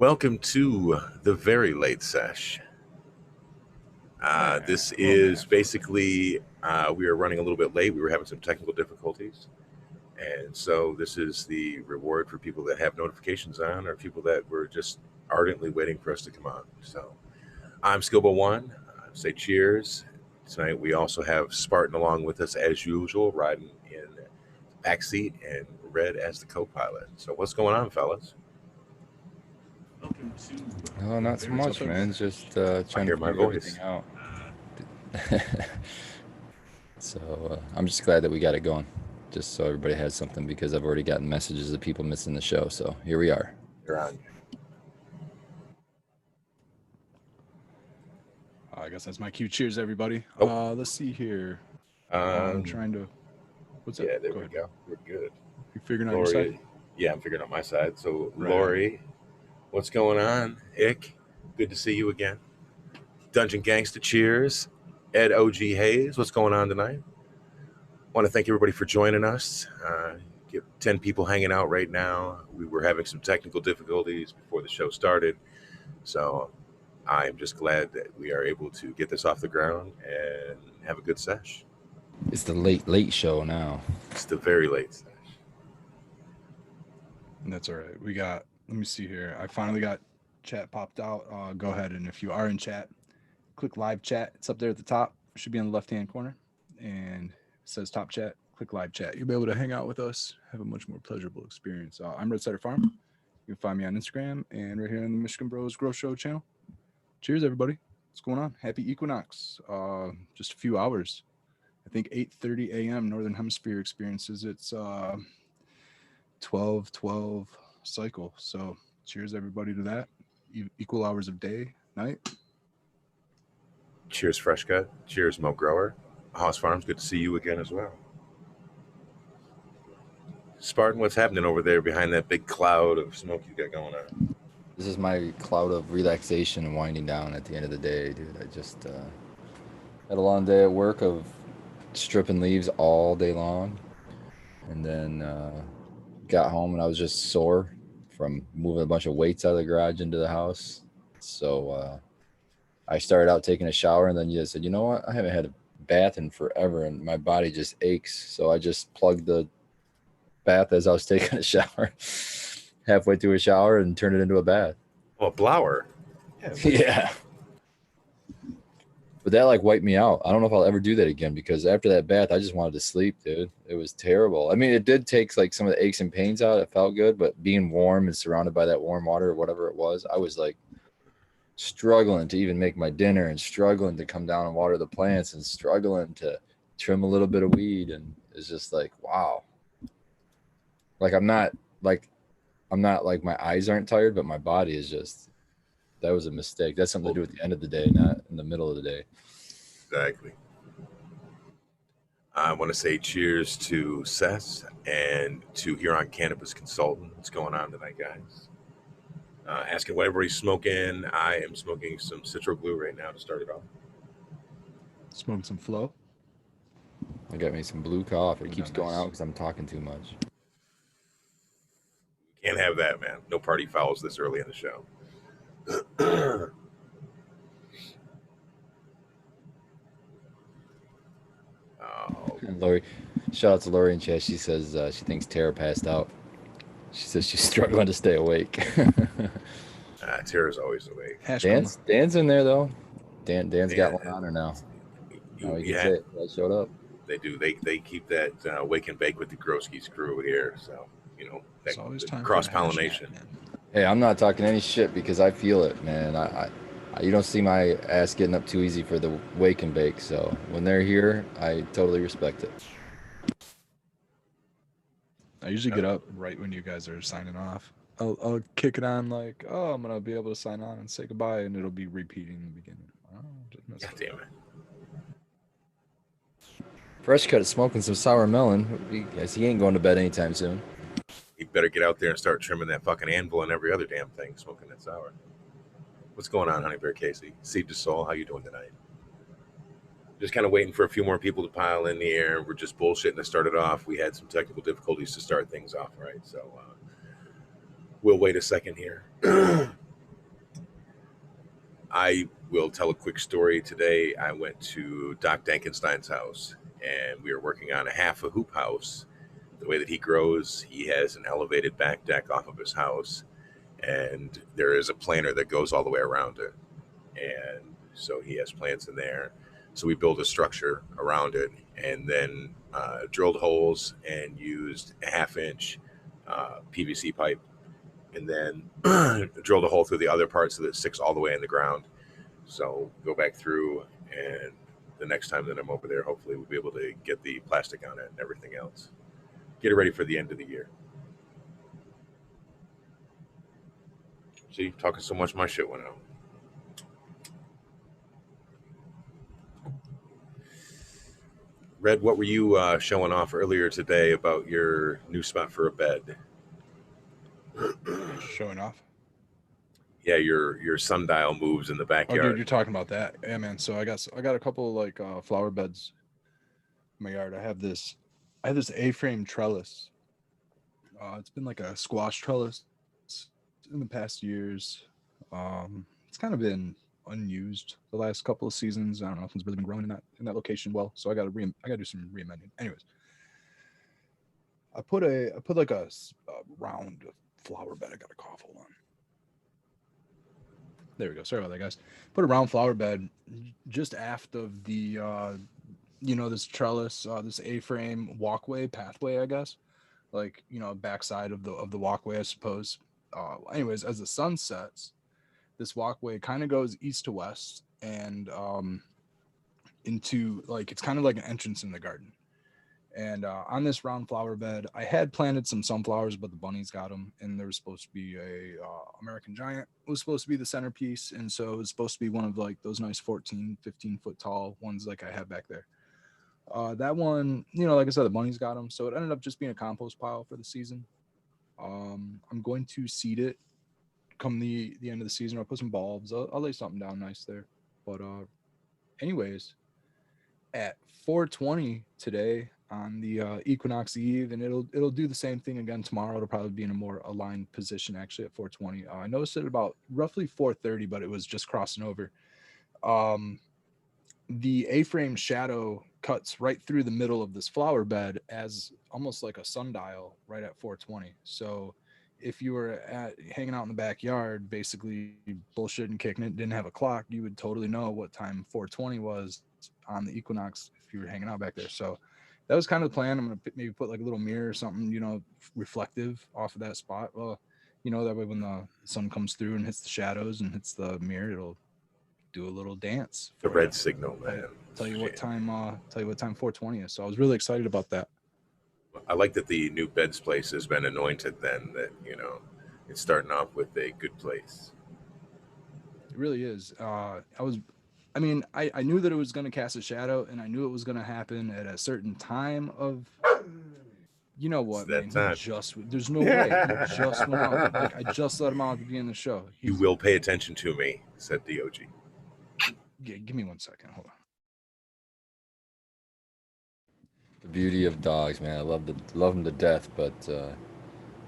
Welcome to the very late sesh. This is basically, we are running a little bit late. We were having some technical difficulties. And so this is the reward for people that have notifications on or people that were just ardently waiting for us to come on. So I'm Skilbo One. Say cheers. Tonight we also have Spartan along with us as usual, riding in backseat and Red as the co-pilot. So what's going on, fellas? No, not so much, man. Just trying to my figure voice. everything out. So I'm just glad that we got it going, just so everybody has something, because I've already gotten messages of people missing the show. So here we are. You're on. I guess that's my cue. Cheers, everybody. Oh. Let's see here. I'm trying to. What's Yeah, up? there we go. We're good. You figuring out your side? Yeah, I'm figuring out my side. So, Right. Lori, what's going on? Ick, good to see you again. Dungeon Gangsta, cheers. Ed OG Hayes, what's going on tonight? Want to thank everybody for joining us. Get 10 people hanging out right now. We were having some technical difficulties before the show started. So I'm just glad that we are able to get this off the ground and have a good sesh. It's the late show now. It's the very late sesh. That's all right. We got, let me see here. I finally got chat popped out. Go ahead, and if you are in chat, click live chat. It's up there at the top. It should be in the left-hand corner. And it says top chat. Click live chat. You'll be able to hang out with us, have a much more pleasurable experience. I'm Red Cider Farm. You can find me on Instagram and right here on the Michigan Bros Grow Show channel. Cheers, everybody. What's going on? Happy equinox. Just a few hours. I think 8:30 a.m. Northern Hemisphere experiences its 12-12 cycle. So cheers, everybody, to that. Equal hours of day, night. Cheers, Fresh Cut. Cheers, Mo Grower. Haas Farms, good to see you again as well. Spartan, what's happening over there behind that big cloud of smoke you got going on? This is my cloud of relaxation and winding down at the end of the day, dude. I just had a long day at work of stripping leaves all day long, and then got home and I was just sore from moving a bunch of weights out of the garage into the house. So I started out taking a shower, and then you said, you know what? I haven't had a bath in forever, and my body just aches. So I just plugged the bath as I was taking a shower, halfway through a shower, and turned it into a bath. Oh, a blower. Yeah. But that like wiped me out. I don't know if I'll ever do that again, because after that bath, I just wanted to sleep, dude. It was terrible. I mean, it did take like some of the aches and pains out. It felt good, but being warm and surrounded by that warm water or whatever it was, I was like struggling to even make my dinner, and struggling to come down and water the plants, and struggling to trim a little bit of weed. And it's just like, wow. Like I'm not like my eyes aren't tired, but my body is just, that was a mistake. That's something to do at the end of the day, not in the middle of the day. Exactly. I want to say cheers to Seth and to Huron Cannabis Consultant. What's going on tonight, guys? Asking what everybody's smoking. I am smoking some Citro Glue right now to start it off. Smoking some flow. I got me some blue cough. It keeps going out because I'm talking too much. Can't have that, man. No party fouls this early in the show. And Lori, shout out to Lori in chat. She says she thinks Tara passed out. She says she's struggling to stay awake. Tara's always awake. Dan's in there though. Dan's got one on her now. Yeah, I showed up. They do. They keep that wake and bake with the Groski's crew here. So It's always time cross pollination. Hey, I'm not talking any shit because I feel it, man. I you don't see my ass getting up too easy for the wake and bake. So when they're here, I totally respect it. I usually get up right when you guys are signing off. I'll kick it on like, oh, I'm gonna be able to sign on and say goodbye, and it'll be repeating the beginning. God damn it. Fresh Cut is smoking some sour melon. Guess he ain't going to bed anytime soon. He better get out there and start trimming that fucking anvil and every other damn thing, smoking that sour. What's going on, Honey Bear Casey? Seed to Soul, how you doing tonight? Just kind of waiting for a few more people to pile in the air. We're just bullshitting to start it off. We had some technical difficulties to start things off, right? So we'll wait a second here. I will tell a quick story today. I went to Doc Dankenstein's house, and we were working on a half a hoop house. The way that he grows, he has an elevated back deck off of his house, and there is a planter that goes all the way around it. And so he has plants in there. So we built a structure around it, and then drilled holes and used a half-inch PVC pipe, and then drilled a hole through the other part so that it sticks all the way in the ground. So go back through, and the next time that I'm over there, hopefully we'll be able to get the plastic on it and everything else. Get it ready for the end of the year. See, talking so much, my shit went out. Red, what were you showing off earlier today about your new spot for a bed? Showing off. Yeah, your sundial moves in the Oh, backyard. dude, you're talking about that. Yeah, man. So I got a couple like flower beds in my yard. I have this A-frame trellis. It's been like a squash trellis in the past years. It's kind of been unused the last couple of seasons. I don't know if it's really been growing in that location well. So I got to do some re-amending. Anyways, I put like a round flower bed. I got a cough. Hold on. There we go. Sorry about that, guys. Put a round flower bed just aft of the this trellis, this A-frame pathway, I guess. Like, backside of the walkway, I suppose. Anyways, as the sun sets, this walkway kind of goes east to west and into like it's kind of like an entrance in the garden. And on this round flower bed, I had planted some sunflowers, but the bunnies got them. And there was supposed to be a American giant. It was supposed to be the centerpiece. And so it was supposed to be one of like those nice 14, 15 foot tall ones like I have back there. That one, like I said, the bunnies got them. So it ended up just being a compost pile for the season. I'm going to seed it come the end of the season. I'll put some bulbs. I'll lay something down nice there. But anyways, at 4:20 today on the equinox eve, and it'll do the same thing again tomorrow. It'll probably be in a more aligned position actually at 4:20. I noticed it about roughly 4:30, but it was just crossing over. The A-frame shadow cuts right through the middle of this flower bed as almost like a sundial right at 4:20. So if you were hanging out in the backyard, basically bullshitting, kicking it, didn't have a clock, you would totally know what time 4:20 was on the equinox if you were hanging out back there. So that was kind of the plan. I'm going to maybe put like a little mirror or something, reflective off of that spot. Well, that way when the sun comes through and hits the shadows and hits the mirror, it'll do a little dance The for red you. signal, man. Tell you what time 4:20 is. So I was really excited about that. I like that the new beds place has been anointed. Then that it's starting off with a good place. It really is. I knew that it was going to cast a shadow, and I knew it was going to happen at a certain time of. You know what, man? There's no way. He just went out. Like, I just let him out at the beginning of the show. You will pay attention to me, said DOG. Give me 1 second. Hold on. The beauty of dogs, man. I love them to death, but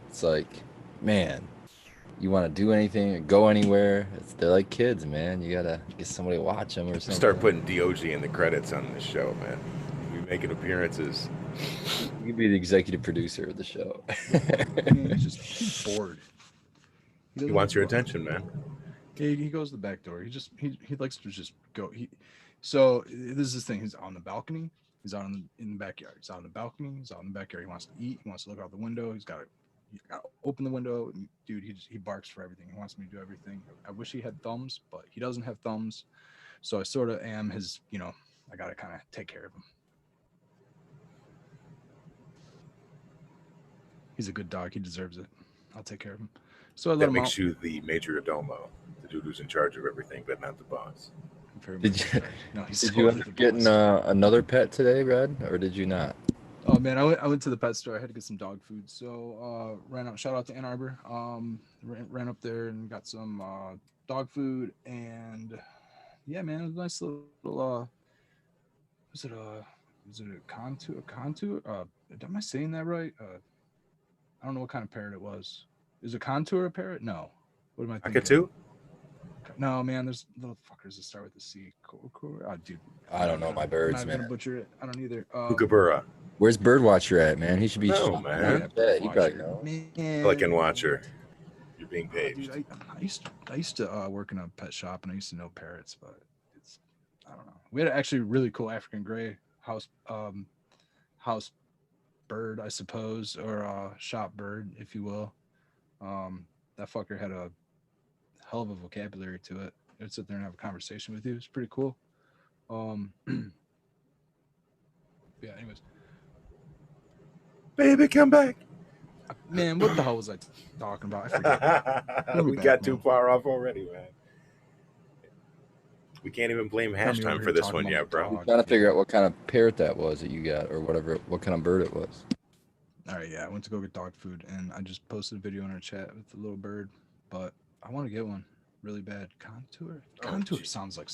it's like, man, you want to do anything or go anywhere, they're like kids, man. You gotta get somebody to watch them or something. Start putting DOG in the credits on this show, man. You making appearances. You could be the executive producer of the show. He's bored. He wants your attention, man. He goes to the back door. He likes to just go. So this is his thing. He's on the balcony. He's out in the backyard. He's out on the balcony. He's out in the backyard. He wants to eat. He wants to look out the window. He's got to open the window. And dude, he barks for everything. He wants me to do everything. I wish he had thumbs, but he doesn't have thumbs. So I sort of am his, I got to kind of take care of him. He's a good dog. He deserves it. I'll take care of him. So I let him out. That makes you the major domo, the dude who's in charge of everything, but not the boss. Did you end up getting another pet today, Red, or did you not? Oh man, I went to the pet store. I had to get some dog food, so ran out. Shout out to Ann Arbor. Ran up there and got some dog food, and yeah, man, it was a nice little. Was it a contour? Am I saying that right? I don't know what kind of parrot it was. Is a contour a parrot? No. What am I thinking? Cockatoo? No, man, there's little fuckers that start with the C. Oh, dude. I don't know my birds, I'm not man. gonna butcher it. I don't either. Kookaburra. Where's Birdwatcher at, man? He should be. No, man. Yeah, he probably knows. Man. Pelican Watcher. You're being Oh, paged. dude, I used to work in a pet shop, and I used to know parrots, but I don't know. We had actually really cool African gray house bird, I suppose, or shop bird, if you will. That fucker had a hell of a vocabulary to it. It would sit there and have a conversation with you. It's pretty cool. Yeah. Anyways, Baby, come back. man, what the hell was I talking about? I forget. We got too far off already, man. We can't even blame Got me Hashtime over for here this talking one about yet, the bro. dog. Trying to figure out what kind of parrot that was that you got, or whatever, what kind of bird it was. All right, yeah, I went to go get dog food, and I just posted a video in our chat with the little bird, but I want to get one really bad. Contour? Contour geez. sounds like...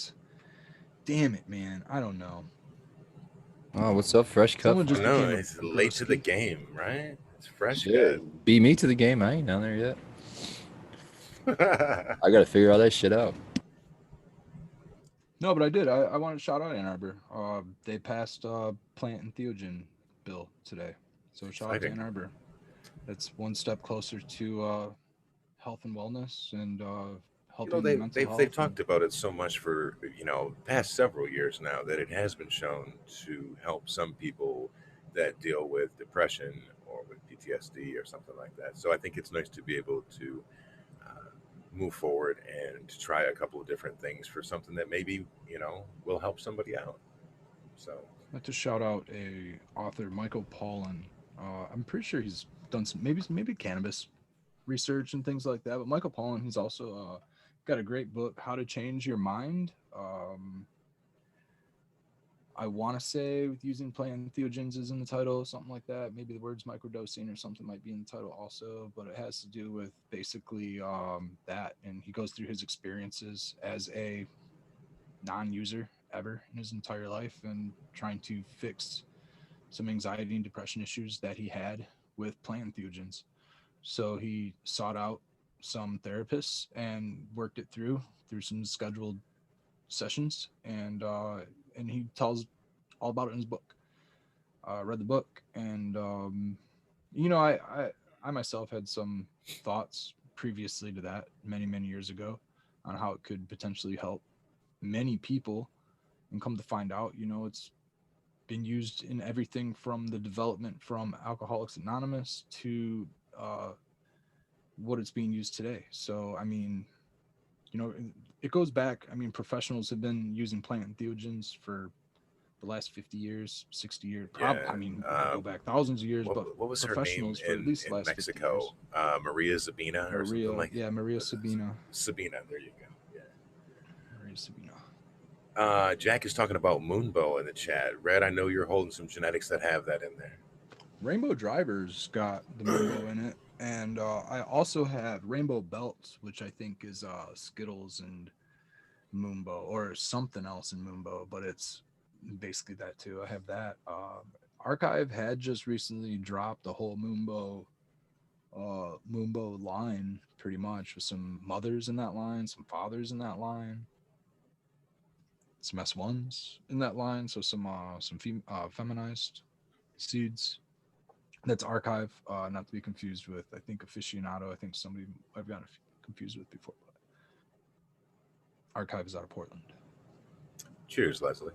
Damn it, man. I don't know. Oh, what's up, fresh cut? Someone just No, became a it's late to the broski. game, right? It's fresh Shit. Beat me to the game. I ain't down there yet. cut. I got to figure all that shit out. No, but I did. I wanted to shout out Ann Arbor. They passed plant and theogen bill today. So shout out to Exciting. Ann Arbor. That's one step closer to health and wellness and helping mental health. They've talked about it so much for past several years now that it has been shown to help some people that deal with depression or with PTSD or something like that. So I think it's nice to be able to move forward and try a couple of different things for something that maybe will help somebody out. So I'd like to shout out a author, Michael Pollan. I'm pretty sure he's done some maybe cannabis research and things like that. But Michael Pollan, he's also got a great book, How to Change Your Mind. I want to say with using plant entheogens is in the title, something like that. Maybe the words microdosing or something might be in the title also, but it has to do with basically that. And he goes through his experiences as a non-user ever in his entire life and trying to fix some anxiety and depression issues that he had with plant entheogens. So he sought out some therapists and worked it through some scheduled sessions, and he tells all about it in his book. Read the book, and I myself had some thoughts previously to that many years ago on how it could potentially help many people, and come to find out, it's been used in everything from the development from Alcoholics Anonymous to what it's being used today. So I mean, it goes back. I mean, professionals have been using plant entheogens for the last 50 years, 60 years. Yeah, I mean, go back thousands of years. But what was her name professionals for at least the in last 50 Mexico? years. Maria Zabina or something like that. Yeah, Maria Sabina. Sabina, there you go. Yeah. Maria Sabina. Jack is talking about Moonbow in the chat. Red, I know you're holding some genetics that have that in there. Rainbow Drivers got the Moonbow in it. And I also have Rainbow Belts, which I think is Skittles and Moonbow or something else in Moonbow, but it's basically that too. I have that. Archive had just recently dropped the whole Moonbow line, pretty much, with some mothers in that line, some fathers in that line, some S1s in that line, so some feminized seeds. That's Archive, not to be confused with, I think, Aficionado. I think somebody I've gotten confused with before, but Archive is out of Portland. Cheers, Leslie.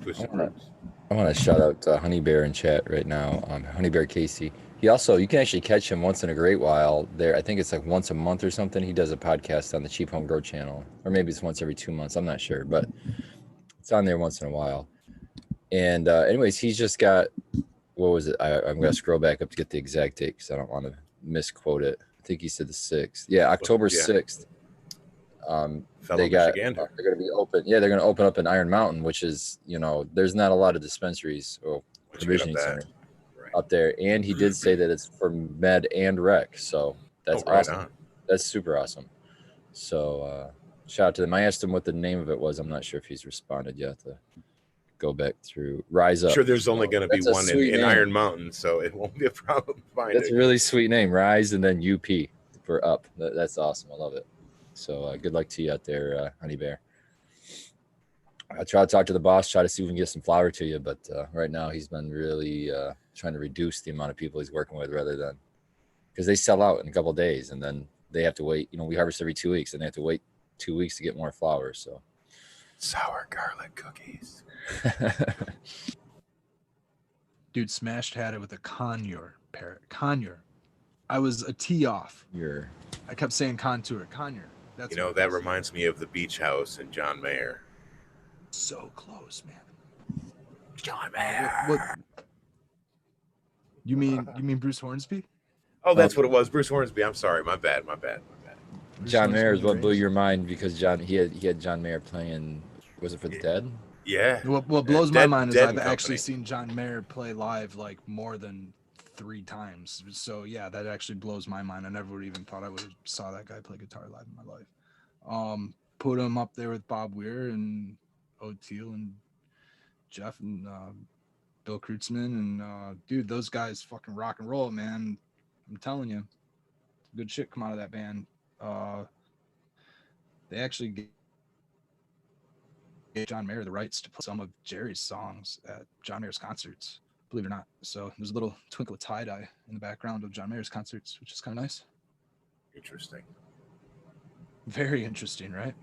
Twisted Roots. I want to shout out Honey Bear in chat right now. Honey Bear Casey. He also, you can actually catch him once in a great while. There, I think it's like once a month or something. He does a podcast on the Cheap Home Grow channel, or maybe it's once every 2 months. I'm not sure, but it's on there once in a while. And anyways, he's just got, what was it? I'm going to scroll back up to get the exact date because I don't want to misquote it. I think he said the 6th. Yeah, October 6th. They got, they're going to be open. Yeah, they're going to open up in Iron Mountain, which is, there's not a lot of dispensaries or provisioning centers up there. And he did say that it's for med and rec. So that's awesome. On. That's super awesome. So shout out to them. I asked him what the name of it was. I'm not sure if he's responded yet. To go back through Rise Up. Sure, there's only going to be one in Iron Mountain, so it won't be a problem finding. That's a really sweet name. Rise and then UP for up. That's awesome. I love it. So good luck to you out there, Honey Bear. I try to talk to the boss, try to see if we can get some flour to you, but right now he's been really trying to reduce the amount of people he's working with rather than because they sell out in a couple of days and then they have to wait. You know, we harvest every 2 weeks and they have to wait 2 weeks to get more flour. So sour garlic cookies. Dude, Smashed had it with a conure parrot. Conure. I was a T off. I kept saying contour. Conure. That's You know, that reminds me of the beach house and John Mayer. So close, man. John Mayer. What? You mean Bruce Hornsby? Oh, that's what it was. Bruce Hornsby. I'm sorry. My bad. John Mayer is what blew your mind because he had John Mayer playing. Was it for the Dead? Yeah. What blows my mind is I've actually seen John Mayer play live like more than 3 times. So yeah, that actually blows my mind. I never would even thought I would have saw that guy play guitar live in my life. Put him up there with Bob Weir and O'Teal and Jeff and Bill Kreutzmann and dude, those guys fucking rock and roll, man. I'm telling you, good shit come out of that band. They actually gave John Mayer the rights to play some of Jerry's songs at John Mayer's concerts, believe it or not. So there's a little twinkle of tie-dye in the background of John Mayer's concerts, which is kind of nice. Interesting. Very interesting, right?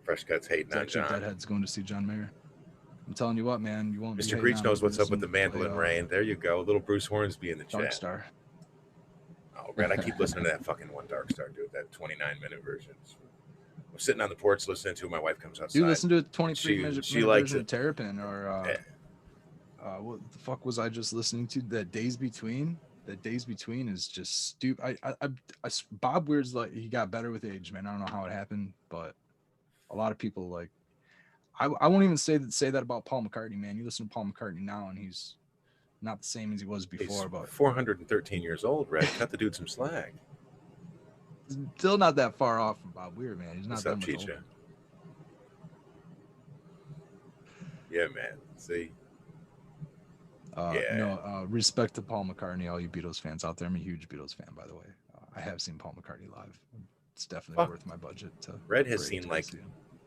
Fresh Cuts hating on John. Deadhead's going to see John Mayer. I'm telling you what, man, you won't. Mr. Creech knows what's up with the mandolin rain. There you go, little Bruce Hornsby in the chat. Dark Star. Oh, man, I keep listening to that fucking one Dark Star, dude. That 29-minute version. I'm sitting on the porch listening to it. My wife comes outside. You listen to a 23-minute version of Terrapin or what the fuck was I just listening to? That Days Between. That Days Between is just stupid. Bob Weird's like he got better with age, man. I don't know how it happened, but a lot of people like. I won't even say that about Paul McCartney, man. You listen to Paul McCartney now, and he's not the same as he was before. He's but 413 years old, Red. Cut the dude some slack. Still not that far off from Bob Weir, man. He's not What's that up, much Chicha? older. Yeah, man. See. Respect to Paul McCartney, all you Beatles fans out there. I'm a huge Beatles fan, by the way. I have seen Paul McCartney live. It's definitely worth my budget. Red has seen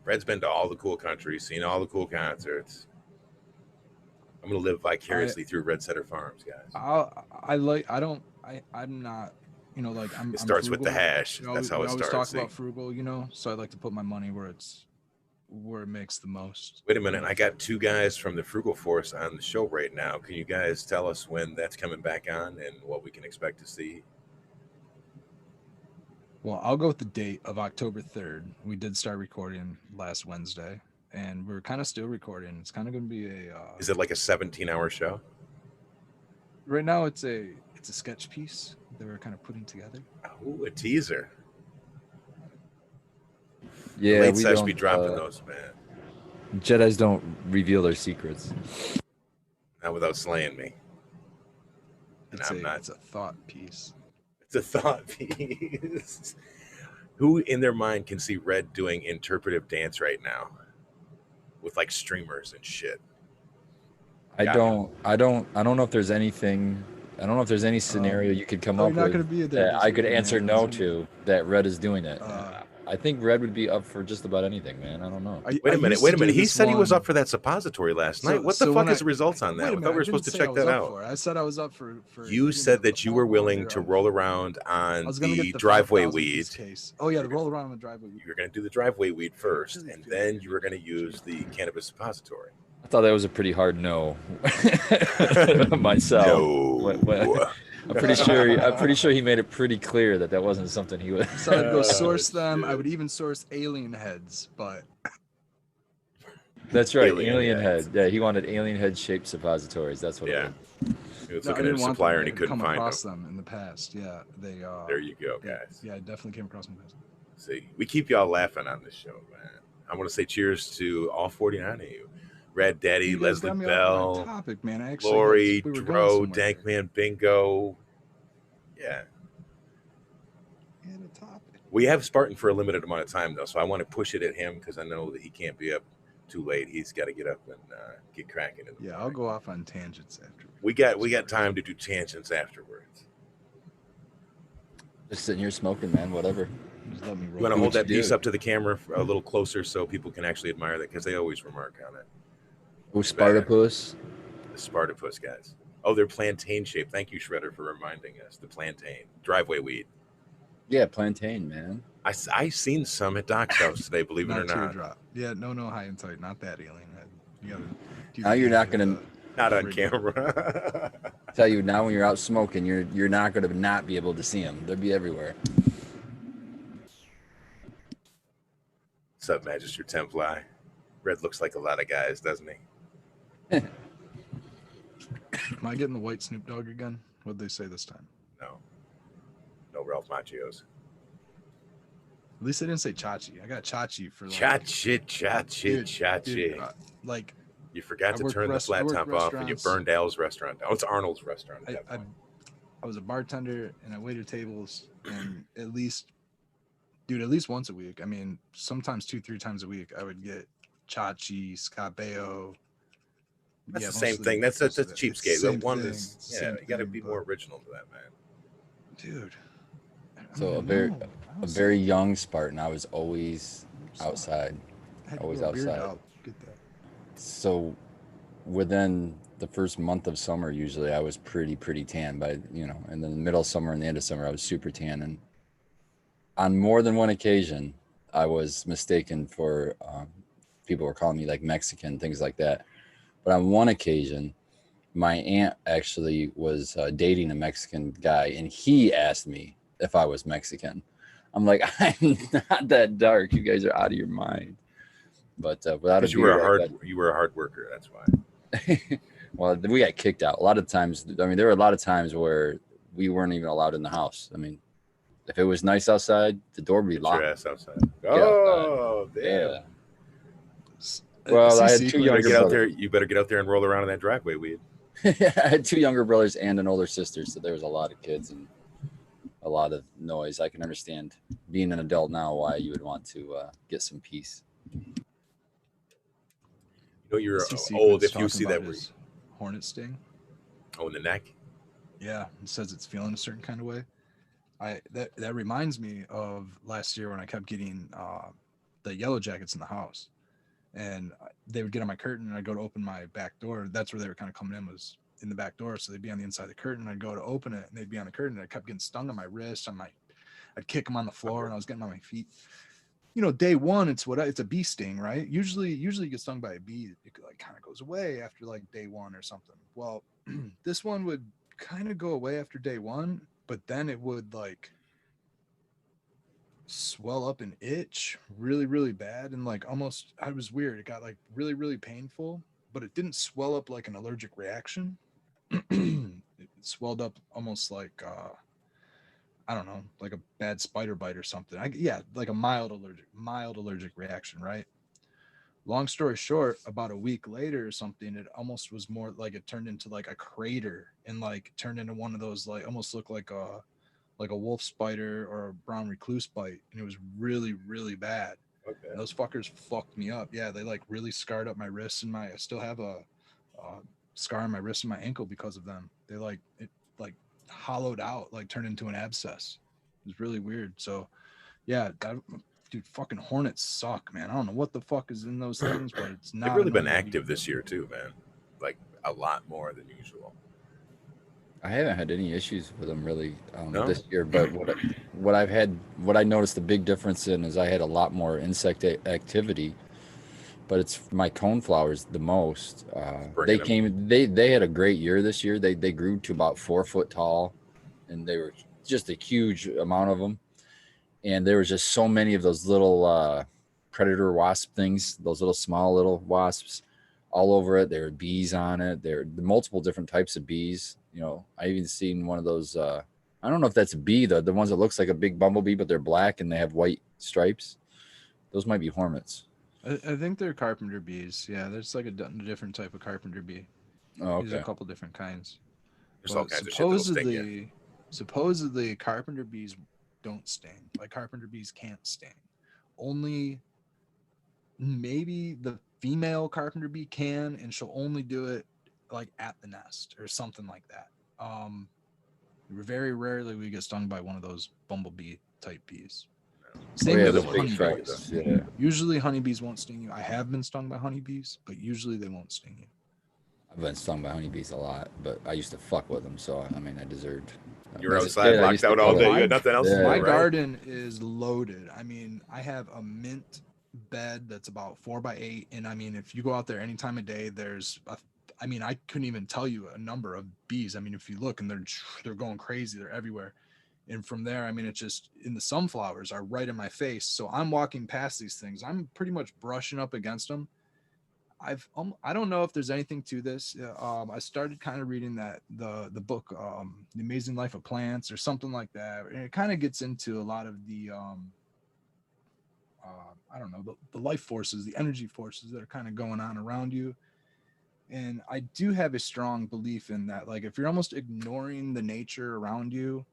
Red's been to all the cool countries, seen all the cool concerts. I'm gonna live vicariously through Red Setter Farms, guys. I'm not, I'm. It starts I'm with the hash. That's how it starts. We always talk about frugal, so I like to put my money where it makes the most. Wait a minute, I got 2 guys from the Frugal Force on the show right now. Can you guys tell us when that's coming back on and what we can expect to see? Well, I'll go with the date of October 3rd. We did start recording last Wednesday, and we're kind of still recording. It's kind of going to be a. Is it like a 17-hour show? Right now, it's a sketch piece that we're kind of putting together. Oh, a teaser. Yeah, Late Sesh be dropping those, man. Jedis don't reveal their secrets. Not without slaying me. It's a thought piece. It's a thought piece. Who in their mind can see Red doing interpretive dance right now with like streamers and shit? I don't know if there's anything. I don't know if there's any scenario you could come up with that I could answer no to that Red is doing it. I think Red would be up for just about anything, man. I don't know. Wait a minute. He said he was up for that suppository last night. What the fuck is the results on that? I thought we were supposed to check that out. I said I was up for you said that you were willing to roll around on the driveway weed. Oh yeah, the roll around on the driveway weed. You were going to do the driveway weed first, and then you were going to use the cannabis suppository. I thought that was a pretty hard no. Myself. No. I'm pretty sure he made it pretty clear that wasn't something he would. So I'd go source them. I would even source alien heads, but. That's right, alien head. Yeah, he wanted alien head shaped suppositories. That's what. Yeah. He was looking at a supplier and he couldn't find them in the past. Yeah, they. There you go, guys. Yeah, I definitely came across them in the past. See, we keep y'all laughing on this show, man. I want to say cheers to all 49 of you. Red Daddy, Leslie Bell, topic, man. Lori, Dro, Dankman, Bingo. Yeah. We have Spartan for a limited amount of time, though, so I want to push it at him because I know that he can't be up too late. He's got to get up and get cracking. I'll go off on tangents after. We got time to do tangents afterwards. Just sitting here smoking, man. Whatever. Just let me You roll. want to Do hold what you that piece do. up to the camera a little closer so people can actually admire that because they always remark on it. Oh, It's bad. Spartapus. The Spartapus guys. Oh, they're plantain shaped. Thank you, Shredder, for reminding us. The plantain driveway weed. Yeah, plantain, man. I seen some at Doc's house today. Believe it or Not not. teardrop. Yeah, no, high and tight. Not that alien head. You gotta do Now the you're dude not with gonna the Not on regular- camera. tell you now when you're out smoking, you're not gonna not be able to see them. They'll be everywhere. What's up, Magister Templi? Red looks like a lot of guys, doesn't he? Am I getting the white Snoop Dogg again? What'd they say this time? No. No Ralph Macchios. At least they didn't say Chachi. I got Chachi for like Chachi. like You forgot I to worked turn the rest- I flat worked top off and you restaurants. burned Al's restaurant down. It's Arnold's restaurant at I, that I point. I was a bartender and I waited tables and at least once a week. I mean, sometimes 2-3 times a week I would get Chachi, Scabeo. That's the same thing. That's a cheapskate. Same One thing. is It's the yeah. same You got to thing, be but- more original to that, man. Dude. I So don't know. a very young Spartan. I was always outside. I had to always grow a beard outside. out. Get that. So within the first month of summer, usually I was pretty tan. By and then the middle of summer and the end of summer, I was super tan. And on more than one occasion, I was mistaken for people were calling me like Mexican, things like that. But on one occasion, my aunt actually was dating a Mexican guy, and he asked me if I was Mexican. I'm like, I'm not that dark. You guys are out of your mind. But without a Because you were beard, you were a hard worker. That's why. well, we got kicked out a lot of times. I mean, there were a lot of times where we weren't even allowed in the house. I mean, if it was nice outside, the door would be Get locked. your ass outside. Get outside. Oh, damn. Yeah. Well, I had two You better younger get out brothers. there. You better get out there and roll around in that driveway weed. I had two younger brothers and an older sister, so there was a lot of kids and a lot of noise. I can understand being an adult now why you would want to get some peace. You know you're Is he old if secrets you talking see about that. his hornet sting? Oh, in the neck. Yeah, it says it's feeling a certain kind of way. That reminds me of last year when I kept getting the yellow jackets in the house, and they would get on my curtain, and I'd go to open my back door. That's where they were kind of coming in, was in the back door. So they'd be on the inside of the curtain. I'd go to open it, and they'd be on the curtain. And I kept getting stung on my wrist, I'd kick them on the floor, and I was getting on my feet. Day one, it's a bee sting, right? Usually you get stung by a bee, it like kind of goes away after like day one or something. Well, this one would kind of go away after day one, but then it would like swell up and itch really bad, and like almost, I was weird. It got like really painful, but it didn't swell up like an allergic reaction. It swelled up almost like I don't know, like a bad spider bite or something. Like a mild allergic reaction, right? Long story short, about a week later or something, it almost was more like it turned into like a crater, and like turned into one of those, like almost looked like a wolf spider or a brown recluse bite, and it was really bad. Okay. And those fuckers fucked me up. Yeah, they like really scarred up my wrists, and I still have a scar on my wrist and my ankle because of them. They like it like hollowed out, like turned into an abscess. It was really weird. So yeah, dude, fucking hornets suck, man. I don't know what the fuck is in those things, but it's not. They've really been annoying. active this year too, man. Like a lot more than usual. I haven't had any issues with them really No? this year, but what I noticed the big difference in is I had a lot more insect activity, but it's my coneflowers the most. They had a great year this year. They grew to about 4 foot tall, and they were just a huge amount of them. And there was just so many of those little predator wasp things, those small little wasps all over it. There were bees on it. There were multiple different types of bees. I even seen one of those. I don't know if that's a bee, the ones that looks like a big bumblebee, but they're black and they have white stripes. Those might be hornets. I think they're carpenter bees. Yeah, there's like a different type of carpenter bee. Oh, There's okay. a couple different kinds. There's all kinds of shit that'll sting you. Supposedly, carpenter bees don't sting. Like carpenter bees can't sting. Only maybe the female carpenter bee can, and she'll only do it like at the nest or something like that. Very rarely we get stung by one of those bumblebee type bees. Same yeah, with the Doesn't big make sure you honeybees. Yeah. Usually honeybees won't sting you. I have been stung by honeybees, but usually they won't sting you. I've been stung by honeybees a lot, but I used to fuck with them, so I mean, I deserved. You're As a outside, kid, I locked used to out all go day. to- You got nothing else to Yeah. do, My right? garden is loaded. I mean, I have a mint bed that's about 4x8, and I mean, if you go out there any time of day, I mean, I couldn't even tell you a number of bees. I mean, if you look, and they're going crazy, they're everywhere. And from there, I mean, it's just in the sunflowers are right in my face. So I'm walking past these things. I'm pretty much brushing up against them. I don't know if there's anything to this. I started kind of reading the book, The Amazing Life of Plants, or something like that, and it kind of gets into a lot of the I don't know, the life forces, the energy forces that are kind of going on around you. And I do have a strong belief in that. Like, if you're almost ignoring the nature around you,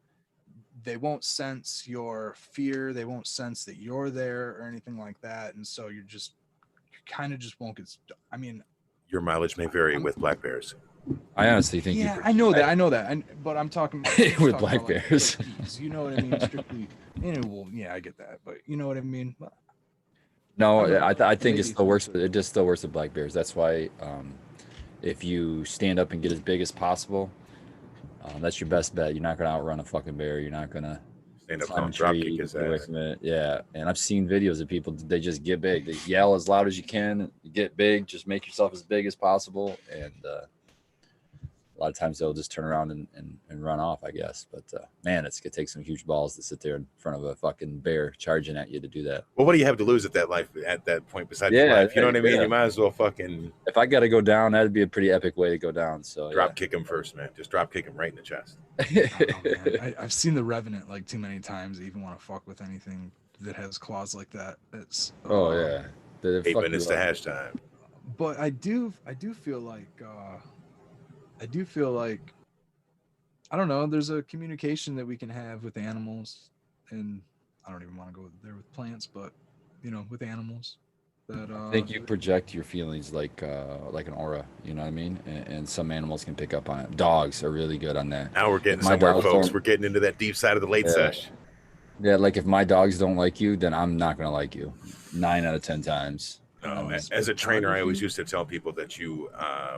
they won't sense your fear. They won't sense that you're there or anything like that. And so you kind of just won't get. I mean, Your mileage may vary I'm, with black bears. I honestly think yeah, I know that. But I'm talking with talking black about, bears. like bees. You know what I mean? Strictly. Well, yeah, I get that, but you know what I mean. No, I don't know. I think it's Maybe. still worse. It just still worse with black bears. That's why, if you stand up and get as big as possible, that's your best bet. You're not gonna outrun a fucking bear. You're not gonna Stand up, climb a drop tree, kick his get away ass. from it. Yeah, and I've seen videos of people. They just get big. They yell as loud as you can. Get big. Just make yourself as big as possible. And a lot of times they'll just turn around and run off, I guess. But man, it's gonna take some huge balls to sit there in front of a fucking bear charging at you to do that. Well, what do you have to lose at that point besides Yeah, your life? You know what I mean? yeah. You might as well fucking If I got to go down, that'd be a pretty epic way to go down. So drop kick him first, man. Just drop kick him right in the chest. yeah. I don't know, man. I've seen the Revenant like too many times. I even want to fuck with anything that has claws like that. It's Oh yeah. They 8 fuck minutes you to up. hash time. But I do feel like I don't know. There's a communication that we can have with animals, and I don't even want to go there with plants, but with animals. That I think you project your feelings like an aura. You know what I mean? And some animals can pick up on it. Dogs are really good on that. Now we're If getting my somewhere, dogs folks. don't- We're getting into that deep side of the late Yeah. sesh. Yeah, like if my dogs don't like you, then I'm not gonna like you. 9 out of 10 times. As a trainer, I always used to tell people that you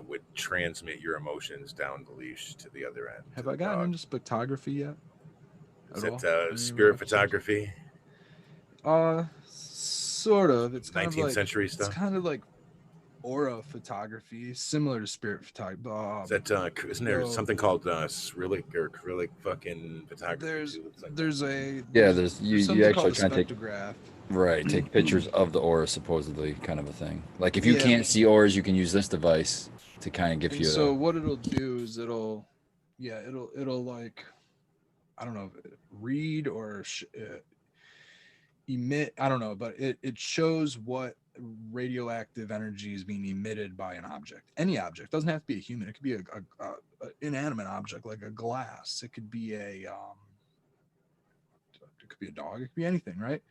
would transmit your emotions down the leash to the other end. Have to I the gotten dog. into spectrography yet? Is At all? it Any of our spirit episodes? photography? Sort of. It's kind of 19th like century it's stuff? kind of like aura photography, similar to spirit photography. Is that isn't there so- something called Cyrillic or acrylic fucking photography? There's too? It's like there's a Yeah, there's you something actually called a try and take spectrograph. right, take pictures of the aura supposedly, kind of a thing. Like if you Yeah. can't see auras, you can use this device to kind of give And you so what it'll do is it'll like, I don't know, read or emit, I don't know, but it shows what radioactive energy is being emitted by an object. Any object, doesn't have to be a human. It could be a inanimate object like a glass. It could be a dog. It could be anything, right?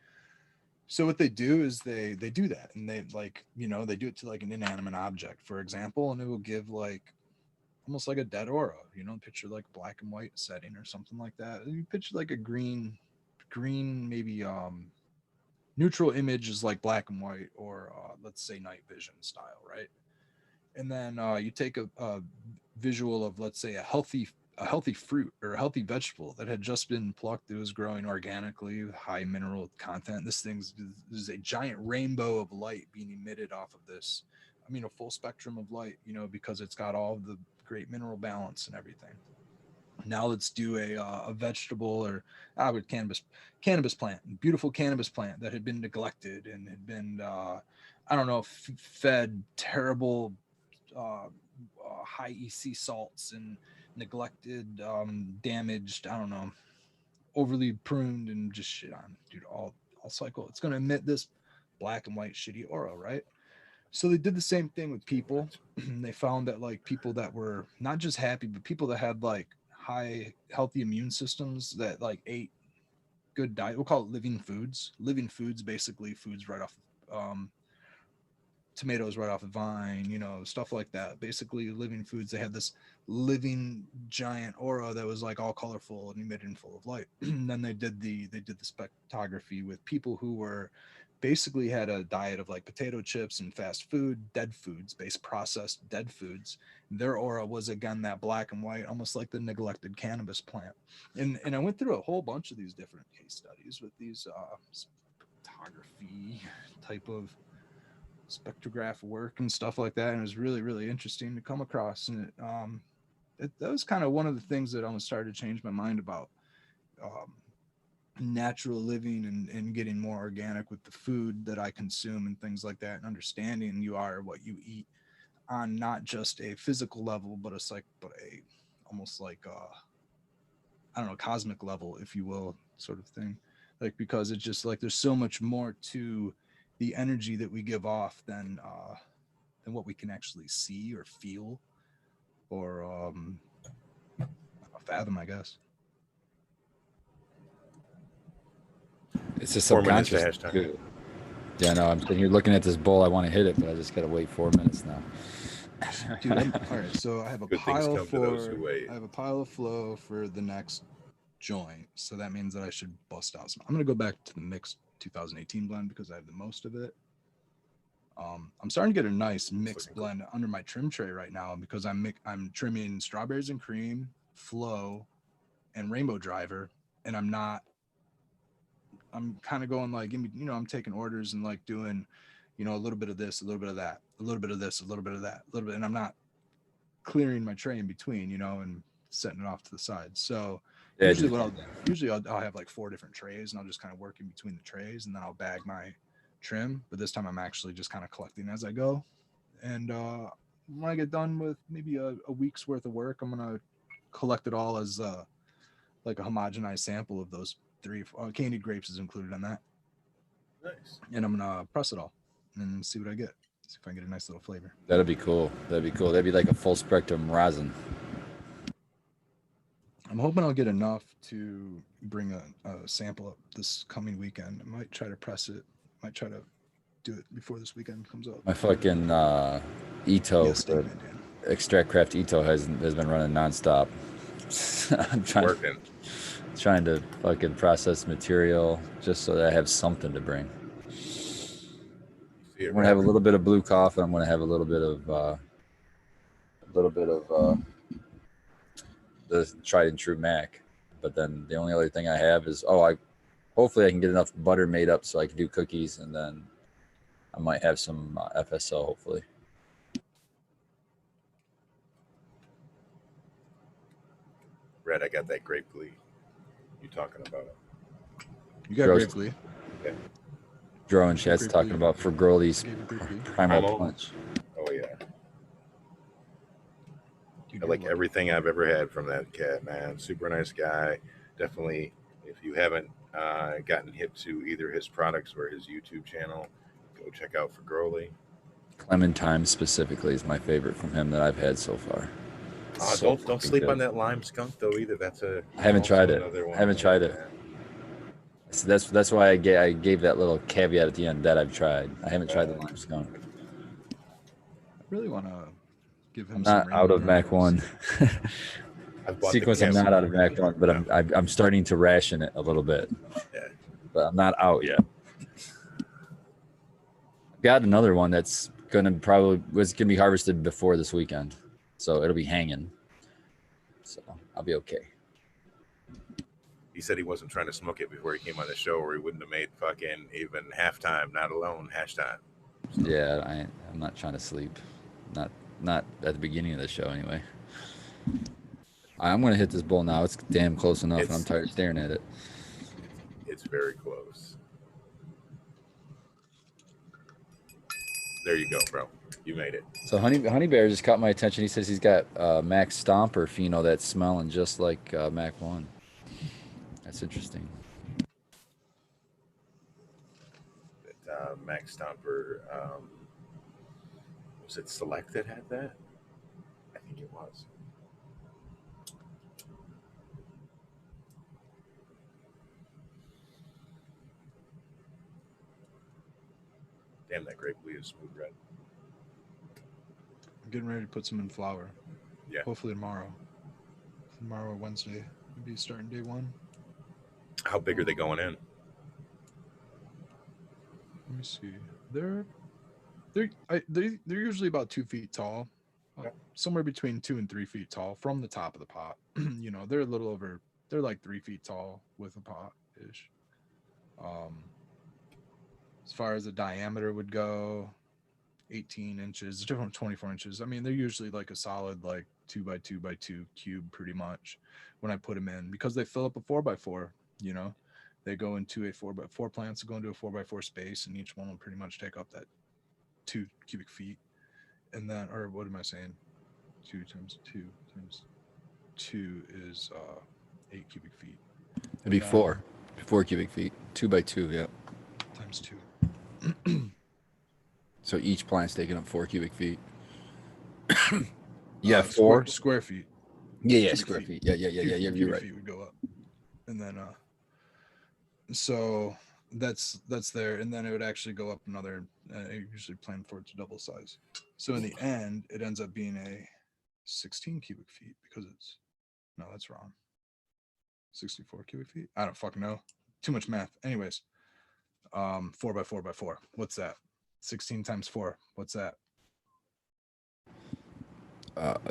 So what they do is they do that, and they they do it to like an inanimate object, for example, and it will give like almost like a dead aura. Picture like black and white setting or something like that. You picture like a green maybe neutral image is like black and white, or let's say night vision style, right? And then you take a visual of, let's say, a healthy fruit or a healthy vegetable that had just been plucked. It was growing organically with high mineral content. This is a giant rainbow of light being emitted off of this. I mean, a full spectrum of light, because it's got all the great mineral balance and everything. Now let's do a vegetable, or with cannabis plant, beautiful cannabis plant that had been neglected and had been, I don't know, fed terrible high EC salts and neglected, damaged, I don't know, overly pruned and just shit on, dude, all cycle. It's going to emit this black and white shitty aura, right? So they did the same thing with people. They found that like people that were not just happy, but people that had like high healthy immune systems that like ate good diet, we'll call it living foods. Living foods, basically foods right off tomatoes right off the vine, you know, stuff like that. Basically, living foods. They had this living giant aura that was like all colorful and emitting full of light. And then they did the spectrography with people who were basically had a diet of like potato chips and fast food, dead foods, based processed dead foods. Their aura was again that black and white, almost like the neglected cannabis plant. And I went through a whole bunch of these different case studies with these spectrography type of spectrograph work and stuff like that, and it was really really interesting to come across. And that was kind of one of the things that almost started to change my mind about um, natural living and getting more organic with the food that I consume and things like that, and understanding you are what you eat on not just a physical level, but a almost like I don't know, cosmic level, if you will, sort of thing. Like, because it's just like there's so much more to the energy that we give off than what we can actually see or feel or fathom, I guess. It's a 4 minutes to subconscious. hashtag. Yeah, no, I'm sitting here looking at this bowl. I want to hit it, but I just got to wait 4 minutes now. Dude, all right. So I have a Good things pile come to those who for wait. I have a pile of flow for the next joint. So that means that I should bust out some. I'm gonna go back to the mixed 2018 blend because I have the most of it. I'm starting to get a nice mixed looking cool. blend under my trim tray right now because I'm trimming strawberries and cream, flow, and rainbow driver, and I'm kind of going like, I'm taking orders and like doing, a little bit of this, a little bit of that, a little bit of this, a little bit of that, a little bit, and I'm not clearing my tray in between, and setting it off to the side. So Yeah, usually I'll have like 4 different trays, and I'll just kind of work in between the trays, and then I'll bag my trim. But this time I'm actually just kind of collecting as I go. And when I get done with maybe a week's worth of work, I'm gonna collect it all as like a homogenized sample of those 3 candied grapes is included on that. Nice. And I'm gonna press it all and see what I get. See if I can get a nice little flavor. that'd be cool. That'd be like a full spectrum rosin. I'm hoping I'll get enough to bring a sample up this coming weekend. I might try to press it. Might try to do it before this weekend comes up. My fucking Ito, Yes, the man, Dan. Extract Craft Ito has been running nonstop. I'm trying to fucking process material just so that I have something to bring. See it, I'm gonna have a Rapper? little bit of blue coffee. I'm gonna have a little bit of the tried and true Mac. But then the only other thing I have is hopefully I can get enough butter made up so I can do cookies, and then I might have some FSO hopefully. Red, I got that grape glee. You talking about it? You got Gross. grape glee. Yeah. Dro and Chat's Grape talking glee. about for Groli's Gave you grape glee. Primal Primal? Punch. Oh yeah. Dude, I you're like lucky. everything I've ever had from that cat, man. Super nice guy. Definitely, if you haven't gotten hip to either his products or his YouTube channel, go check out for Growly. Clementine specifically is my favorite from him that I've had so far. So Don't fucking sleep good. on that lime skunk though either. That's I haven't also tried it. another one. I haven't tried it. man. So that's why I gave that little caveat at the end that I've tried. I haven't tried the Right. lime skunk. I really want to give him I'm some not out of Mac rainbow One. I've bought Sequence, the I'm cans not out of Mac already. One, but No. I'm starting to ration it a little bit. Yeah. But I'm not out yet. I've got another one that's gonna be harvested before this weekend, so it'll be hanging. So I'll be okay. He said he wasn't trying to smoke it before he came on the show, or he wouldn't have made fucking even halftime, not alone hash time. So, Yeah, I'm not trying to sleep. Not at the beginning of the show anyway. I'm gonna hit this bowl now. It's damn close enough, and I'm tired of staring at it. it's very close. There you go, bro. You made it. So Honey Bear just caught my attention. He says he's got Mac Stomper pheno that's smelling just like Mac One. That's interesting. Max Stomper, was it Select that had that? I think it was. Damn, that grape will be a smooth red. I'm getting ready to put some in flower. Yeah. Hopefully tomorrow. Tomorrow or Wednesday. Maybe starting day 1. How big are they going in? Let me see. They're usually about 2 feet tall, Okay. somewhere between 2 and 3 feet tall from the top of the pot. They're a little over. They're like 3 feet tall with a pot ish. As far as the diameter would go, 18 inches, different 24 inches. I mean, they're usually like a solid like 2x2x2 cube pretty much when I put them in because they fill up a 4x4. They go into a 4x4 plants, go into a 4x4 space, and each one will pretty much take up that 2 cubic feet. And then, or what am I saying? 2 times 2 is 8 cubic feet. It'd be 4 cubic feet, 2x2. Yeah. Times 2. So each plant's taking up 4 cubic feet. Yeah, 4 square feet. Yeah, square feet. Yeah. You're right. Feet would go up, and then so that's there, and then it would actually go up another. I usually plan for it to double size. So in the end, it ends up being a 16 cubic feet because it's that's wrong. 64 cubic feet. I don't fucking know. Too much math. Anyways, 4x4x4. What's that? 16 times 4. What's that?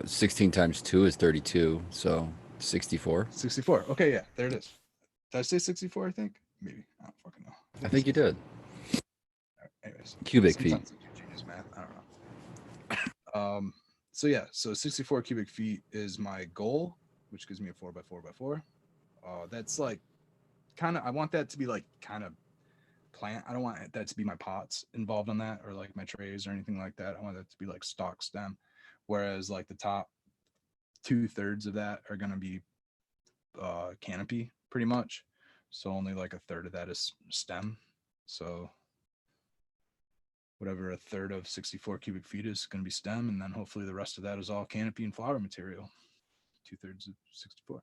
16 times 2 is 32. So 64. 64. Okay, yeah, there it is. Did I say 64? I think maybe. I don't fucking know. I think you did. Anyways, Cubic feet. Genius math. I don't know. So yeah, so 64 cubic feet is my goal, which gives me a 4x4x4. That's like kind of. I want that to be like kind of plant. I don't want that to be my pots involved in that, or like my trays or anything like that. I want that to be like stock stem, whereas like the top 2/3 of that are gonna be canopy pretty much. So only like a third of that is stem. So whatever a third of 64 cubic feet is going to be stem, and then hopefully the rest of that is all canopy and flower material. 2/3 of 64.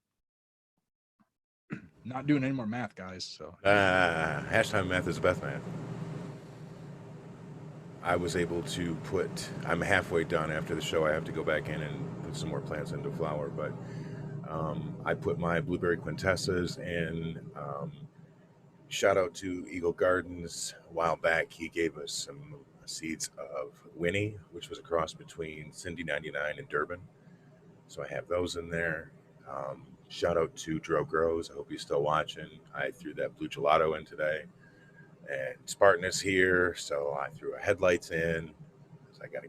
Not doing any more math, guys. So Hashtime math is the best math. I was able to I'm halfway done after the show. I have to go back in and put some more plants into flower, but I put my blueberry quintessas in. Shout out to Eagle Gardens. A while back, he gave us some seeds of Winnie, which was a cross between Cindy 99 and Durban. So I have those in there. Shout out to Dro Grows. I hope he's still watching. I threw that blue gelato in today. And Spartan is here, so I threw a headlights in. So I got to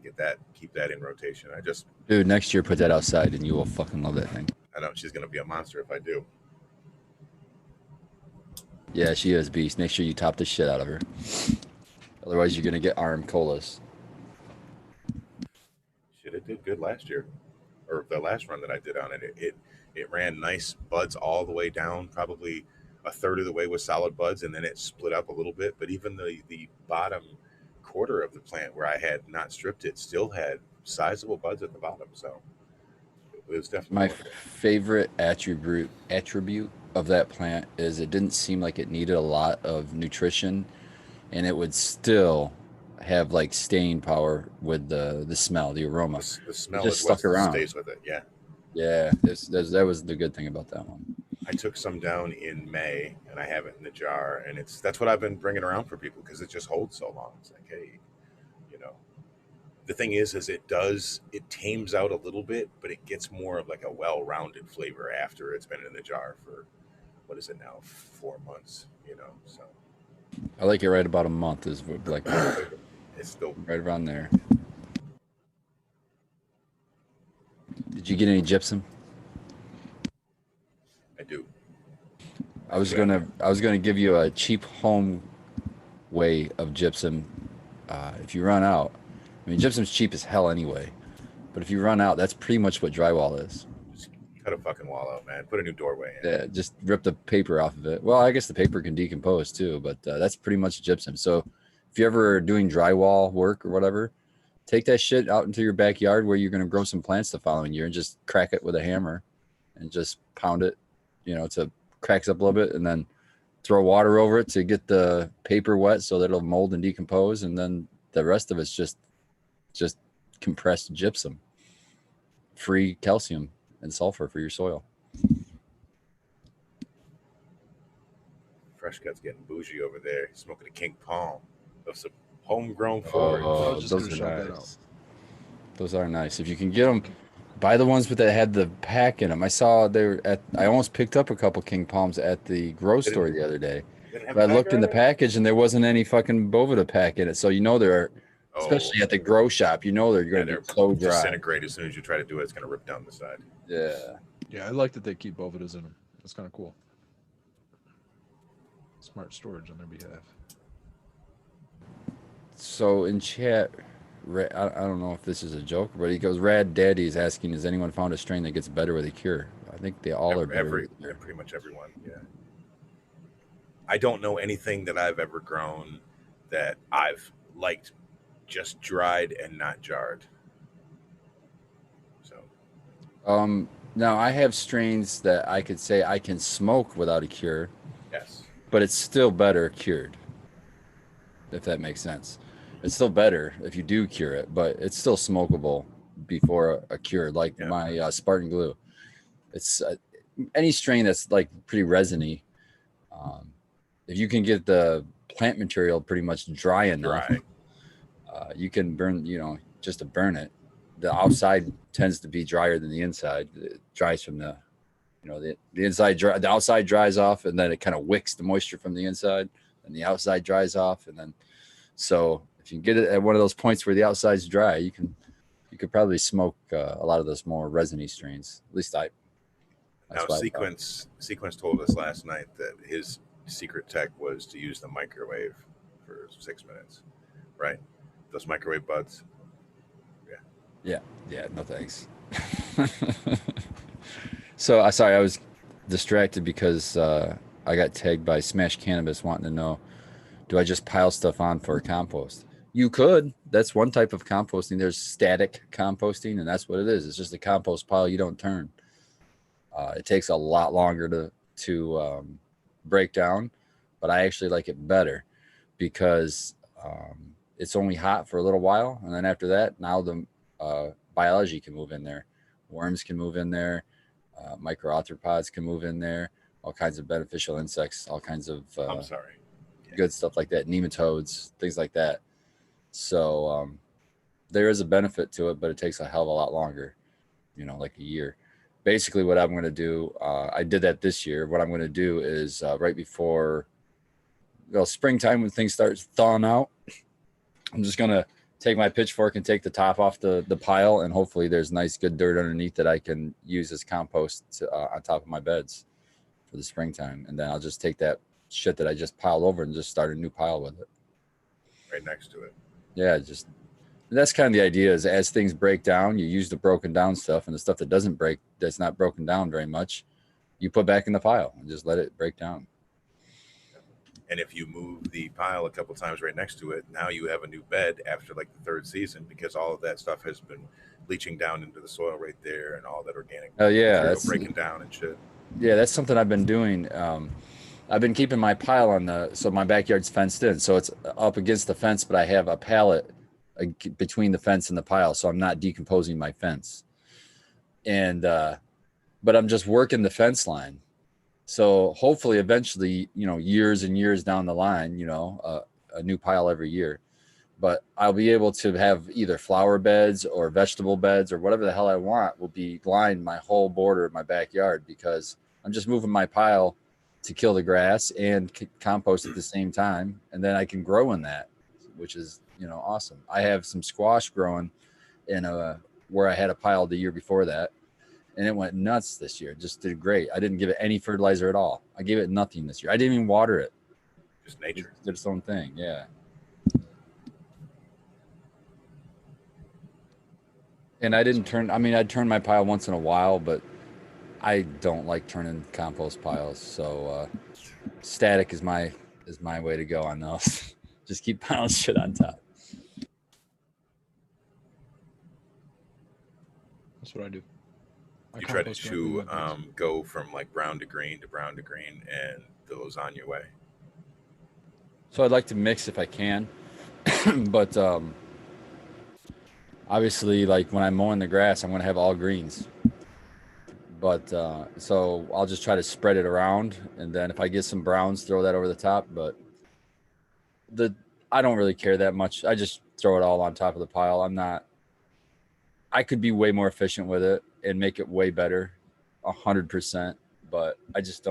keep that in rotation. Dude, next year put that outside and you will fucking love that thing. I know she's going to be a monster if I do. Yeah, she is beast. Make sure you top the shit out of her. Otherwise, you're going to get arm colas. Shit, it did good last year. Or the last run that I did on it. It ran nice buds all the way down, probably a third of the way with solid buds, and then it split up a little bit. But even the bottom quarter of the plant where I had not stripped it still had sizable buds at the bottom. So it was definitely my favorite attribute of that plant is it didn't seem like it needed a lot of nutrition, and it would still have like staying power with the smell, the aroma. The smell just stuck around. Stays with it. Yeah. Yeah, that was the good thing about that one. I took some down in May, and I have it in the jar, and that's what I've been bringing around for people because it just holds so long. It's like, hey, the thing is it tames out a little bit, but it gets more of like a well-rounded flavor after it's been in the jar for, what is it now, 4 months, so. I like it right about a month is like it's still right around there. Did you get any gypsum? I do. I was gonna give you a cheap home way of gypsum. If you run out, I mean gypsum's cheap as hell anyway, but if you run out, that's pretty much what drywall is. Just cut a fucking wall out, man. Put a new doorway in. Yeah, just rip the paper off of it. Well, I guess the paper can decompose too, but that's pretty much gypsum. So if you're ever doing drywall work or whatever, take that shit out into your backyard where you're gonna grow some plants the following year and just crack it with a hammer and just pound it, to cracks up a little bit, and then throw water over it to get the paper wet so that it'll mold and decompose, and then the rest of it's just compressed gypsum, free calcium and sulfur for your soil. Fresh Cut's getting bougie over there. He's smoking a King Palm of some homegrown I forage. was just those gonna are shout that nice. Those are nice. If you can get them, buy the ones that had the pack in them. I saw they were at. I almost picked up a couple King Palms at the grow store the other day. Didn't have But a I looked in the packer on it? package and there wasn't any fucking Bovida pack in it. So you know they're, especially at the grow shop, you know they're Yeah, going to they're be so dry. disintegrate as soon as you try to do it. It's going to rip down the side. Yeah. Yeah, I like that they keep Bovidas in them. That's kind of cool. Smart storage on their behalf. So in chat, I don't know if this is a joke, but he goes, Rad Daddy is asking, has anyone found a strain that gets better with a cure? I think they all are better with a cure. Pretty much everyone. Yeah. I don't know anything that I've ever grown that I've liked just dried and not jarred. So Now I have strains that I could say I can smoke without a cure, yes, but it's still better cured, if that makes sense. It's still better if you do cure it, but it's still smokable before a cure, like my Spartan Glue. It's any strain that's like pretty resiny. If you can get the plant material pretty much dry enough, you can burn, just to burn it. The outside tends to be drier than the inside. It dries from the inside dry, the outside dries off, and then it kind of wicks the moisture from the inside, and the outside dries off, and then so if you get it at one of those points where the outside's dry, you could probably smoke a lot of those more resiny strains. At least now Sequence told us last night that his secret tech was to use the microwave for 6 minutes, right? Those microwave buds. Yeah, no thanks. So sorry, I was distracted because I got tagged by Smash Cannabis wanting to know, do I just pile stuff on for compost? You could. That's one type of composting. There's static composting, and that's what it is. It's just a compost pile you don't turn. It takes a lot longer to break down, but I actually like it better because it's only hot for a little while, and then after that, now the biology can move in there. Worms can move in there. Microarthropods can move in there. All kinds of beneficial insects. All kinds of good stuff like that. Nematodes, things like that. So there is a benefit to it, but it takes a hell of a lot longer. Like a year. Basically, what I'm going to do, I did that this year. What I'm going to do is right before springtime, when things start thawing out, I'm just going to take my pitchfork and take the top off the pile, and hopefully there's nice good dirt underneath that I can use as compost on top of my beds for the springtime. And then I'll just take that shit that I just piled over and just start a new pile with it. Right next to it. Yeah, that's kind of the idea, is as things break down, you use the broken down stuff, and the stuff that doesn't break, that's not broken down very much, you put back in the pile and just let it break down. And if you move the pile a couple times right next to it, now you have a new bed after like the third season, because all of that stuff has been leaching down into the soil right there, and all that organic material breaking down and shit. Yeah, that's something I've been doing. I've been keeping my pile so my backyard's fenced in, so it's up against the fence, but I have a pallet between the fence and the pile, so I'm not decomposing my fence. And but I'm just working the fence line. So hopefully eventually, years and years down the line, a new pile every year. But I'll be able to have either flower beds or vegetable beds or whatever the hell I want will be lined my whole border of my backyard, because I'm just moving my pile to kill the grass and compost at the same time. And then I can grow in that, which is, awesome. I have some squash growing in where I had a pile the year before that. And it went nuts this year. It just did great. I didn't give it any fertilizer at all. I gave it nothing this year. I didn't even water it. Just nature. It did its own thing. Yeah. And I'd turn my pile once in a while, but I don't like turning compost piles. So static is my way to go on those. Just keep piling shit on top. That's what I do. You try to go from like brown to green and the lasagna way. So I'd like to mix if I can. But obviously, like when I'm mowing the grass, I'm gonna have all greens. But so I'll just try to spread it around, and then if I get some browns, throw that over the top. But the I don't really care that much. I just throw it all on top of the pile. I'm not. I could be way more efficient with it and make it way better, 100%. But I just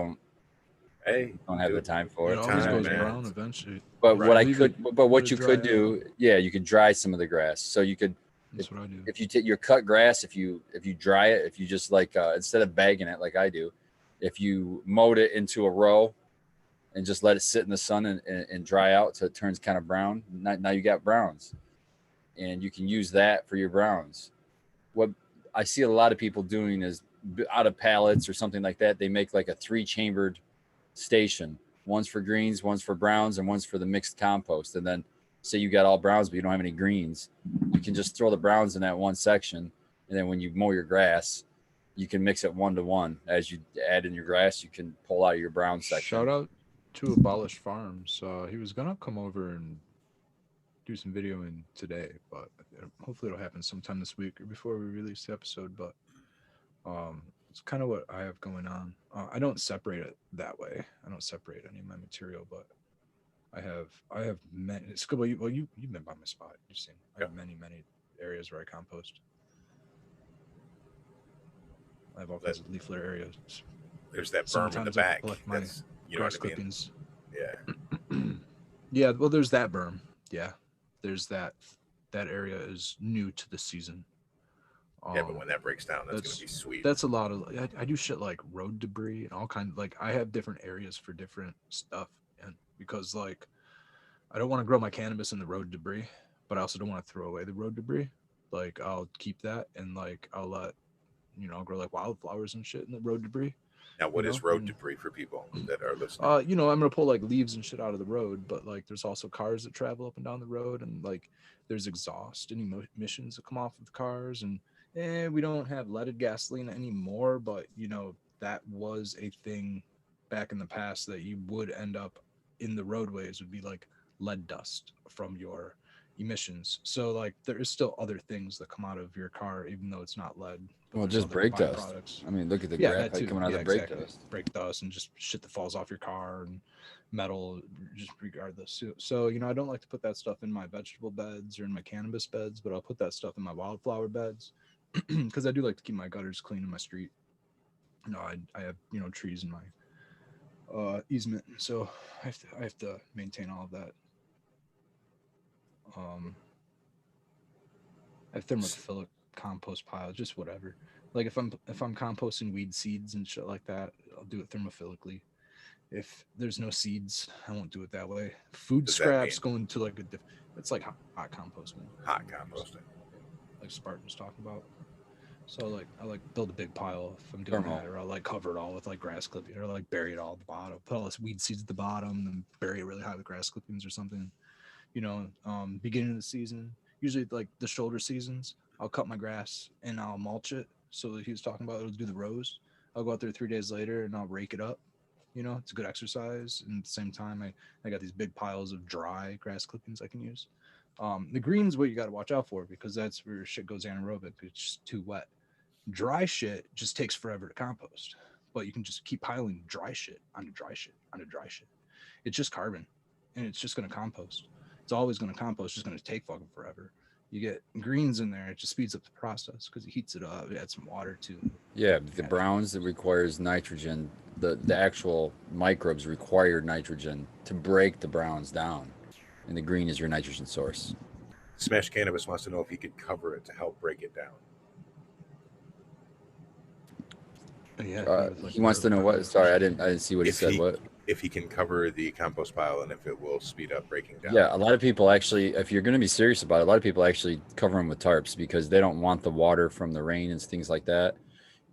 Hey, don't have the time for It it. always time, goes man. brown eventually. But Right. what I Leave could, it- but let what it you dry could out. do, yeah, you could dry some of the grass. So you could, That's what I do. if you take your cut grass, if you dry it, if you just like instead of bagging it like I do, if you mowed it into a row and just let it sit in the sun and dry out so it turns kind of brown. Now you got browns, and you can use that for your browns. What I see a lot of people doing is out of pallets or something like that, they make like a 3-chambered station. One's for greens, one's for browns, and one's for the mixed compost. And then say you got all browns, but you don't have any greens, you can just throw the browns in that one section. And then when you mow your grass, you can mix it 1-to-1. As you add in your grass, you can pull out your brown section. Shout out to Abolish Farms. He was gonna come over and do some videoing today, but hopefully it'll happen sometime this week or before we release the episode. But it's kind of what I have going on. I don't separate it that way. I don't separate any of my material, but I have many. It's good. Well, you've been by my spot. You've seen. I have many areas where I compost. I have all kinds of leaf litter areas. There's that berm in the Sometimes I back. collect my That's you know grass what I mean. clippings. Yeah. Yeah, well, there's that berm. Yeah, there's that. That area is new to the season. Yeah, but when that breaks down, that's gonna be sweet. That's a lot of. I do shit like road debris and all kind. Like I have different areas for different stuff, and because like I don't want to grow my cannabis in the road debris, but I also don't want to throw away the road debris. Like I'll keep that, and like I'll let I'll grow like wildflowers and shit in the road debris. Now, what is road debris for people that are listening? I'm gonna pull like leaves and shit out of the road, but like there's also cars that travel up and down the road, and like there's exhaust and emissions that come off of the cars, and we don't have leaded gasoline anymore, but that was a thing back in the past that you would end up in the roadways would be like lead dust from your emissions. So like there is still other things that come out of your car, even though it's not lead. Well, just brake dust. I mean, look at the graphite coming out of the brake dust. Brake dust and just shit that falls off your car and metal, just regardless. So I don't like to put that stuff in my vegetable beds or in my cannabis beds, but I'll put that stuff in my wildflower beds because I do like to keep my gutters clean in my street. I have trees in my easement, so I have to maintain all of that. I have thermophilic compost pile, just whatever. Like if I'm composting weed seeds and shit like that, I'll do it thermophilically. If there's no seeds, I won't do it that way. Food scraps going to like it's like hot composting. Hot composting. Like Spartan's talking about. So I like build a big pile if I'm doing that, or I'll like cover it all with like grass clippings, or like bury it all at the bottom, put all this weed seeds at the bottom, and bury it really high with grass clippings or something. Beginning of the season, usually like the shoulder seasons, I'll cut my grass and I'll mulch it. So he was talking about it'll do the rows. I'll go out there 3 days later and I'll rake it up. It's a good exercise. And at the same time, I got these big piles of dry grass clippings I can use. The green's what you got to watch out for because that's where shit goes anaerobic. It's just too wet. Dry shit just takes forever to compost, but you can just keep piling dry shit onto dry shit onto dry shit. It's just carbon and it's just going to compost. It's always going to compost. It's just going to take fucking forever. You get greens in there, it just speeds up the process because it heats it up. It adds some water to it. Yeah, the browns, it requires nitrogen. The actual microbes require nitrogen to break the browns down, and the green is your nitrogen source. Smash Cannabis wants to know if he could cover it to help break it down. Yeah, he wants to know what. Sorry, I didn't see what he said. What? If he can cover the compost pile and if it will speed up breaking down. Yeah, a lot of people actually, if you're going to be serious about it, a lot of people actually cover them with tarps because they don't want the water from the rain and things like that.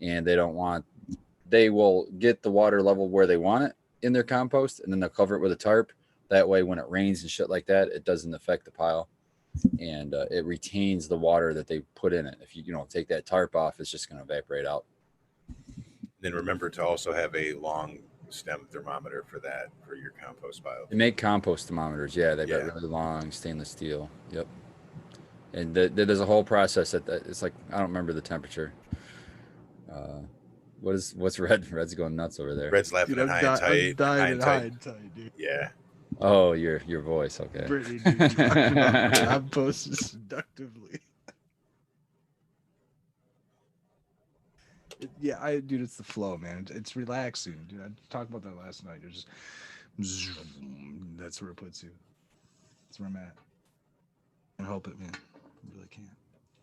And they will get the water level where they want it in their compost and then they'll cover it with a tarp. That way, when it rains and shit like that, it doesn't affect the pile and it retains the water that they put in it. If you take that tarp off, it's just going to evaporate out. Then remember to also have a long stem thermometer for that for your compost pile. They make compost thermometers. Yeah, they've got Yeah. really long stainless steel. Yep. And there's a whole process that it's like I don't remember the temperature. What's Red? Red's going nuts over there. Red's laughing Dude, at high and tight. High and tight. and tight, dude. Yeah. Oh, your voice. Okay. Brittany, dude, you talking about compost seductively. Dude, it's the flow, man. It's relaxing, dude. I talked about that last night. You're just, that's where it puts you. That's where I'm at. I help it, man. I really can't.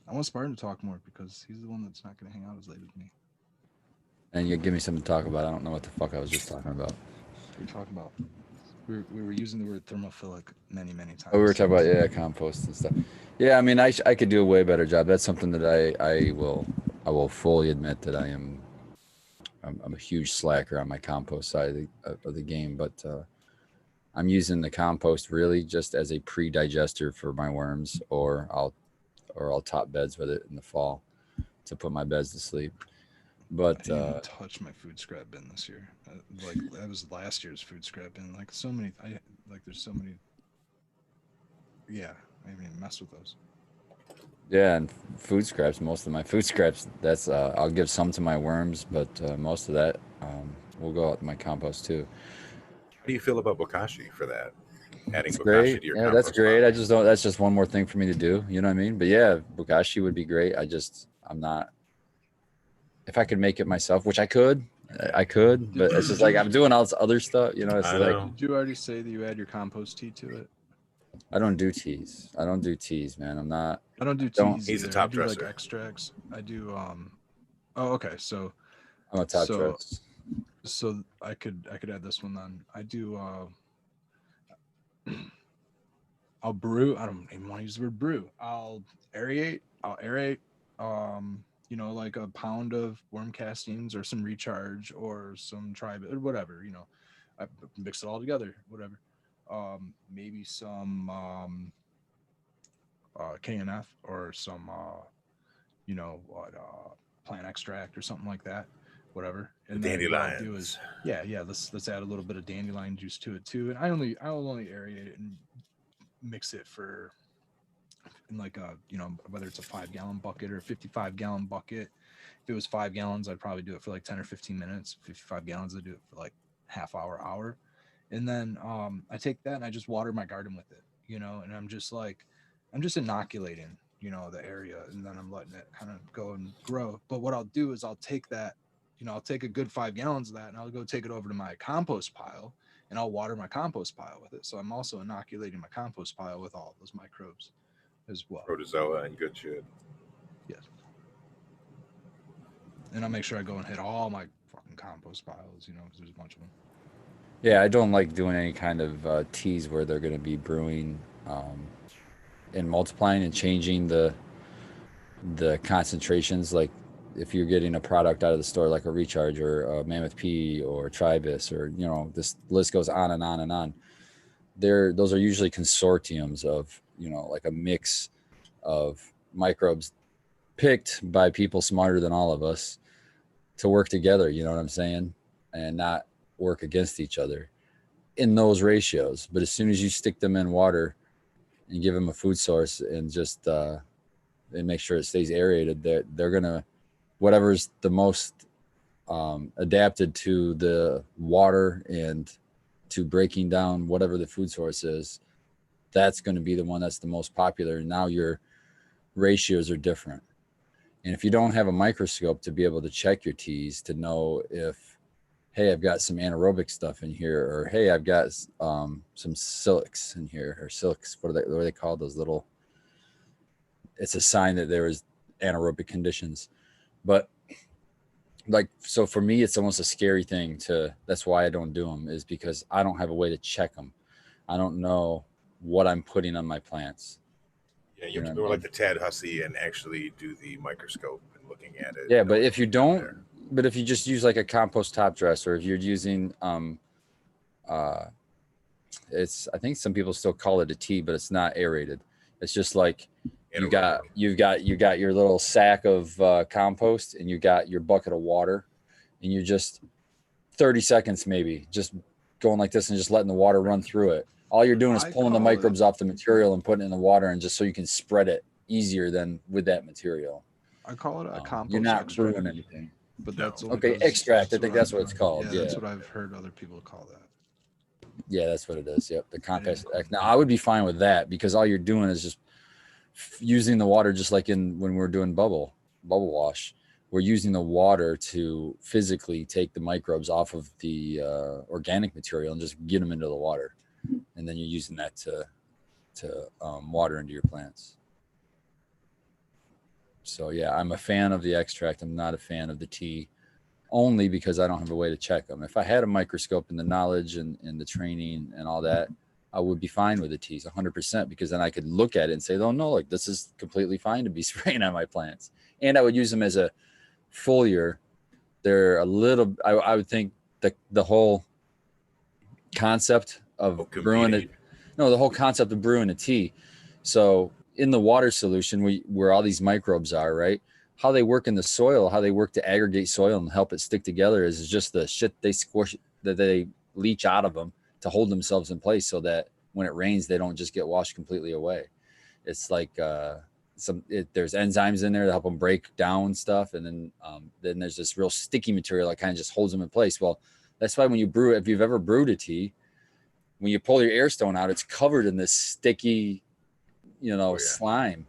I want Spartan to talk more because he's the one that's not going to hang out as late as me. And you give me something to talk about. I don't know what the fuck I was just talking about. We're talking about. We were using the word thermophilic many times. Oh, we were talking about compost and stuff. Yeah, I mean, I could do a way better job. That's something that I will fully admit that I'm a huge slacker on my compost side of the game, but I'm using the compost really just as a pre-digester for my worms, or I'll top beds with it in the fall to put my beds to sleep. But I didn't even touch my food scrap bin this year. Like that was last year's food scrap bin. Like so many, there's so many. Yeah, I didn't even mess with those. Yeah, and food scraps. Most of my food scraps. That's I'll give some to my worms, but most of that will go out to my compost too. How do you feel about bokashi for that? Adding It's bokashi great. to your Yeah, compost that's great. pile? I just don't. That's just one more thing for me to do. You know what I mean? But yeah, bokashi would be great. I'm not. If I could make it myself, which I could, but it's just like I'm doing all this other stuff. You know, it's I like know. Did you already say that you add your compost tea to it? I don't do teas. I don't do teas, man. I'm not. I don't do Don't- teas. He's a either. top I do like dresser. extracts. I do. Oh, okay. So I'm a top So- dress. so I could add this one then. I do. I'll brew. I don't even want to use the word brew. I'll aerate. Like a pound of worm castings or some recharge or some tribe or whatever. I mix it all together. Whatever. Maybe some KNF or some plant extract or something like that. Whatever. And then what I'll do is Dandelions. let's add a little bit of dandelion juice to it too. And I'll only aerate it and mix it for in like a whether it's a 5-gallon bucket or a 55-gallon bucket. If it was 5 gallons, I'd probably do it for like 10 or 15 minutes. 55 gallons, I'd do it for like half hour. And then I take that and I just water my garden with it, and I'm just inoculating, the area, and then I'm letting it kind of go and grow. But what I'll do is I'll take that, I'll take a good 5 gallons of that and I'll go take it over to my compost pile and I'll water my compost pile with it. So I'm also inoculating my compost pile with all those microbes as well. Protozoa and good shit. Yes. And I'll make sure I go and hit all my fucking compost piles, because there's a bunch of them. Yeah, I don't like doing any kind of teas where they're going to be brewing and multiplying and changing the concentrations. Like if you're getting a product out of the store, like a Recharge or a Mammoth P or Tribus, or this list goes on and on and on. Those are usually consortiums of like a mix of microbes picked by people smarter than all of us to work together. You know what I'm saying? And not work against each other in those ratios. But as soon as you stick them in water and give them a food source and just and make sure it stays aerated, they're gonna, whatever's the most adapted to the water and to breaking down whatever the food source is, that's going to be the one that's the most popular. And now your ratios are different. And if you don't have a microscope to be able to check your teas to know if, hey, I've got some anaerobic stuff in here, or hey, I've got some silics in here, or silics, what are they called? Those little, it's a sign that there is anaerobic conditions. But like, so for me, it's almost a scary thing that's why I don't do them, is because I don't have a way to check them. I don't know what I'm putting on my plants. Yeah, you have to go like the Tad Hussey and actually do the microscope and looking at it. Yeah, but if you don't, but if you just use like a compost top dress, or if you're using, it's, I think some people still call it a tea, but it's not aerated. It's just like you've got your little sack of compost and you got your bucket of water, and you just 30 seconds maybe, just going like this and just letting the water run through it. All you're doing is I pulling the call it- microbes off the material and putting it in the water, and just so you can spread it easier than with that material. I call it a compost You're not extract, brewing anything. but No. that's only Okay, because extract. I think that's what it's called. Yeah, that's Yeah. what I've heard other people call that. Yeah, that's what it is. Yep, the compost. Yeah. Now, I would be fine with that because all you're doing is just using the water, just like in when we're doing bubble wash. We're using the water to physically take the microbes off of the organic material and just get them into the water, and then you're using that to water into your plants. So yeah, I'm a fan of the extract. I'm not a fan of the tea, only because I don't have a way to check them. If I had a microscope and the knowledge and the training and all that, I would be fine with the teas 100%, because then I could look at it and say, oh no, like this is completely fine to be spraying on my plants. And I would use them as a foliar. They're a little, I would think the whole concept of brewing it, no, the whole concept of brewing a tea. So in the water solution, where all these microbes are, right? How they work in the soil, how they work to aggregate soil and help it stick together is just the shit they squish, that they leach out of them to hold themselves in place, so that when it rains, they don't just get washed completely away. It's like there's enzymes in there to help them break down stuff, and then there's this real sticky material that kind of just holds them in place. Well, that's why when you brew it, if you've ever brewed a tea, when you pull your air stone out, it's covered in this sticky, slime.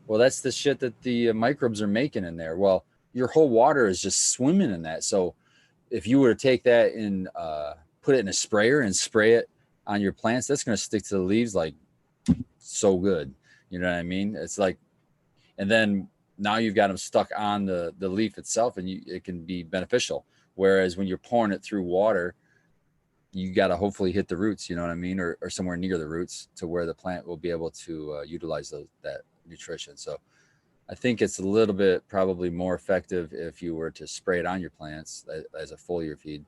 Well, that's the shit that the microbes are making in there. Well, your whole water is just swimming in that. So if you were to take that and put it in a sprayer and spray it on your plants, that's going to stick to the leaves like so good. You know what I mean? It's like, and then now you've got them stuck on the leaf itself, and it can be beneficial. Whereas when you're pouring it through water, you got to hopefully hit the roots, you know what I mean? Or somewhere near the roots to where the plant will be able to utilize that nutrition. So I think it's a little bit probably more effective if you were to spray it on your plants as a foliar feed.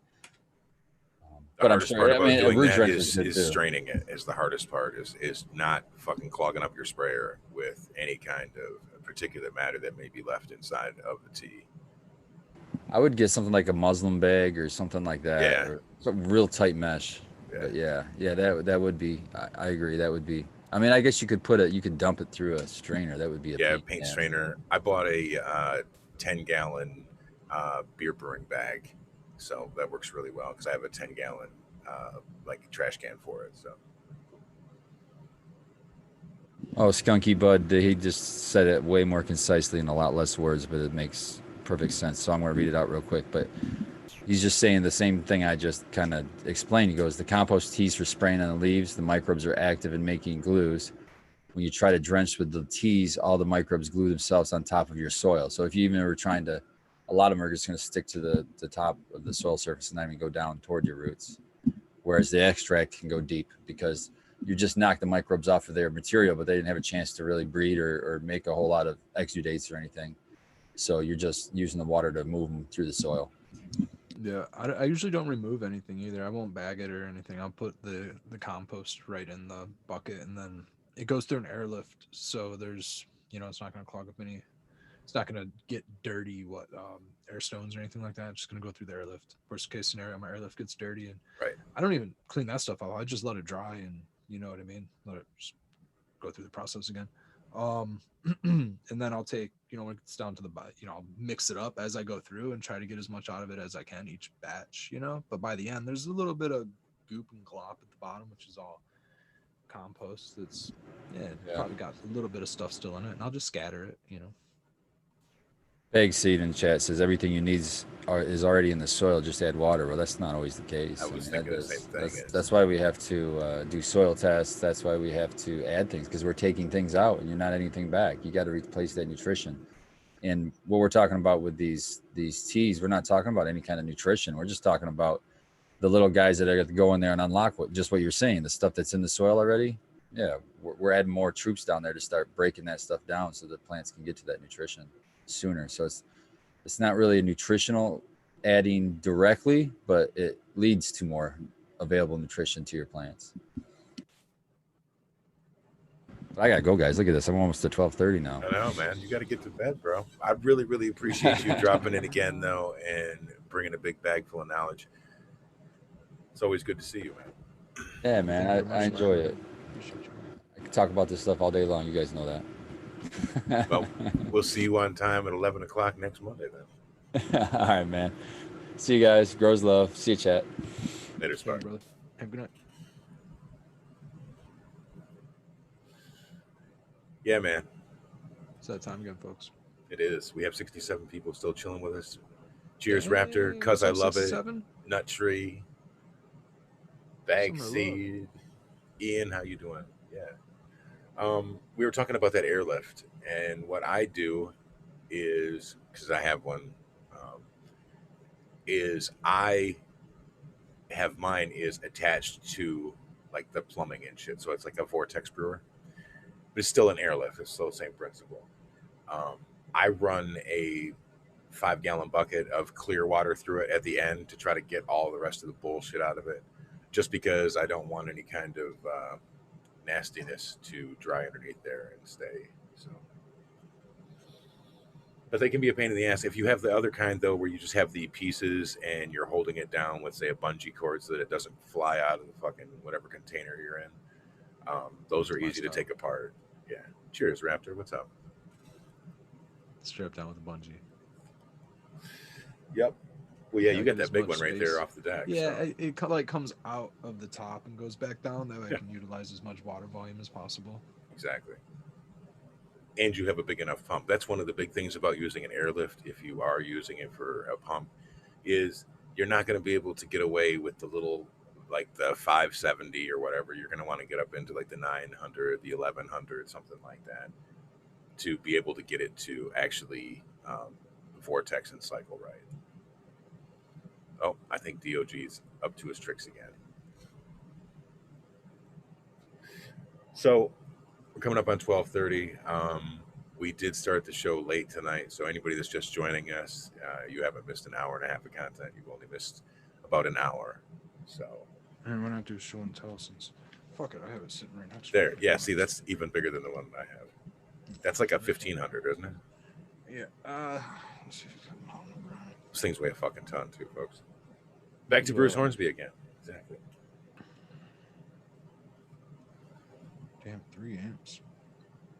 But I'm sure, I mean, doing that is straining it is the hardest part, is not fucking clogging up your sprayer with any kind of particulate matter that may be left inside of the tea. I would get something like a muslin bag or something like that. Yeah. Or some real tight mesh. Yeah. But yeah, that would be, I agree. That would be, I mean, I guess you could dump it through a strainer. That would be a paint strainer. I bought a 10-gallon beer brewing bag. So that works really well because I have a 10-gallon like trash can for it. So. Oh, Skunky Bud, he just said it way more concisely in a lot less words, but it makes perfect sense. So I'm going to read it out real quick. But he's just saying the same thing I just kind of explained. He goes, the compost teas for spraying on the leaves, the microbes are active in making glues. When you try to drench with the teas, all the microbes glue themselves on top of your soil. So if you even were trying to, a lot of them are just going to stick to the top of the soil surface and not even go down toward your roots. Whereas the extract can go deep because you just knock the microbes off of their material, but they didn't have a chance to really breed or make a whole lot of exudates or anything. So you're just using the water to move them through the soil. Yeah, I usually don't remove anything either. I won't bag it or anything. I'll put the compost right in the bucket, and then it goes through an airlift. So there's, it's not going to clog up any. It's not going to get dirty, air stones or anything like that. It's just going to go through the airlift. Worst case scenario, my airlift gets dirty, and right. I don't even clean that stuff out. I just let it dry, and you know what I mean? Let it just go through the process again. And then I'll take, when it gets down to I'll mix it up as I go through and try to get as much out of it as I can each batch, but by the end, there's a little bit of goop and glop at the bottom, which is all compost. It's probably got a little bit of stuff still in it, and I'll just scatter it, Bag Seed in chat says everything you need is already in the soil, just add water. Well, that's not always the case. I was thinking the same thing. That's why we have to do soil tests. That's why we have to add things, because we're taking things out and you're not adding anything back. You got to replace that nutrition. And what we're talking about with these teas, we're not talking about any kind of nutrition. We're just talking about the little guys that are going to go in there and unlock just what you're saying, the stuff that's in the soil already. Yeah, we're adding more troops down there to start breaking that stuff down so the plants can get to that nutrition sooner. So it's not really a nutritional adding directly, but it leads to more available nutrition to your plants. But I gotta go, guys. Look at this. I'm almost at 12:30 now. I know, man. You got to get to bed, bro. I really, really appreciate you dropping in again, though, and bringing a big bag full of knowledge. It's always good to see you, man. Yeah, man, Thank you very I much, enjoy man. it. Appreciate you. I can talk about this stuff all day long. You guys know that. Well, we'll see you on time at 11 o'clock next Monday then. All right, man. See you guys. Grows love. See you, chat. Later, Later, Spark. brother. Have a good night. Yeah, man. It's that time again, folks. It is. We have 67 people still chilling with us. Cheers, Dang, Raptor. Cuz what's I up, love 67? it. Nut Tree. Bag Summer love. Seed. Ian, how you doing? Yeah. We were talking about that airlift, and what I do is, because I have one, is I have mine is attached to like the plumbing and shit. So it's like a vortex brewer, but it's still an airlift. It's still the same principle. Um, I run a 5 gallon bucket of clear water through it at the end to try to get all the rest of the bullshit out of it, just because I don't want any kind of nastiness to dry underneath there and stay. So, but they can be a pain in the ass. If you have the other kind though, where you just have the pieces and you're holding it down with, say, a bungee cord so that it doesn't fly out of the fucking whatever container you're in, those are That's my easy to style. take apart. Yeah. Cheers, Raptor. What's up? Strap down with a bungee. Yep. Well, yeah, Yeah, you give got as that big much one right space. there off the deck. Yeah, so. it like comes out of the top and goes back down. That way Yeah. I can utilize as much water volume as possible. Exactly. And you have a big enough pump. That's one of the big things about using an airlift, if you are using it for a pump, is you're not going to be able to get away with the little, like the 570 or whatever. You're going to want to get up into like the 900, the 1100, something like that, to be able to get it to actually vortex and cycle right. Oh, I think DOG's up to his tricks again. So we're coming up on 12:30. We did start the show late tonight, so anybody that's just joining us, you haven't missed an hour and a half of content. You've only missed about an hour. So And we're not doing show and tell since fuck it, I have it sitting right next to there, me. yeah. See, that's even bigger than the one I have. That's like a 1500, isn't it? Yeah. Let's see if I can pull it over. This things weigh a fucking ton too, folks. Back to Bruce Hornsby again. Exactly. Damn, 3 amps.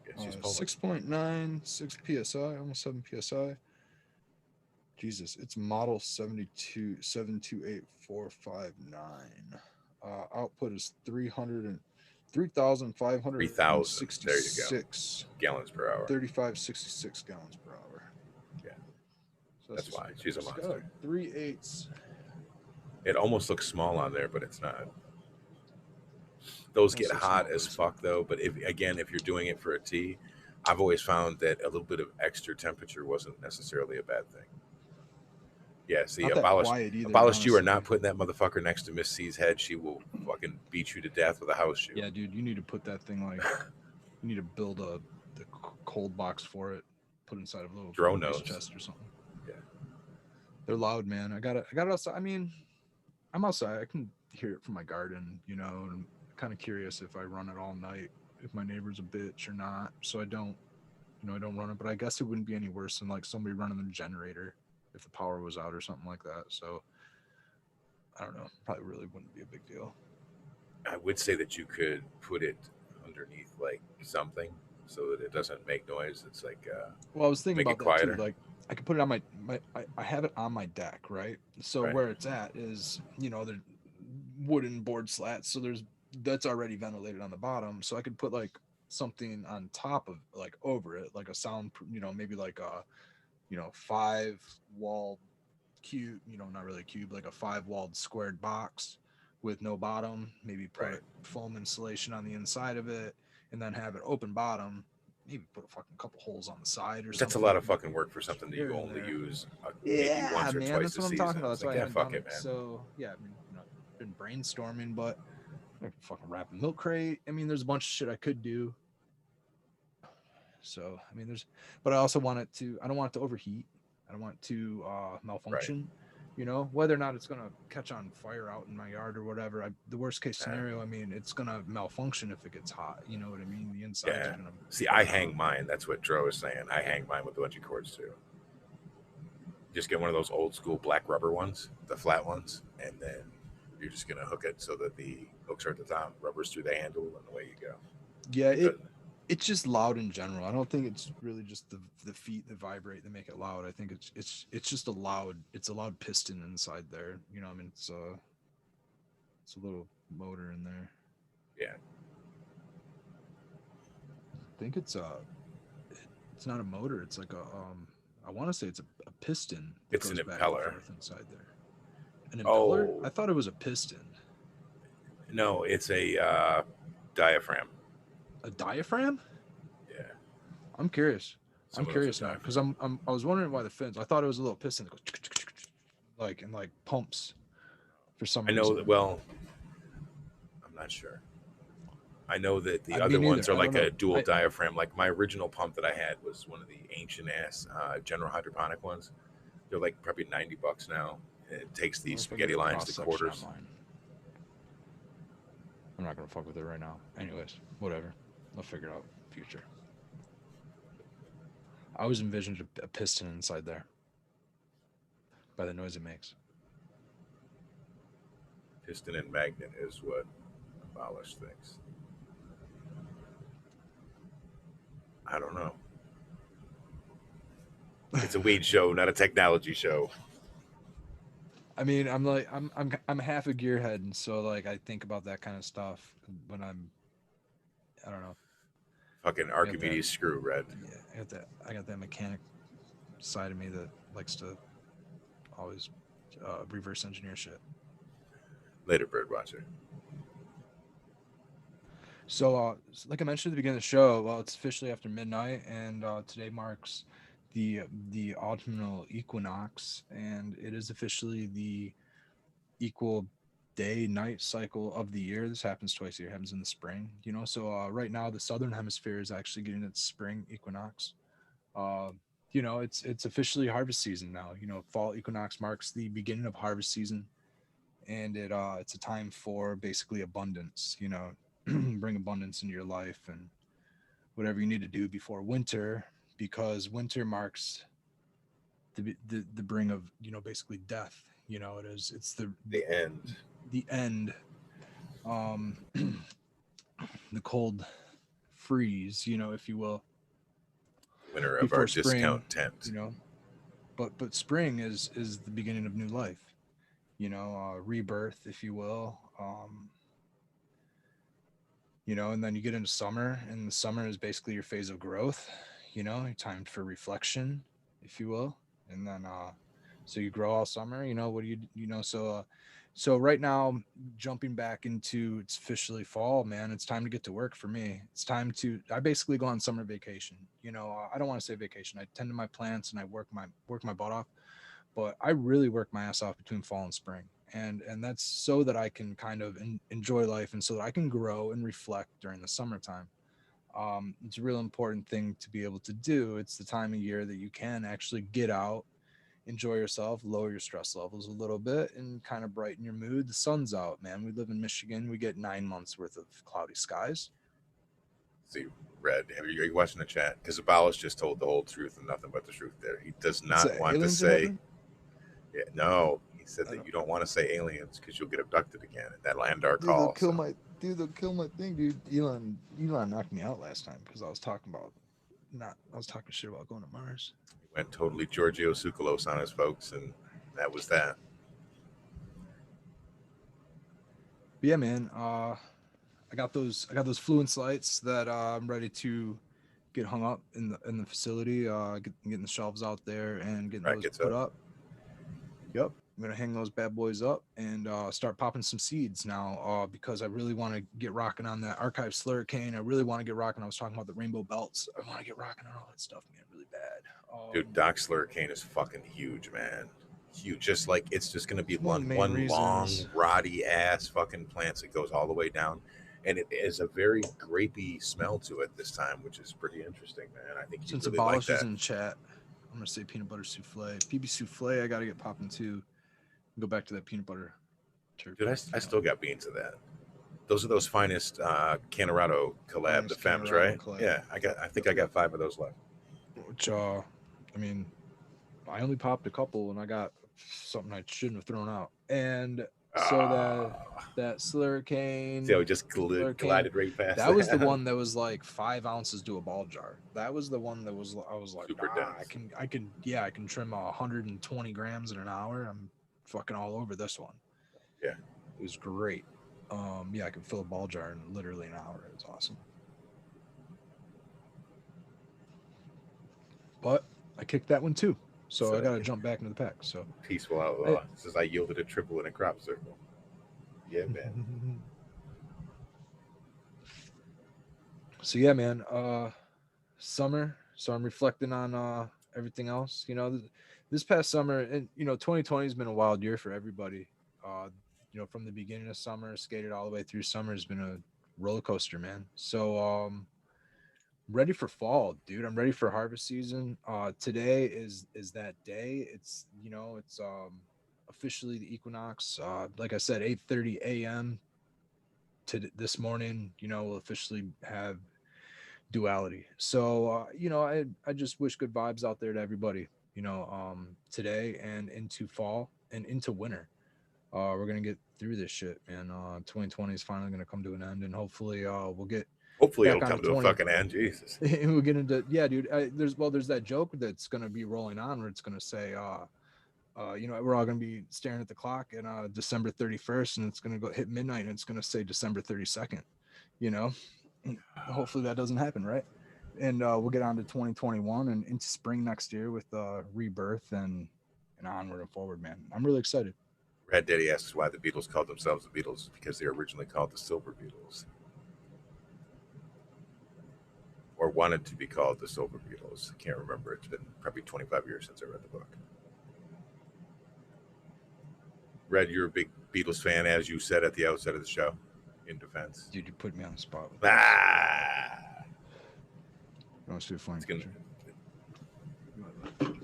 Yeah, she's Polish. 6.9, 6 psi, almost 7 psi. Jesus, it's model 72 728459. Output is 3,566 gallons per hour. 3566 gallons per hour. Yeah. So That's why she's a got monster. like 3/8. It almost looks small on there, but it's not. Those get Almost looks hot small, as but it's fuck though. But if you're doing it for a tea, I've always found that a little bit of extra temperature wasn't necessarily a bad thing. Yeah, see, Not that abolished quiet either, you are honestly. not putting that motherfucker next to Miss C's head. She will fucking beat you to death with a house shoe. Yeah, dude, you need to put that thing like you need to build the cold box for it, put inside of a little Drone ice nose. chest or something. Yeah. They're loud, man. I got it outside. I mean, I'm outside. I can hear it from my garden, you know, and I'm kind of curious if I run it all night, if my neighbor's a bitch or not. So I don't run it, but I guess it wouldn't be any worse than like somebody running their generator if the power was out or something like that. So I don't know. Probably really wouldn't be a big deal. I would say that you could put it underneath like something so that it doesn't make noise. It's like well, I was thinking make it about that quieter. too. Like I could put it on I have it on my deck, right? So Right. where it's at is, you know, the wooden board slats. So that's already ventilated on the bottom. So I could put like something on top of, like, over it, like a sound, you know, maybe like a, you know, 5-walled cube, you know, not really a cube, like a 5-walled squared box with no bottom, maybe put Right. foam insulation on the inside of it, and then have it open bottom, maybe put a fucking couple holes on the side or something. That's a lot of fucking work for something that Here you and only there. use maybe once or man, twice that's a what I'm season. talking about. That's It's why like, I yeah, haven't fuck done it, it. man. So yeah, I mean, you know, been brainstorming, but I can fucking wrap a milk crate. I mean, there's a bunch of shit I could do. So I mean, but I also want it to. I don't want it to overheat. I don't want it to malfunction. Right. You know, whether or not it's gonna catch on fire out in my yard or whatever. The worst case scenario, I mean, it's gonna malfunction if it gets hot. You know what I mean? The inside's Yeah. gonna. See, I hang mine. That's what Dro is saying. I hang mine with a bunch of cords too. Just get one of those old school black rubber ones, the flat ones, and then You're just gonna hook it so that the hooks are at the top, rubbers through the handle, and away you go. Yeah, But it's just loud in general. I don't think it's really just the feet that vibrate that make it loud. I think it's just a loud piston inside there. You know, I mean, it's a little motor in there. yeah, I think it's not a motor. It's like a I want to say it's a piston. That It's an goes back impeller. and forth inside there. An impeller? Oh. I thought it was a piston. no, it's a diaphragm. A diaphragm? Yeah. I'm curious. Some I'm of those curious are now because I was wondering why the fins. I thought it was a little piston that goes like and like pumps for some I know reason. that. Well, I'm not sure. I know that the Me other neither. ones are I like don't a know. dual diaphragm. Like my original pump that I had was one of the ancient ass General Hydroponic ones. They're like probably $90 now. And it takes I wonder these if I spaghetti get a lines to cross-section quarters. on mine. I'm not gonna fuck with it right now. Anyways, whatever. I'll figure it out future. I always envisioned a piston inside there by the noise it makes. Piston and magnet is what Abolish thinks. I don't know. It's a weed show, not a technology show. I mean, I'm half a gearhead, and so like I think about that kind of stuff when I don't know. Fucking Archimedes screw, Red. Yeah, I got that mechanic side of me that likes to always reverse engineer shit. Later, Birdwatcher. So, like I mentioned at the beginning of the show, well, it's officially after midnight, and today marks the autumnal equinox, and it is officially the equal day-night cycle of the year. This happens twice a year. It happens in the spring, you know. So right now, the southern hemisphere is actually getting its spring equinox. You know, it's officially harvest season now. You know, fall equinox marks the beginning of harvest season, and it's a time for basically abundance. You know, bring abundance into your life and whatever you need to do before winter, because winter marks the bring of, you know, basically death. You know, it's The end. the end, the cold freeze, you know, if you will, Winner of before our spring, discount tent. you know. But spring is the beginning of new life, you know, rebirth, if you will. You know, and then you get into summer, and the summer is basically your phase of growth, you know, your time for reflection, if you will. And then so you grow all summer, you know, what do you know, so right now, jumping back into, it's officially fall, man. It's time to get to work for me. It's time to, I basically go on summer vacation. You know, I don't want to say vacation. I tend to my plants and I work my butt off, but I really work my ass off between fall and spring. And that's so that I can kind of enjoy life, and so that I can grow and reflect during the summertime. It's a real important thing to be able to do. It's the time of year that you can actually get out, enjoy yourself, lower your stress levels a little bit, and kind of brighten your mood. The sun's out, man. We live in Michigan. We get 9 months worth of cloudy skies. See, Red, are you watching the chat? Because Abolish just told the whole truth and nothing but the truth there. He does not want to say. Yeah, no, he said that you don't want to say aliens because you'll get abducted again, and that'll end our call. They'll kill my thing, dude. Elon knocked me out last time because I was talking shit about going to Mars. He went totally Giorgio Tsoukalos on us, folks, and that was that. But yeah, man. I got those Fluence lights that I'm ready to get hung up in the facility. Getting the shelves out there and getting those put up. Yep, I'm gonna hang those bad boys up and start popping some seeds now, because I really want to get rocking on that archive slurricane. I really want to get rocking. I was talking about the rainbow belts. I want to get rocking on all that stuff, man, really bad. Dude, Doc Slurricane is fucking huge, man. Huge. Just like it's just gonna be one long, roddy ass fucking plant that goes all the way down. And it is a very grapey smell to it this time, which is pretty interesting, man. I think since really Abolish like is that. in chat, I'm gonna say peanut butter souffle. PB souffle, I gotta get popping too. Go back to that peanut butter turkey. Dude, I still got beans of that. Those are those finest Canorado collab, the Fems, right? Collab. Yeah, I think I got 5 of those left. Which I mean, I only popped a couple and I got something I shouldn't have thrown out. And So Ah, that slurricane, see how it just slurricane, glided right past that was the that. one that was like 5 ounces to a ball jar. That was the one that was I was like, Super nah, dense. I can trim 120 grams in an hour. I'm fucking all over this one. Yeah. It was great. Yeah, I could fill a ball jar in literally an hour. It was awesome. But I kicked that one too. So I So got to jump back into the pack. So peaceful I, outlaw says I yielded a triple in a crop circle. Yeah, man. so yeah, man. Summer. So I'm reflecting on everything else. This past summer, and 2020 has been a wild year for everybody. Uh, from the beginning of summer, skated all the way through summer has been a roller coaster, man. So ready for fall, dude. I'm ready for harvest season. Today is that day. It's officially the equinox. Like I said, 8:30 a.m. to this morning. We'll officially have duality. So I just wish good vibes out there to everybody. Today and into fall and into winter. We're gonna get through this shit, man. 2020 is finally gonna come to an end, and hopefully, we'll get Hopefully it'll back on come to to a 20. fucking end. Jesus. And we'll get into dude. There's that joke that's gonna be rolling on where it's gonna say, we're all gonna be staring at the clock at December 31st, and it's gonna go hit midnight, and it's gonna say December 32nd. You know, hopefully that doesn't happen, right? And we'll get on to 2021 and into spring next year with rebirth and onward and forward, man. I'm really excited. Red Daddy asks why the Beatles called themselves the Beatles because they were originally called the Silver Beatles, or wanted to be called the Silver Beatles. I can't remember. It's been probably 25 years since I read the book. Red, you're a big Beatles fan, as you said at the outset of the show. In defense, Dude, you put me on the spot with this. ah, You want to see a funny it's gonna. picture?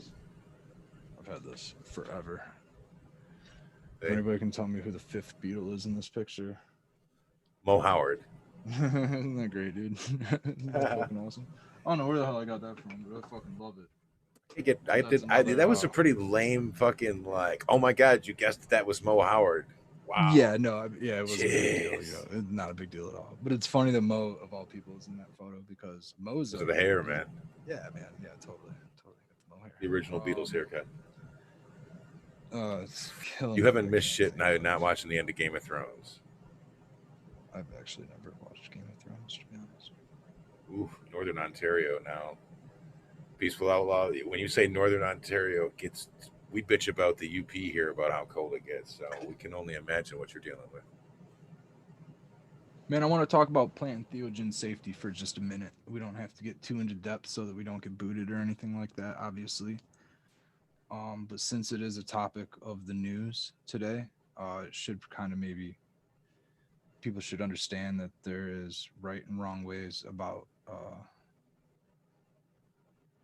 I've had this forever. If Hey, anybody can tell me who the fifth Beatle is in this picture. Mo Howard. Isn't that great, dude? Isn't that fucking awesome? I don't know where the hell I got that from, but I fucking love it. I That's did. I did. another, That was a pretty lame fucking like. Oh my god, you guessed that was Mo Howard. Wow. Yeah, no, yeah, it wasn't a big deal. Jeez. It's not a big deal at all. But it's funny that Mo, of all people, is in that photo because Mo's Because of the hair, man. Yeah, man. Yeah, totally. Got the Mo hair. The original Beatles haircut. It's killing You me. haven't missed shit not watching the end of Game of Thrones. I've actually never watched Game of Thrones, to be honest. Ooh, Northern Ontario now. Peaceful Outlaw. When you say Northern Ontario, we bitch about the UP here about how cold it gets. So we can only imagine what you're dealing with. Man, I want to talk about plant entheogen safety for just a minute. We don't have to get too into depth so that we don't get booted or anything like that, obviously. But since it is a topic of the news today, it should kind of maybe people should understand that there is right and wrong ways about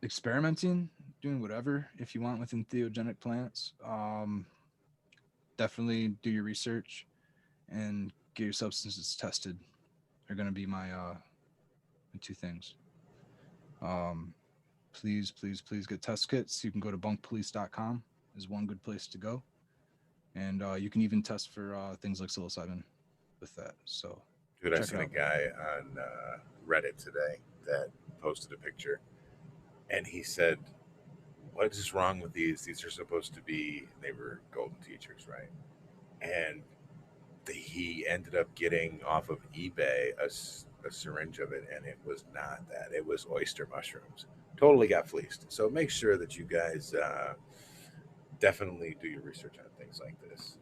experimenting, doing whatever if you want with entheogenic plants. Definitely do your research and get your substances tested. Are going to be my two things. Please get test kits. You can go to bunkpolice.com is one good place to go. And you can even test for things like psilocybin with that. So, Dude, I check it seen a out. guy on Reddit today that posted a picture, and he said, "What is wrong with these? These are supposed to be." They were golden teachers, right? And he ended up getting off of eBay a syringe of it, and it was not that. It was oyster mushrooms. Totally got fleeced. So make sure that you guys definitely do your research on things like this.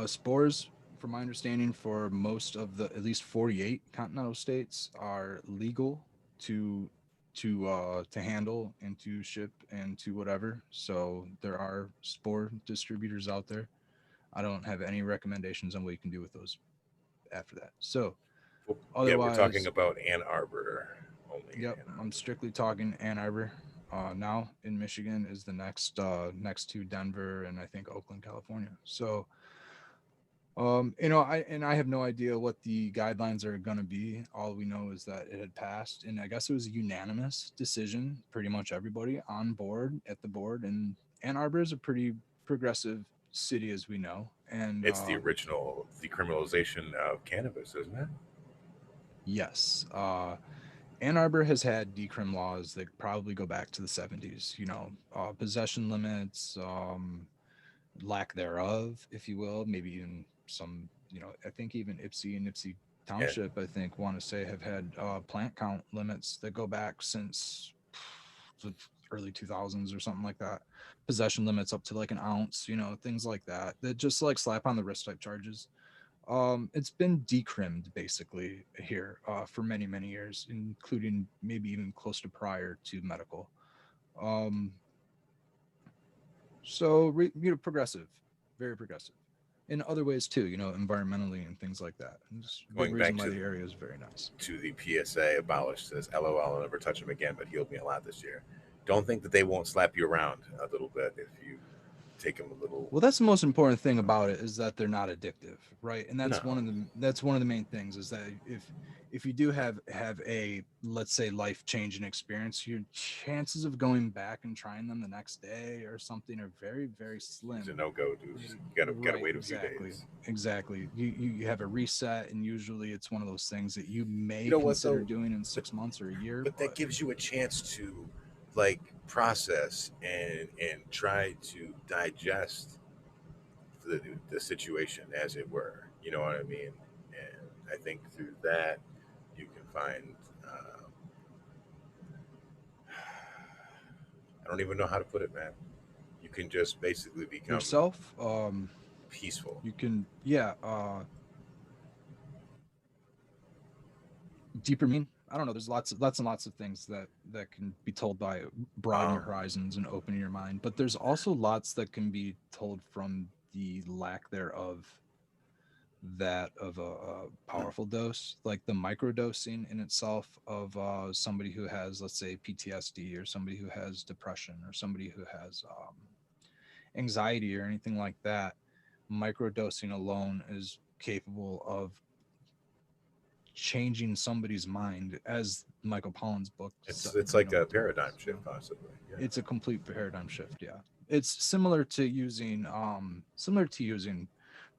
Spores, from my understanding, for most of the at least 48 continental states, are legal to handle and to ship and to whatever. So there are spore distributors out there. I don't have any recommendations on what you can do with those after that. So Yeah, we're talking otherwise, about Ann Arbor only. yep, Ann I'm Arbor. strictly talking Ann Arbor. Now in Michigan is the next to Denver and I think Oakland, California. So I have no idea what the guidelines are going to be. All we know is that it had passed, and I guess it was a unanimous decision. Pretty much everybody on board at the board, and Ann Arbor is a pretty progressive city, as we know, And It's the original decriminalization of cannabis, isn't it? yes, Ann Arbor has had decrim laws that probably go back to the 70s. Possession limits, lack thereof, if you will, maybe even some. I think even Ipsy and Ipsy Yeah. Township, I think, want to say have had plant count limits that go back since the early 2000s or something like that. Possession limits up to like an ounce, things like that. That just like slap on the wrist type charges. It's been decrimmed basically here for many many years, including maybe even close to prior to medical. Um, progressive, very progressive in other ways too. Environmentally and things like that. And it's a big Going reason back why the area is very nice. to the PSA abolished says, "LOL, I'll never touch him again, but healed me a lot this year." Don't think that they won't slap you around a little bit if you take them a little. Well, that's the most important thing about it, is that they're not addictive, right? And No, that's one of the main things, is that if you do have a, let's say, life changing experience, your chances of going back and trying them the next day or something are very very it's a slim. no go, dude. They- You gotta right, wait a few exactly, days. exactly. You have a reset, and usually it's one of those things that you You may know what consider though? doing in But 6 months or a year, but that but gives you a chance to like process and try to digest the situation, as it were. You know what I mean? And I think through that you can find. I don't even know how to put it, man. You can just basically become yourself, peaceful. you can, yeah, deeper meaning. I don't know. There's lots and lots of things that can be told by broadening your Um, horizons and opening your mind, but there's also lots that can be told from the lack thereof, that of a powerful dose, like the microdosing in itself of somebody who has, let's say, PTSD, or somebody who has depression, or somebody who has anxiety or anything like that. Microdosing alone is capable of changing somebody's mind, as Michael Pollan's book, it's like a tells. paradigm shift, possibly. Yeah. It's a complete paradigm shift. Yeah, it's similar to using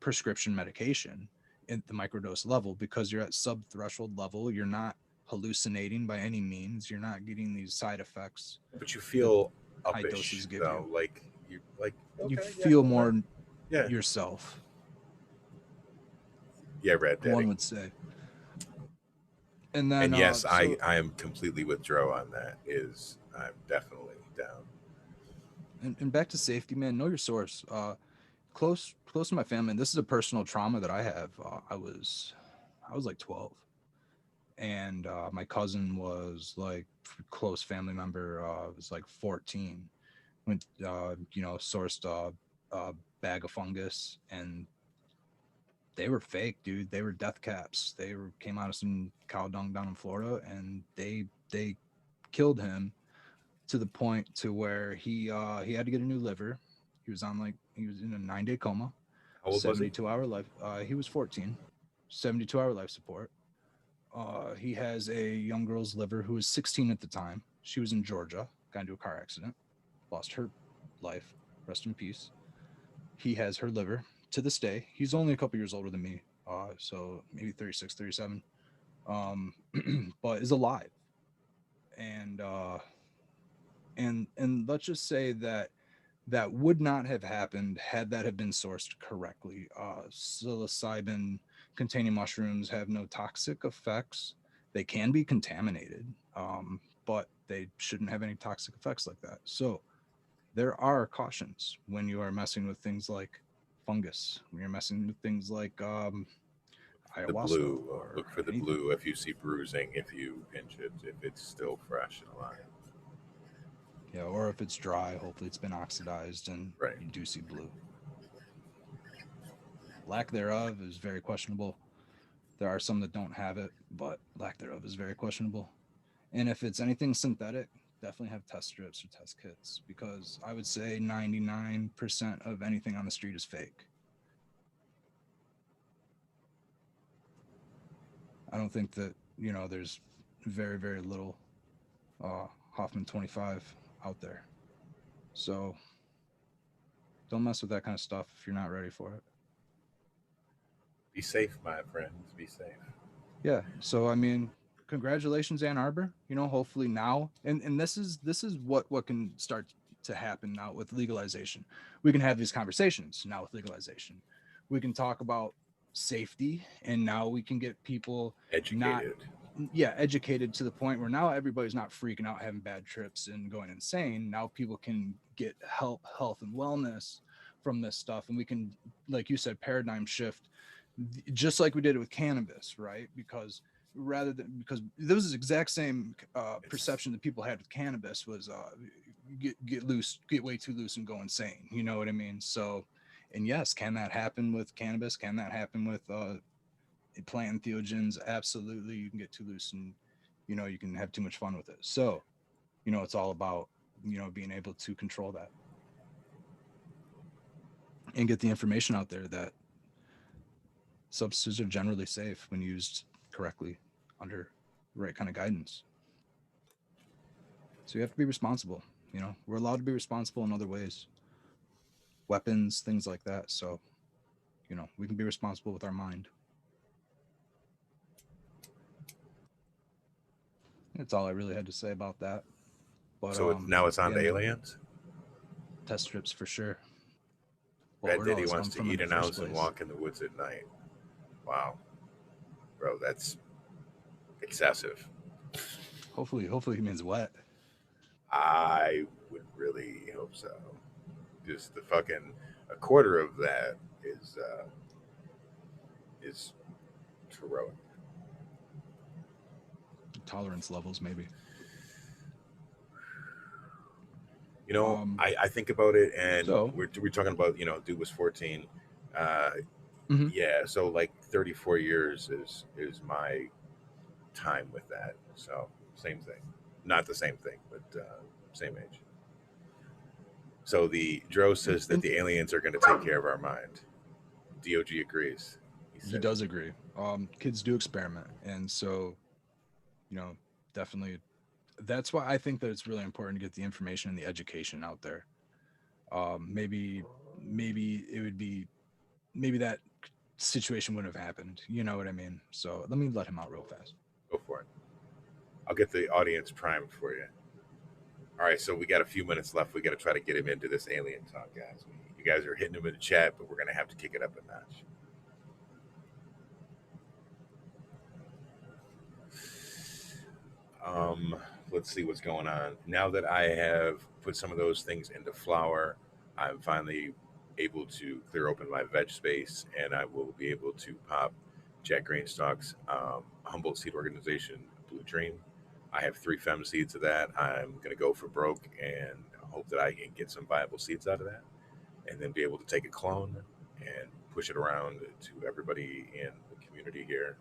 prescription medication at the microdose level, because you're at sub threshold level. You're not hallucinating by any means. You're not getting these side effects But you that feel high doses uppish give you. though, like you like. You Okay, yeah, feel okay, more yeah, yourself, yeah, Red one Daddy. would say. And then And yes, I so I am completely with Dro on that. Is I'm definitely down. and back to safety, man. Know your source. Close to my family. And this is a personal trauma that I have. I was like 12, and my cousin was like close family member. Was like 14. Went sourced a bag of fungus, and they were fake, dude. They were death caps. Came out of some cow dung down in Florida, and they killed him, to the point to where he had to get a new liver. He was in a 9-day coma, How old was he? 72-hour life. He was 14, 72-hour life support. He has a young girl's liver who was 16 at the time. She was in Georgia, got into a car accident, lost her life. Rest in peace. He has her liver to this day. He's only a couple years older than me, so maybe 36, 37, but is alive. And let's just say that that would not have happened had that have been sourced correctly. Psilocybin containing mushrooms have no toxic effects. They can be contaminated, but they shouldn't have any toxic effects like that. So there are cautions when you are messing with things like fungus, when you're messing with things like The ayahuasca blue. or Look for the anything. blue if you see bruising. If you pinch it, if it's still fresh and alive. Yeah, or if it's dry, hopefully it's been oxidized and Right. you do see blue. Lack thereof is very questionable. There are some that don't have it, but lack thereof is very questionable. And if it's anything synthetic, definitely have test strips or test kits, because I would say 99% of anything on the street is fake. I don't think that, there's very, very little Hoffman 25 out there. So don't mess with that kind of stuff if you're not ready for it. Be safe, my friends. Be safe. Yeah. So I mean, congratulations, Ann Arbor. You know, hopefully now, and this is what can start to happen now with legalization. We can have these conversations now with legalization. We can talk about safety, and now we can get people not Educated. educated to the point where now everybody's not freaking out having bad trips and going insane. Now people can get health and wellness from this stuff, and we can, like you said, paradigm shift, just like we did it with cannabis, right? Because because there was this exact same perception that people had with cannabis was get loose, get way too loose and go insane. You know what I mean? So, and yes, can that happen with cannabis? Can that happen with plant entheogens? Absolutely. You can get too loose and, you know, you can have too much fun with it. So, you know, it's all about, you know, being able to control that and get the information out there that substances are generally safe when used correctly under the right kind of guidance. So you have to be responsible. You know, we're allowed to be responsible in other ways, weapons, things like that. So, you know, we can be responsible with our mind. That's all I really had to say about that. But So now it's on yeah, to man, aliens. test strips for sure. Well, Red where'd all Diddy this wants come to from in eat the an first ounce and place? walk in the woods at night. Wow, bro, that's excessive. Hopefully he means wet. I would really hope so. Just the fucking a quarter of that is heroic. Tolerance levels, maybe. You know, I think about it, and So, we're talking about, you know, dude was 14. Uh, mhm. yeah, so like 34 years is my time with that. So same thing, not the same thing, but same age. So the Dro says that And the aliens are going to take care of our mind. Dog agrees. He he said, does agree. Kids do experiment, and so, you know, definitely. That's why I think that it's really important to get the information and the education out there. Maybe, maybe it would be, maybe that situation wouldn't have happened. You know what I mean? So let me let him out real fast. "Go for it. I'll get the audience primed for you." All right, so we got a few minutes left. We got to try to get him into this alien talk, guys. You guys are hitting him in the chat, but we're going to have to kick it up a notch. Um, let's see what's going on. Now that I have put some of those things into flour, I'm finally able to clear open my veg space, and I will be able to pop Jack Greenstock's Humboldt Seed Organization Blue Dream. I have 3 fem seeds of that. I'm going to go for broke and hope that I can get some viable seeds out of that, and then be able to take a clone and push it around to everybody in the community here.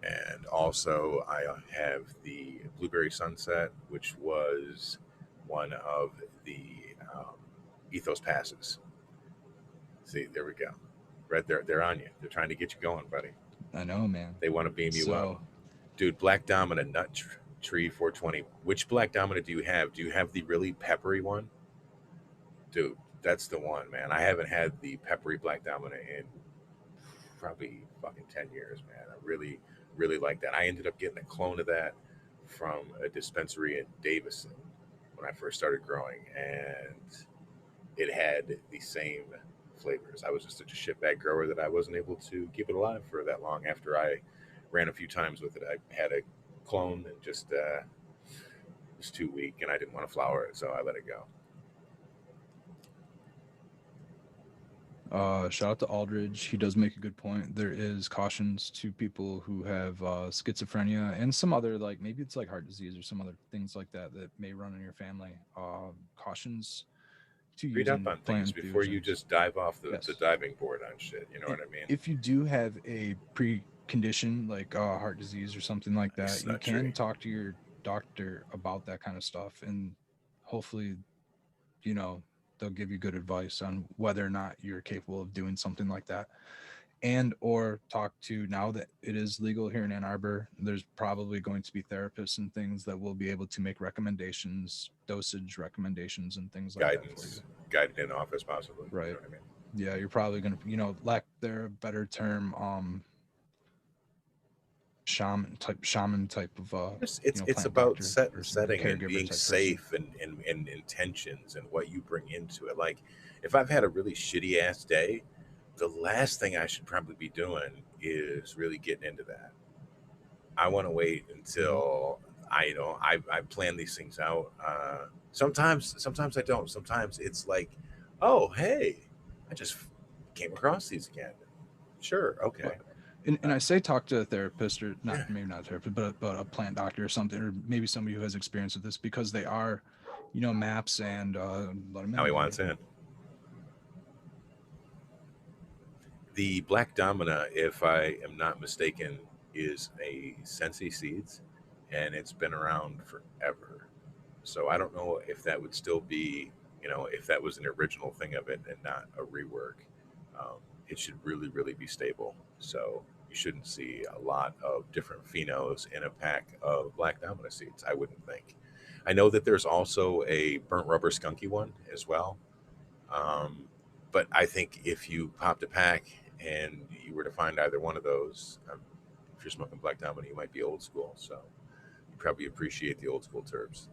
And also, I have the Blueberry Sunset, which was one of the um, Ethos passes. See, there we go. Right there, they're on you. They're trying to get you going, buddy. I know, man. They want to beam you up. So Dude, Black Domina Tree 420. Which Black Domina do you have? Do you have the really peppery one? Dude, that's the one, man. I haven't had the peppery Black Domina in probably fucking 10 years, man. I really, really like that. I ended up getting a clone of that from a dispensary in Davison when I first started growing, and it had the same flavors. I was just such a shitbag grower that I wasn't able to keep it alive for that long. After I ran a few times with it, I had a clone and just was too weak, and I didn't want to flower it, so I let it go. shout out to Aldridge. He does make a good point. There is cautions to people who have schizophrenia and some other, like maybe it's like heart disease or some other things like that that may run in your family. Cautions to Read up using on things plant before you entheogens. just dive off the Yes. diving board on shit. You know And what I mean? if you do have a precondition like heart disease or something like that, Nice you nut can tree. talk to your doctor about that kind of stuff, and hopefully, you know, they'll give you good advice on whether or not you're capable of doing something like that. And or talk to, now that it is legal here in Ann Arbor, there's probably going to be therapists and things that will be able to make recommendations, dosage recommendations and things like that for you. Guidance, guided in office, possibly. You Right. know what I mean? Yeah, you're probably gonna, lack there a better term, shaman type of It's plant about doctor set and person or setting and caregiver being type person. safe and intentions and what you bring into it. Like if I've had a really shitty ass day, the last thing I should probably be doing is really getting into that. I want to wait Hmm. until I plan these things out. Sometimes I don't. Sometimes it's like, oh hey, I just came across these again. Sure, But okay, and I say talk to a therapist, or not, yeah. maybe not a therapist, but a plant doctor or something, or maybe somebody who has experience with this, because they are, maps, and let them Now in, he man. wants in. The Black Domina, if I am not mistaken, is a Sensi seeds, and it's been around forever. So I don't know if that would still be, if that was an original thing of it and not a rework. It should really, really be stable. So you shouldn't see a lot of different phenos in a pack of Black Domina seeds, I wouldn't think. I know that there's also a burnt rubber skunky one as well. Um, but I think if you popped a pack and you were to find either one of those, if you're smoking Black Domino, you might be old school. So you probably appreciate the old school terps.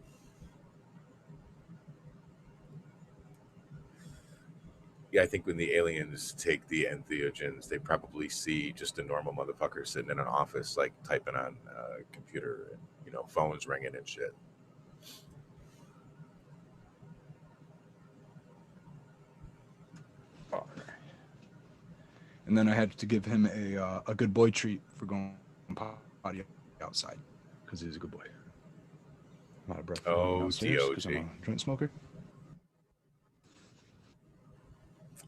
Yeah, I think when the aliens take the entheogens, they probably see just a normal motherfucker sitting in an office, like typing on a computer and, phones ringing and shit. Oh, and then I had to give him a good boy treat for going potty outside, because he's a good boy. A lot of breath flying Oh, downstairs because I'm a DOG. joint smoker.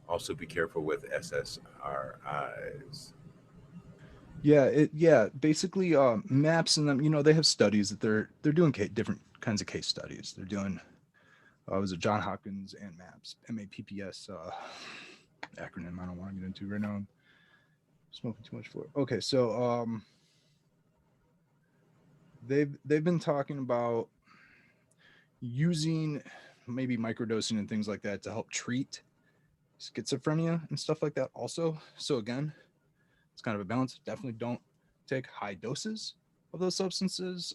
Also, be careful with SSRIs. Yeah, basically, maps and them. They have studies that they're doing different kinds of case studies. They're doing, was it John Hopkins and maps, MAPPS, acronym I don't want to get into right now. I'm smoking too much for it. Okay, so they've been talking about using maybe microdosing and things like that to help treat schizophrenia and stuff like that also. So again, it's kind of a balance. Definitely don't take high doses of those substances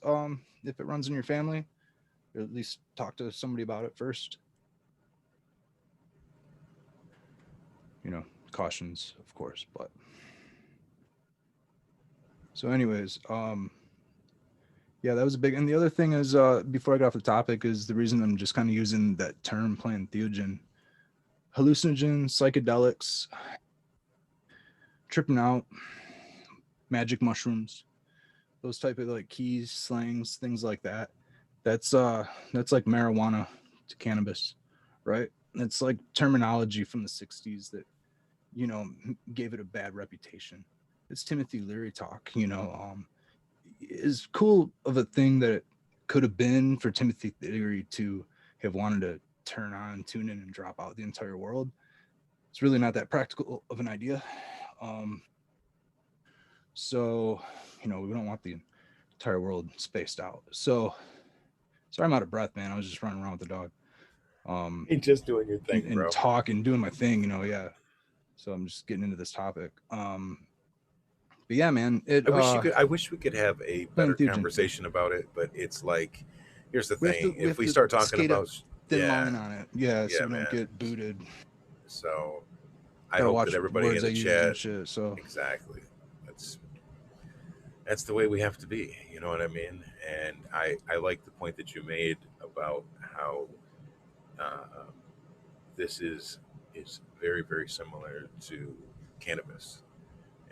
if it runs in your family, or at least talk to somebody about it first. Cautions, of course. But so, anyways, yeah, that was a big. And the other thing is, before I got off the topic, is the reason I'm just kind of using that term, plant theogen, hallucinogens, psychedelics, tripping out, magic mushrooms, those type of like keys, slangs, things like that. That's like marijuana to cannabis, right? It's like terminology from the 60s that, gave it a bad reputation. It's Timothy Leary talk, is cool of a thing that it could have been for Timothy Leary to have wanted to turn on, tune in, and drop out the entire world. It's really not that practical of an idea. Um, so, we don't want the entire world spaced out. So, sorry, I'm out of breath, man. I was just running around with the dog. Ain't just doing your thing, And bro. talking, doing my thing, yeah. So I'm just getting into this topic. But yeah, man, it I wish we could have a plant better fusion. conversation about it, but it's like, here's the We have to thing: we if have we to start talking skate a about, thin yeah, line on it. Yeah, so yeah, we don't man. get booted. So I Gotta hope that watch everybody words in I the use and chat, shit. So exactly, that's that's the way we have to be. You know what I mean? And I like the point that you made about how uh, this is very very similar to cannabis,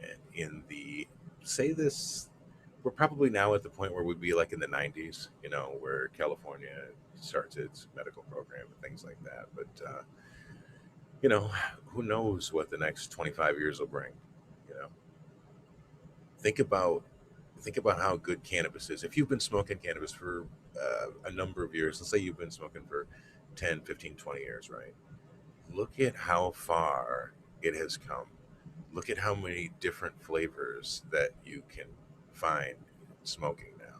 and in the say this we're probably now at the point where we'd be like in the 90s, where California starts its medical program and things like that. But, you know, who knows what the next 25 years will bring, you know? Think about think about how good cannabis is. If you've been smoking cannabis for a number of years, let's say you've been smoking for 10, 15, 20 years, right? Look at how far it has come. Look at how many different flavors that you can find smoking now.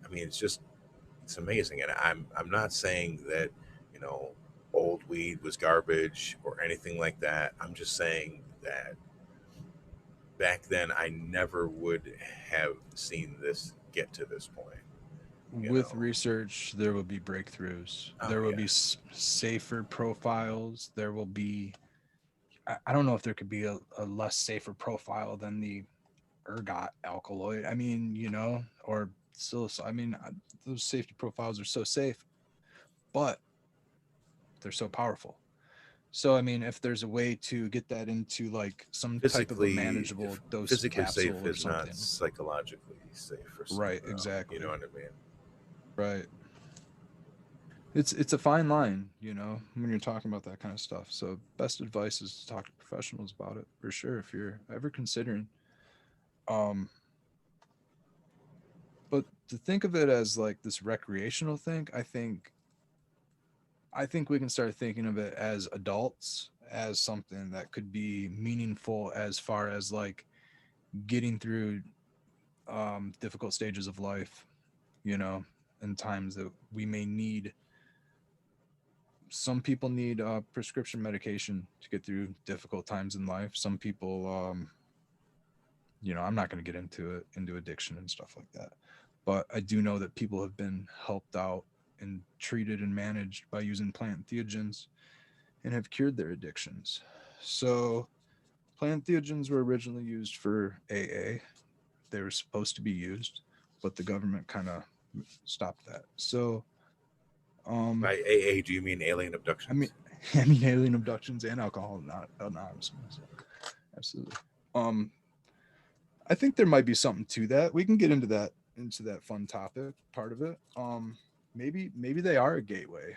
I mean, it's amazing, and I'm not saying that you know old weed was garbage or anything like that. I'm just saying that back then I never would have seen this get to this point. You With know? research, there will be breakthroughs. Oh There will yeah. be safer profiles. There will be. I don't know if there could be a less safer profile than the ergot alkaloid. I mean, or psilocybe. I mean, those safety profiles are so safe, but they're so powerful. So, I mean, if there's a way to get that into like some type of a Physically, manageable dose physically safe capsule or is not something. psychologically safe for some, Right, though. You exactly. know what I mean? Right. It's a fine line, when you're talking about that kind of stuff. So best advice is to talk to professionals about it for sure if you're ever considering. Um, but to think of it as like this recreational thing, I think we can start thinking of it as adults as something that could be meaningful as far as like getting through difficult stages of life, and times that we may need. Some people need prescription medication to get through difficult times in life. Some people, I'm not going to get into addiction and stuff like that. But I do know that people have been helped out and treated and managed by using plant theogens and have cured their addictions. So plant theogens were originally used for AA. They were supposed to be used, but the government kind of stopped that. So, By AA, do you mean alien I abductions? mean, I mean alien abductions and alcohol not anonymous. Absolutely. Um, I think there might be something to that. We can get into that fun topic part of it. Maybe they are a gateway.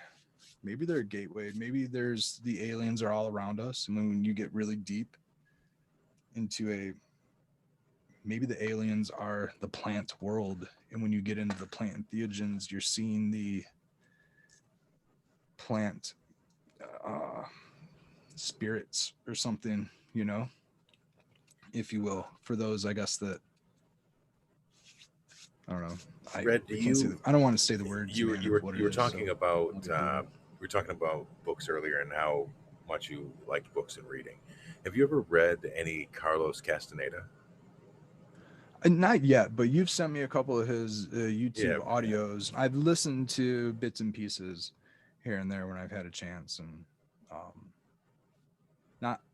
Maybe they're a gateway. Maybe there's the aliens are all around us, and when you get really deep into maybe the aliens are the plant world, and when you get into the plant theogens, you're seeing the plant uh, spirits or something, if you will, for those, I guess, that I don't know. Red, do I can't say you I don't want to say the words, you were man, you of were what you it were is. So talking about I'll get Google. we were talking about books earlier and how much you liked books and reading. Have you ever read any Carlos Castaneda? Not yet, but you've sent me a couple of his Yeah, YouTube man. audios. I've listened to bits and pieces here and there when I've had a chance, and um,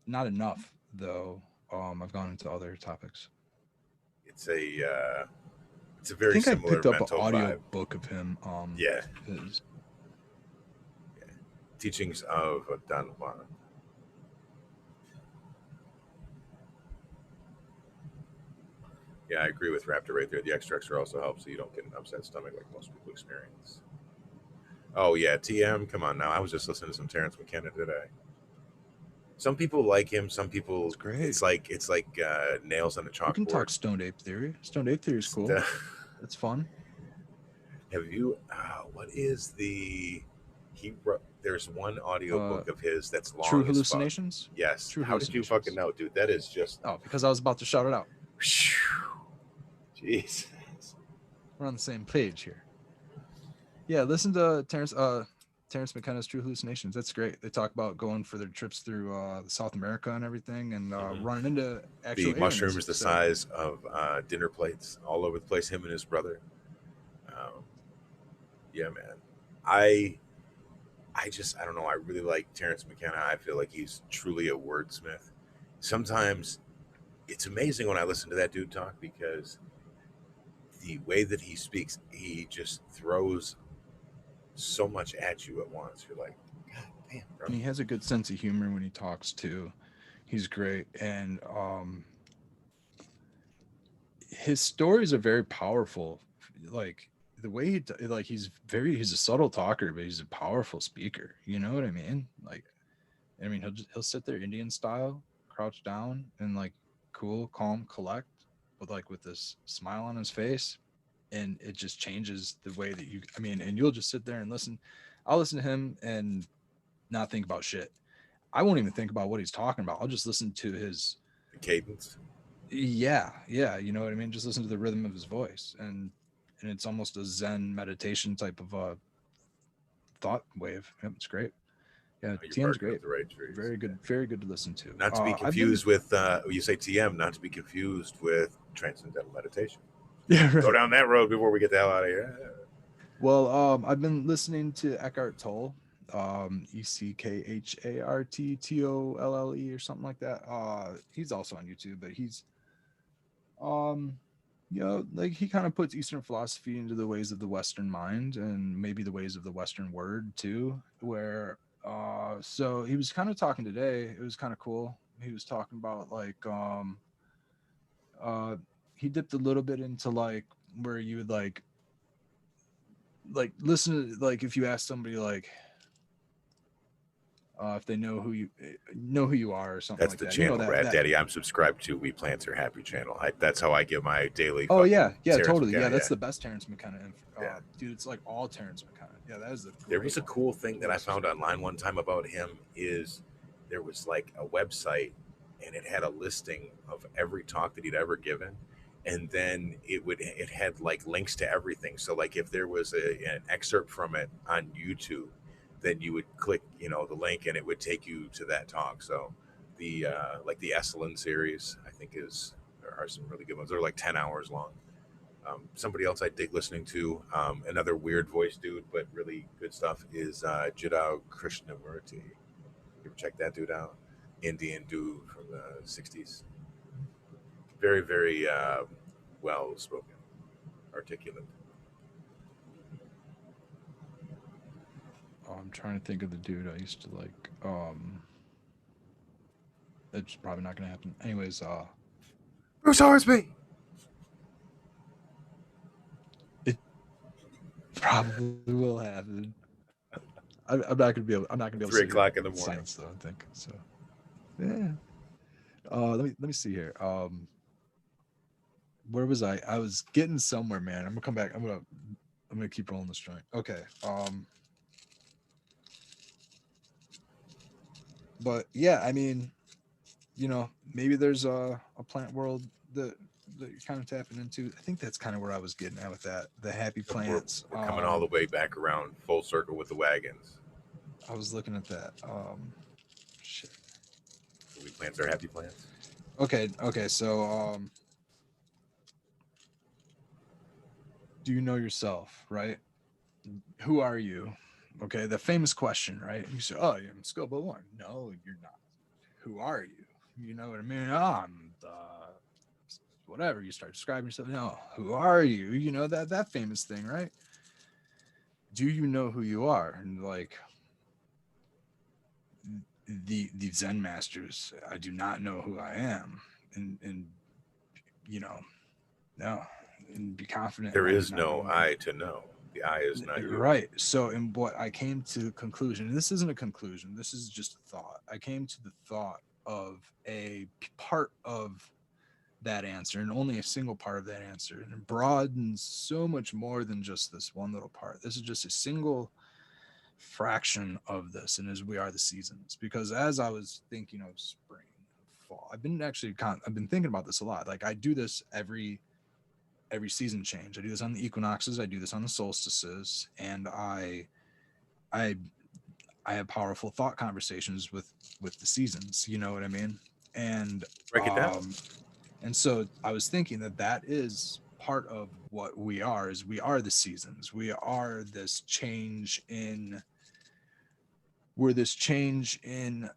not enough though. I've gone into other topics. It's a I very think I similar picked up an mental audio vibe. book of him. Yeah, His yeah. Teachings of Don Juan. Yeah, I agree with Raptor right there. The extracts are also help so you don't get an upset stomach like most people experience. Oh yeah, TM. Come on now. I was just listening to some Terrence McKenna today. Some people like him. Some people, It's great. it's like nails on a We can chalkboard. talk stoned ape theory. Stoned ape theory is cool. It's fun. Have you? What is the? He wrote. There's one audio Uh, book of his that's True long as fuck. hallucinations. Yes. True How did you fucking hallucinations. know, dude? That is just. Oh, because I was about to shout it out. Jeez. We're on the same page here. Yeah, listen to Terrence McKenna's True Hallucinations. That's great. They talk about going for their trips through South America and everything, and Mhm. running into The actual aliens. mushrooms the So size of dinner plates all over the place. Him and his brother. Um, yeah, man. I I don't know. I really like Terrence McKenna. I feel like he's truly a wordsmith. Sometimes it's amazing when I listen to that dude talk because the way that he speaks, he just throws so much at you at once. You're like, God damn, bro. and he has a good sense of humor when he talks too. He's great, and his stories are very powerful. Like the way he's a subtle talker, but he's a powerful speaker. You know what I mean? Like, I mean, he'll sit there Indian style, crouch down, and like cool, calm, collect, but like with this smile on his face, and it just changes the way that you. I mean, and you'll just sit there and listen. I'll listen to him and not think about shit. I won't even think about what he's talking about. I'll just listen to his. The cadence. Yeah, you know what I mean. Just listen to the rhythm of his voice, and it's almost a Zen meditation type of thought wave. Yep, it's great. Yeah, You're TM's barking great. up the right trees. Very good, very good to listen to. Not to be I've been, confused with you say TM, not to be confused with transcendental meditation. yeah, Go right. down that road before we get the hell out of here. Well, I've been listening to Eckhart Tolle, ECKHARTTOLLE or something like that. He's also on YouTube, but he's like he kind of puts Eastern philosophy into the ways of the Western mind and maybe the ways of the Western word too. Where so he was kind of talking today. It was kind of cool. He was talking about like uh he dipped a little bit into like where you would like listen to, like if you ask somebody like if they know who you are or something That's like the that, you know channel, Rat that Daddy. I'm subscribed to. We Plants Are Happy channel. That's how I get my daily. oh fucking yeah Terrence totally McKenna, that's the best Terrence McKenna yeah. dude. It's like all Terrence McKenna. Yeah, that is a There great was a one. cool thing that What I else was found online one time about him is there was like a website and it had a listing of every talk that he'd ever given, and then it had like links to everything. So like if there was an excerpt from it on YouTube, then you would click the link and it would take you to that talk. So the like the Esalen series I think there are some really good ones. They're like 10 hours long. Somebody else I dig listening to, another weird voice dude, but really good stuff, is Jidao Krishnamurti. You ever check that dude out? Indian dude from the 60s. Very, very well spoken, articulate. I'm trying to think of the dude I used to like. It's probably not gonna happen anyways. Bruce Horsby! It probably will happen. I'm not gonna be able. I'm not gonna be able to 3 sit here o'clock in the in morning. silence though. I think so. Yeah. Let me see here. Where was I? I was getting somewhere, man. I'm gonna come back. I'm gonna keep rolling this joint. Okay. But yeah, I mean, maybe there's a plant world that you're kind of tapping into. I think that's kind of where I was getting at with that. The happy We're, plants. we're coming all the way back around full circle with the wagons. I was looking at that. Shit. So we plants are happy plants. Okay. So, do you know yourself, right? Who are you? Okay, the famous question, right? You say, "Oh, I'm Scobo One." No, you're not. Who are you? You know what I mean? Oh, I'm whatever. You start describing yourself. No, who are you? You know that famous thing, right? Do you know who you are? And like the Zen masters, I do not know who I am, and no, and be confident. There in is not no knowing. I to know. The I is not you. Right. So, in what I came to conclusion, and this isn't a conclusion, this is just a thought. I came to the thought of a part of that answer, and only a single part of that answer, and it broadens so much more than just this one little part. This is just a single fraction of this, and as we are the seasons. Because as I was thinking of spring, fall, I've been thinking about this a lot. Like I do this every season change. I do this on the equinoxes. I do this on the solstices, and I have powerful thought conversations with the seasons. You know what I mean? And Break it down. and so I was thinking that is part of what we are. Is we are the seasons. We are this change in. We're this change in.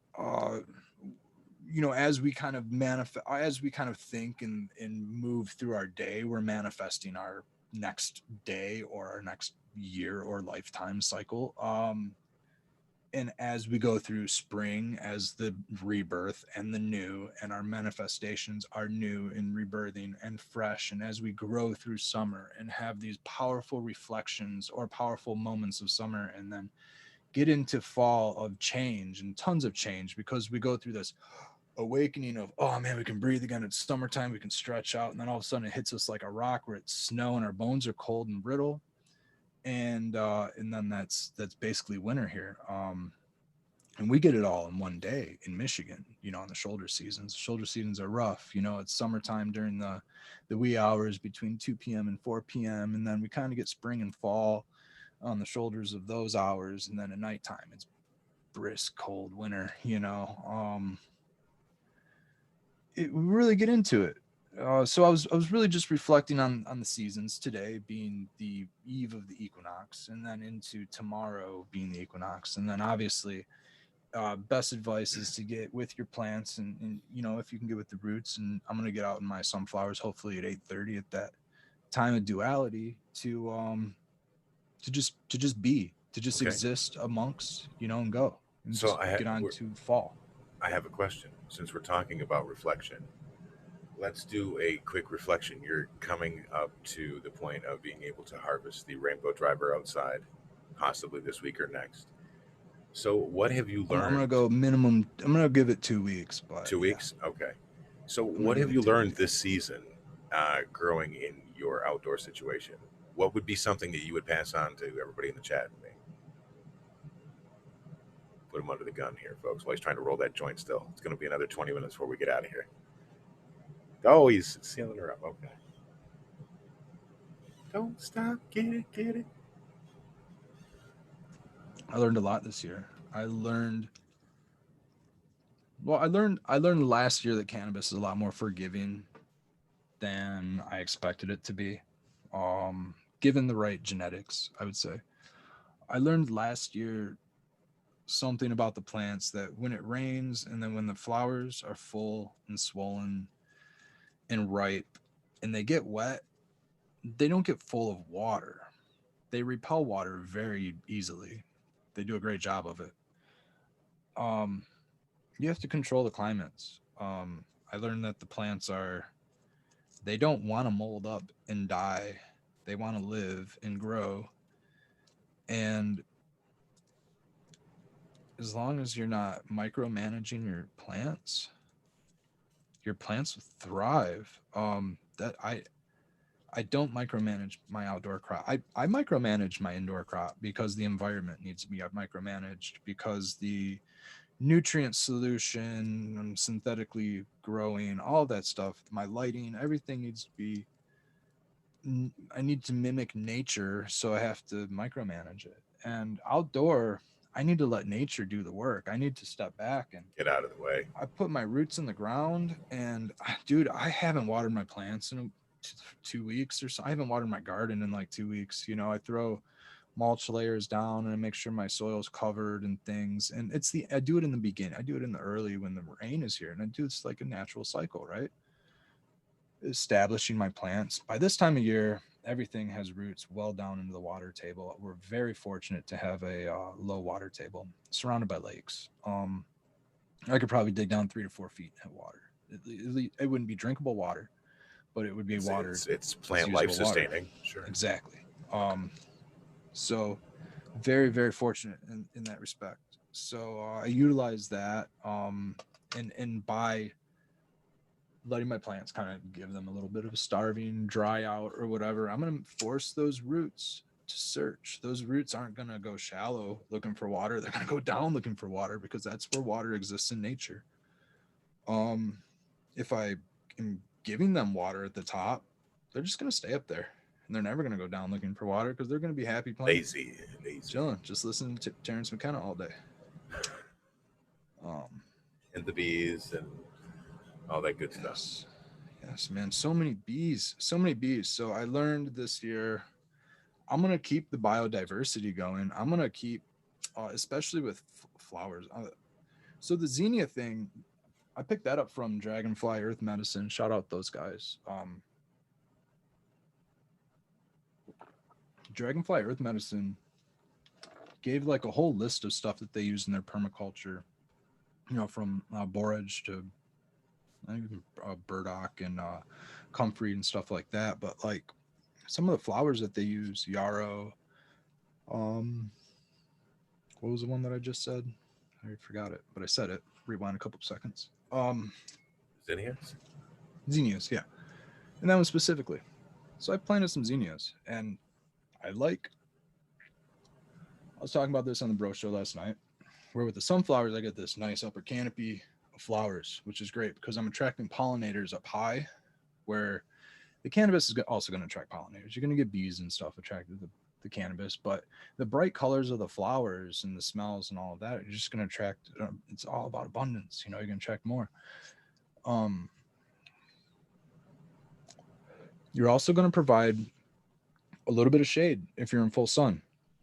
As we kind of as we kind of think and move through our day, we're manifesting our next day or our next year or lifetime cycle. And as we go through spring as the rebirth and the new, and our manifestations are new and rebirthing and fresh, and as we grow through summer and have these powerful reflections or powerful moments of summer, and then get into fall of change and tons of change, because we go through this awakening of, oh man, we can breathe again, it's summertime, we can stretch out, and then all of a sudden it hits us like a rock where it's snow and our bones are cold and brittle, and then that's basically winter here. And we get it all in one day in Michigan, on the shoulder seasons. Shoulder seasons are rough. It's summertime during the wee hours between 2 p.m. and 4 p.m. And then we kind of get spring and fall on the shoulders of those hours. And then at nighttime, it's brisk cold winter, we really get into it. So I was really just reflecting on the seasons, today being the eve of the equinox, and then into tomorrow being the equinox, and then obviously best advice is to get with your plants, and if you can get with the roots. And I'm gonna get out in my sunflowers hopefully at 8:30 at that time of duality to just Okay. exist amongst, and go and So just get on to fall. I have a question. Since we're talking about reflection, let's do a quick reflection. You're coming up to the point of being able to harvest the rainbow driver outside, possibly this week or next. So, what have you I'm gonna learned? go minimum. I'm gonna give it 2 weeks, but Two yeah, weeks? Okay. So, I'm gonna what give have it you two learned weeks. this season growing in your outdoor situation? What would be something that you would pass on to everybody in the chat and me? Put him under the gun here, folks, while he's trying to roll that joint still. It's going to be another 20 minutes before we get out of here. Oh, he's sealing her up. Okay. Don't stop. Get it, get it. I learned a lot this year. I learned last year that cannabis is a lot more forgiving than I expected it to be. Given the right genetics, I would say. I learned last year something about the plants, that when it rains and then when the flowers are full and swollen and ripe and they get wet, they don't get full of water. They repel water very easily. They do a great job of it. Um, you have to control the climates. I learned that the plants they don't want to mold up and die. They want to live and grow. And as long as you're not micromanaging your plants will thrive. That I don't micromanage my outdoor crop. I micromanage my indoor crop because the environment needs to be micromanaged, because the nutrient solution, synthetically growing, all that stuff, my lighting, everything needs to be. I need to mimic nature, so I have to micromanage it. And outdoor, I need to let nature do the work. I need to step back and Get out of the way. I put my roots in the ground. And dude, I haven't watered my plants in 2 weeks or so. I haven't watered my garden in like 2 weeks. I throw mulch layers down and I make sure my soil's covered and things. And I do it in the beginning. I do it in the early when the rain is here, and I do it's like a natural cycle, right? Establishing my plants. By this time of year, everything has roots well down into the water table. We're very fortunate to have a low water table surrounded by lakes. I could probably dig down 3 to 4 feet of water. It wouldn't be drinkable water, but it would be water. It's It's plant life usable water. sustaining. Sure. Exactly. So very, very fortunate in that respect. So I utilize that, and by letting my plants kind of give them a little bit of a starving, dry out or whatever, I'm going to force those roots to search. Those roots aren't going to go shallow looking for water. They're going to go down looking for water, because that's where water exists in nature. If I am giving them water at the top, they're just going to stay up there, and they're never going to go down looking for water, because they're going to be happy playing, Lazy. chilling, just listening to Terrence McKenna all day. And the bees and all that good stuff. Yes, man. So many bees. So I learned this year, I'm going to keep the biodiversity going. I'm going to keep, especially with flowers. So the zinnia thing, I picked that up from Dragonfly Earth Medicine. Shout out those guys. Dragonfly Earth Medicine gave like a whole list of stuff that they use in their permaculture, from borage to burdock and comfrey and stuff like that. But like some of the flowers that they use, yarrow. What was the one that I just said? I forgot it, but I said it. Rewind a couple of seconds. Zinnias? Zinnias, yeah. And that one specifically. So I planted some zinnias, and I was talking about this on the bro show last night, where with the sunflowers, I get this nice upper canopy of flowers, which is great because I'm attracting pollinators up high, where the cannabis is also going to attract pollinators. You're going to get bees and stuff attracted to the cannabis, but the bright colors of the flowers and the smells and all of that are just going to attract. It's all about abundance. You know, you're going to attract more. You're also going to provide a little bit of shade if you're in full sun.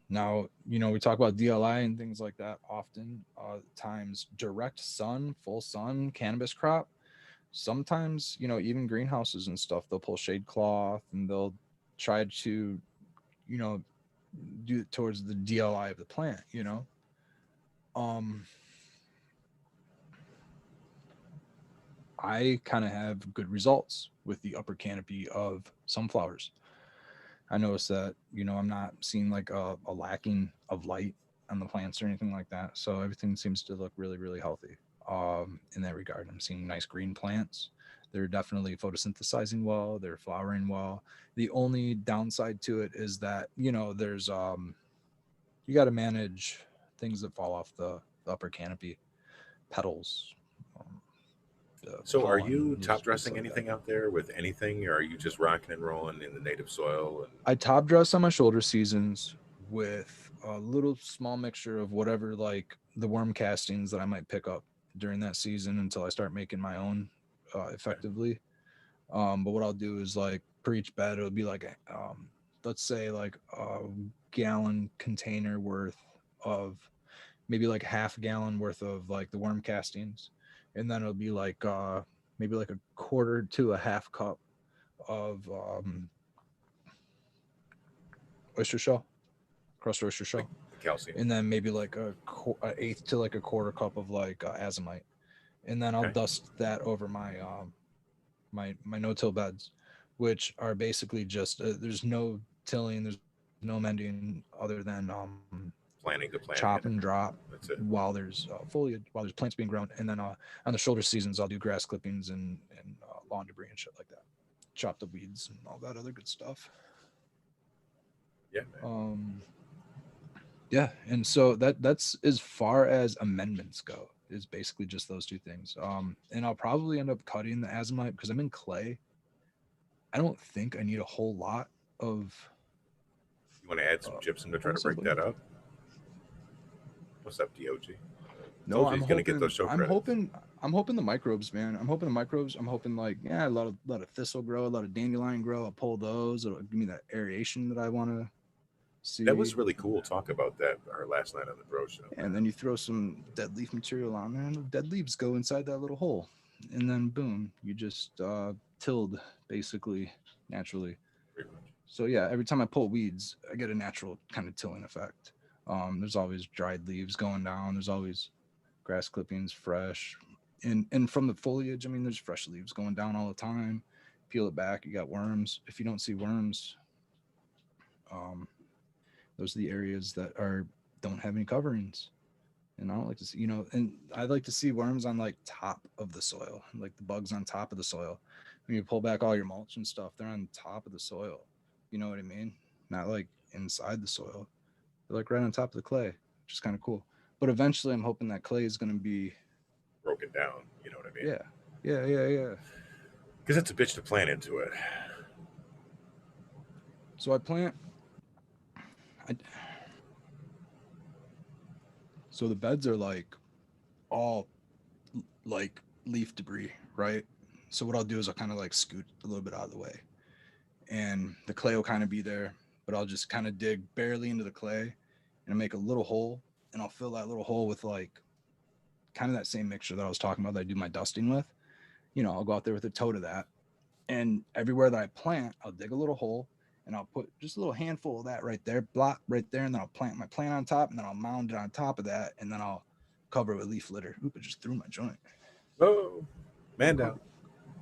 Now, you know, we talk about DLI and things like that often. Times direct sun, full sun, cannabis crop. Sometimes, you know, even greenhouses and stuff, they'll pull shade cloth and they'll try to, you know, do it towards the DLI of the plant, you know. I kind of have good results with the upper canopy of sunflowers. I noticed that, you know, I'm not seeing like a lacking of light on the plants or anything like that. So everything seems to look really, really healthy in that regard. I'm seeing nice green plants. They're definitely photosynthesizing well. They're flowering well. The only downside to it is that, you know, there's, you got to manage things that fall off the upper canopy, petals. So, are pollen, you just top bits dressing like that. anything out there with anything, or are you just rocking and rolling in the native soil? And I top dress on my shoulder seasons with a little small mixture of whatever, like the worm castings that I might pick up during that season until I start making my own effectively. But what I'll do is like per each bed, it'll be like, let's say like a gallon container worth of maybe like half gallon worth of like the worm castings. And then it'll be like maybe like a quarter to a half cup of oyster shell, crushed oyster shell, the calcium. and then maybe like a eighth to like a quarter cup of like azomite, and then I'll Okay. dust that over my my no-till beds, which are basically just there's no tilling, there's no mending other than Planting the plant. chop In it. and drop That's it. while there's foliage, while there's plants being grown, and then on the shoulder seasons I'll do grass clippings and lawn debris and shit like that, chop the weeds and all that other good stuff. Yeah, man. Yeah, and so that's as far as amendments go, is basically just those two things. And I'll probably end up cutting the azomite because I'm in clay. I don't think I need a whole lot of You want to add some gypsum to try to break possibly. that up? What's up, DOG? No, Told you he's going to get those show I'm credits. hoping the microbes, man. I'm hoping the microbes. I'm hoping like, yeah, a lot of thistle grow, a lot of dandelion grow. I'll pull those. It'll give me that aeration that I want to That was see. really cool. Talk about that our last night on the Bro Show. And then you throw some dead leaf material on there, and the dead leaves go inside that little hole, and then boom, you just tilled basically naturally. Pretty much. So yeah, every time I pull weeds, I get a natural kind of tilling effect. There's always dried leaves going down. There's always grass clippings fresh, and from the foliage, I mean, there's fresh leaves going down all the time. Peel it back, you got worms. If you don't see worms, um, those are the areas that don't have any coverings. And I don't like to see, you know, and I like to see worms on like top of the soil, like the bugs on top of the soil. When you pull back all your mulch and stuff, they're on top of the soil. You know what I mean? Not like inside the soil. They're like right on top of the clay, which is kind of cool. But eventually I'm hoping that clay is going to be, Broken down. You know what I mean? yeah. Because it's a bitch to plant into it. So I plant, so the beds are like all like leaf debris, right? So what I'll do is I'll kind of like scoot a little bit out of the way, and the clay will kind of be there, but I'll just kind of dig barely into the clay and I'll make a little hole, and I'll fill that little hole with like kind of that same mixture that I was talking about that I do my dusting with. You know, I'll go out there with a tote of that, and everywhere that I plant, I'll dig a little hole and I'll put just a little handful of that right there, blot right there, and then I'll plant my plant on top, and then I'll mound it on top of that, and then I'll cover it with leaf litter. Oop, I just threw my joint. Oh, man down.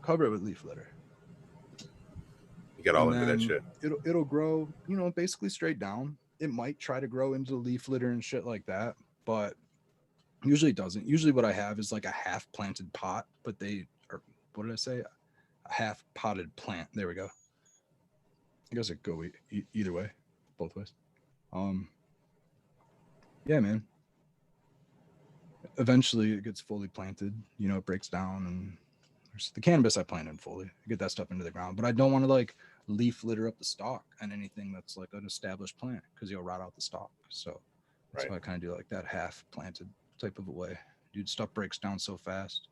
Cover it with leaf litter. You got all And into that then shit. it'll grow, you know, basically straight down. It might try to grow into the leaf litter and shit like that, but usually it doesn't. Usually what I have is like a half planted pot, but they are, what did I say? A half potted plant. There we go. I guess it go either way, both ways. Yeah, man. Eventually it gets fully planted, you know, it breaks down, and there's the cannabis I planted fully. I get that stuff into the ground, but I don't want to like leaf litter up the stalk on anything that's like an established plant because you'll rot out the stalk. So that's Right. why I kind of do like that half planted type of a way. Dude, stuff breaks down so fast.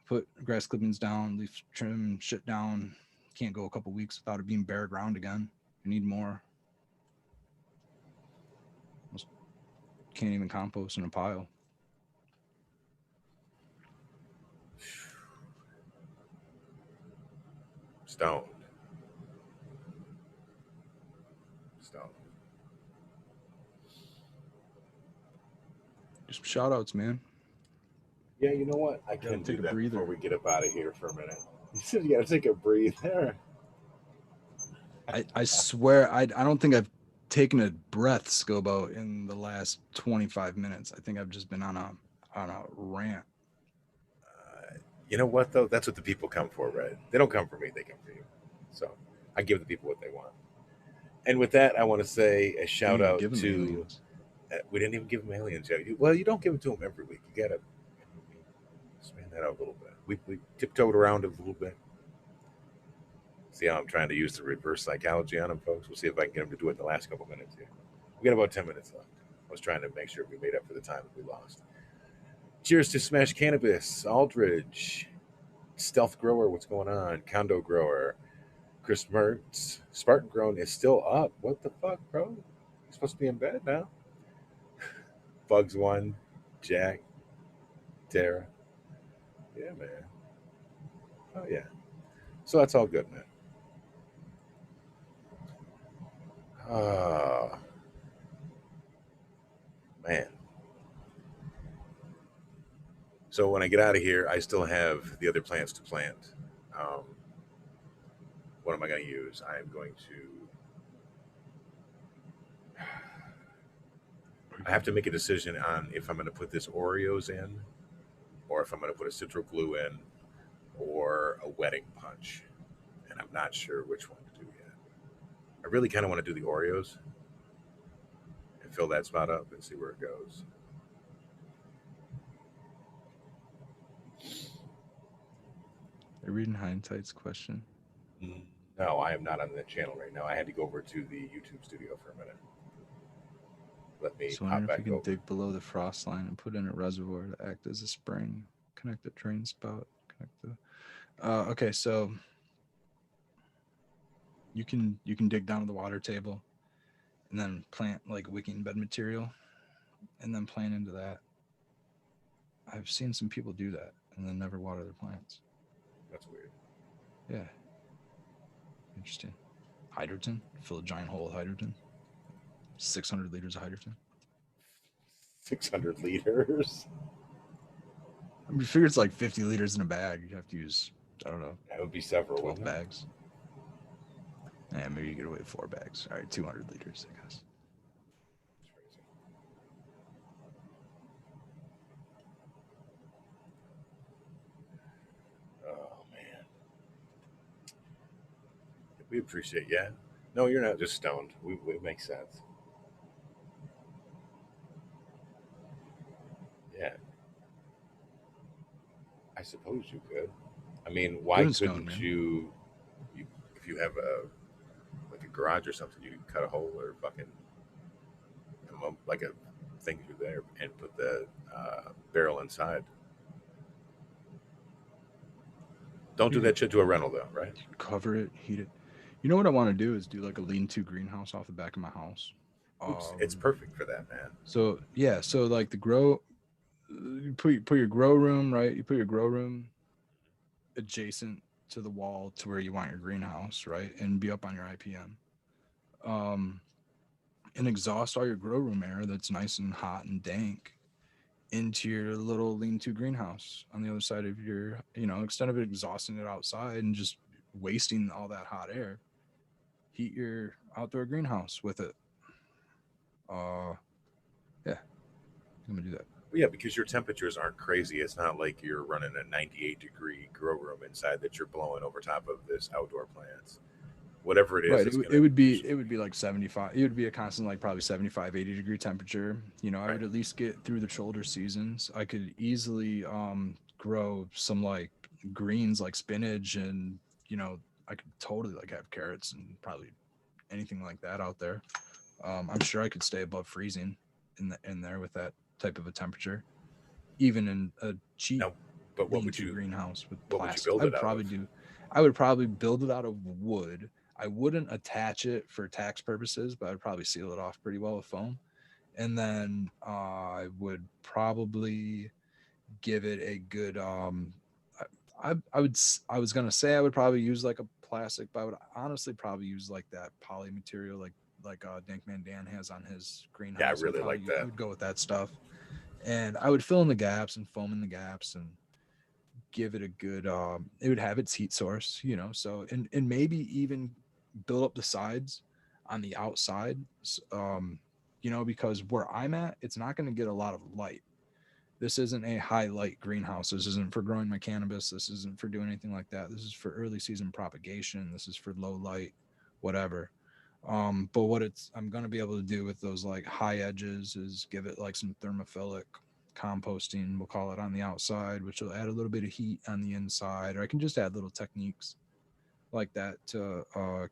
Put grass clippings down, leaf trim shit down. Can't go a couple weeks without it being bare ground again. You need more. Almost can't even compost in a pile. Stoned. Stoned. Just shout outs, man. Yeah, you know what? I Gotta can do take a that breather. before we get up out of here for a minute. You said you got to take a breather. I swear I don't think I've taken a breath, Scobo, in the last 25 minutes. I think I've just been on a rant. You know what though? That's what the people come for, right? They don't come for me; they come for you. So I give the people what they want. And with that, I want to say a shout Didn't even out give 'em to. aliens. We didn't even give them aliens yet. Well, you don't give them to them every week. You gotta expand that out a little bit. We tiptoed around it a little bit. See how I'm trying to use the reverse psychology on them, folks. We'll see if I can get them to do it in the last couple minutes here. We got about 10 minutes left. I was trying to make sure we made up for the time that we lost. Cheers to Smash Cannabis, Aldridge, Stealth Grower. What's going on? Condo Grower. Chris Mertz, Spartan Grown is still up. What the fuck, bro? You're supposed to be in bed now. Bugs One, Jack, Tara. Yeah, man. Oh yeah. So that's all good, man. Ah, man. So when I get out of here, I still have the other plants to plant. Um, what am I going to use? I am going to. I have to make a decision on if I'm going to put this Oreos in, or if I'm going to put a citro glue in, or a wedding punch, and I'm not sure which one to do yet. I really kind of want to do the Oreos and fill that spot up and see where it goes. Are you reading Hindsight's question? No, I am not on that channel right now. I had to go over to the YouTube studio for a minute. Let me So pop wondering if you back can over. dig below the frost line and put in a reservoir to act as a spring. Connect the drain spout. Connect the. Okay, so you can dig down to the water table, and then plant like wicking bed material, and then plant into that. I've seen some people do that and then never water their plants. That's weird. Yeah, interesting. Hydrogen. Fill a giant hole with hydrogen. 600 liters of hydrogen. 600 liters. I mean, figure it's like 50 liters in a bag. You have to use, I don't know, That would be several, 12 wouldn't it? bags. Yeah, maybe you get away with 4 bags. All right, 200 liters, I guess. That's crazy. Oh man, we appreciate. Yeah, no, you're not just stoned. We make sense. Yeah, I suppose you could. I mean, why Doing stone, couldn't man. you, if you have a like a garage or something, you can cut a hole or fucking like a thing through there and put the barrel inside. Don't do that shit to a rental though, right? Cover it, heat it. You know what I want to do is do like a lean-to greenhouse off the back of my house. Oops, it's Um, perfect for that, man. so yeah, so like the grow, you put your grow room right. You put your grow room adjacent to the wall to where you want your greenhouse, right, and be up on your IPM. Um, and exhaust all your grow room air that's nice and hot and dank into your little lean-to greenhouse on the other side of your, instead of exhausting it outside and just wasting all that hot air, heat your outdoor greenhouse with it. Yeah, I'm gonna do that. Well, yeah, because your temperatures aren't crazy. It's not like you're running a 98-degree grow room inside that you're blowing over top of this outdoor plants. Whatever it is, Right, it's it gonna. would be like 75. It would be a constant like probably 75, 80 degree temperature. I Right. would at least get through the shoulder seasons. I could easily grow some like greens like spinach and I could totally like have carrots and probably anything like that out there. I'm sure I could stay above freezing in there with that type of a temperature, even in a cheap Now, but what would lean-to you greenhouse with what would you plastic. build it out of? I would probably build it out of wood. I wouldn't attach it for tax purposes, but I'd probably seal it off pretty well with foam. And then I would probably give it a good I was gonna say I would probably use like a plastic, but I would honestly probably use like that poly material like Dankman Dan has on his Yeah, I greenhouse. really like I that. would go with that stuff. And I would fill in the gaps and foam in the gaps and give it a good it would have its heat source, you know, so and maybe even build up the sides on the outside, you know, because where I'm at, it's not going to get a lot of light. This isn't a high light greenhouse. This isn't for growing my cannabis. This isn't for doing anything like that. This is for early season propagation. This is for low light, whatever. But what I'm gonna be able to do with those like high edges is give it like some thermophilic composting, we'll call it, on the outside, which will add a little bit of heat on the inside. Or I can just add little techniques like that to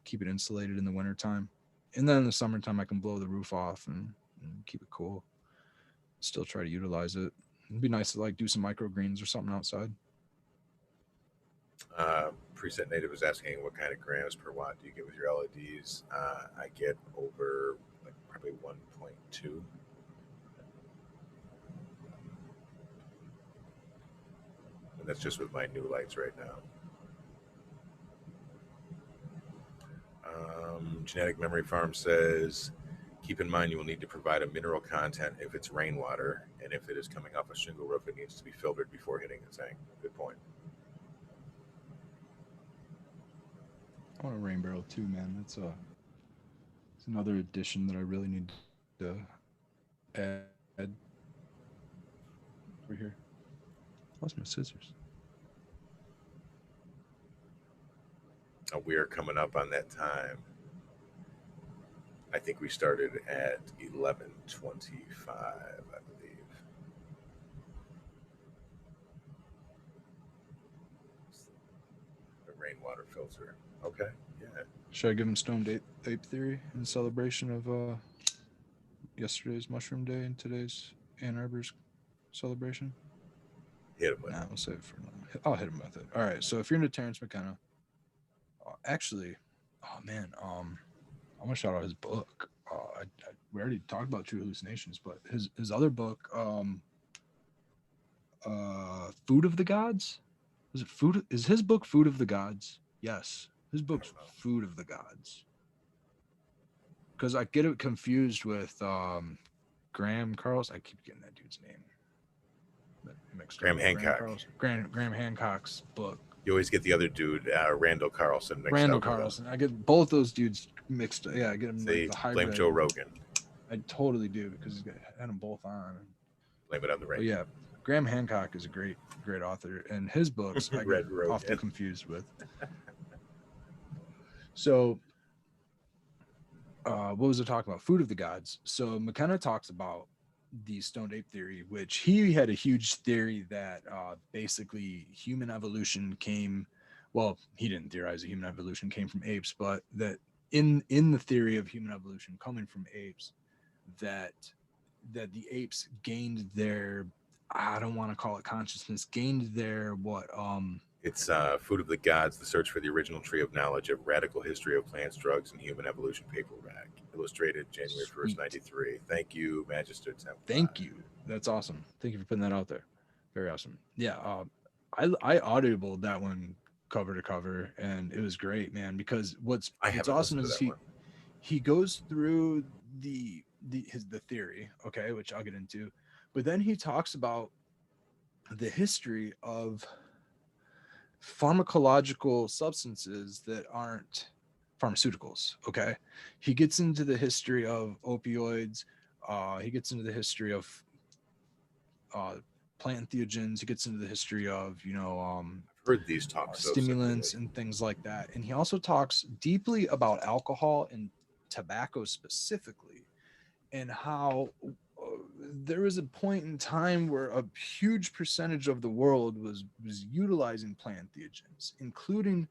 keep it insulated in the wintertime. And then in the summertime I can blow the roof off and keep it cool. Still try to utilize it. It'd be nice to like do some microgreens or something outside. Preset Native is asking what kind of grams per watt do you get with your LEDs? I get over like probably 1.2. And that's just with my new lights right now. Genetic Memory Farm says, keep in mind you will need to provide a mineral content if it's rainwater, and if it is coming off a shingle roof, it needs to be filtered before hitting the tank. Good point. I want a rain barrel too, man. It's another addition that I really need to add over here. Lost my scissors. We are coming up on that time. I think we started at 11:25, I believe. The rainwater filter. Okay, yeah. Should I give him stoned ape theory in celebration of yesterday's mushroom day and today's Ann Arbor's celebration? Hit him with Nah, it. we'll save it for now. I'll hit him with it. All right. So if you're into Terrence McKenna, actually, oh man, I want to shout out his book. We already talked about True Hallucinations, but his other book, Food of the Gods. Is it Food? Is his book Food of the Gods? Yes, his book's Food of the Gods. Because I get it confused with Graham Carlson. I keep getting that dude's name mixed Graham up. Hancock. Graham Hancock's book. You always get the other dude, Randall Carlson, mixed Randall up with him. Carlson. I get both those dudes mixed. Yeah, I get them See, like the hybrid. blame Joe Rogan. I totally do because he's had them both on. Blame it on the rain. But yeah, Graham Hancock is a great author, and his books I Red get Rogan. often confused with. So, what was I talking about? Food of the Gods. So McKenna talks about the stoned ape theory, which he had a huge theory that basically human evolution came. Well, he didn't theorize that human evolution came from apes, but that in the theory of human evolution coming from apes, that the apes gained their, I don't want to call it consciousness, gained their what It's Food of the Gods, the search for the original tree of knowledge, a radical history of plants, drugs, and human evolution paperback. Illustrated January 1st, 93. Thank you, Magister Temple. Thank you. That's awesome. Thank you for putting that out there. Very awesome. Yeah. I audibled that one cover to cover, and it was great, man, because what's awesome is he goes through the theory, okay, which I'll get into, but then he talks about the history of pharmacological substances that aren't pharmaceuticals. Okay, he gets into the history of opioids. He gets into the history of plant entheogens. He gets into the history of I've heard these talks stimulants and things like that. And he also talks deeply about alcohol and tobacco specifically, and how there was a point in time where a huge percentage of the world was utilizing plant entheogens, including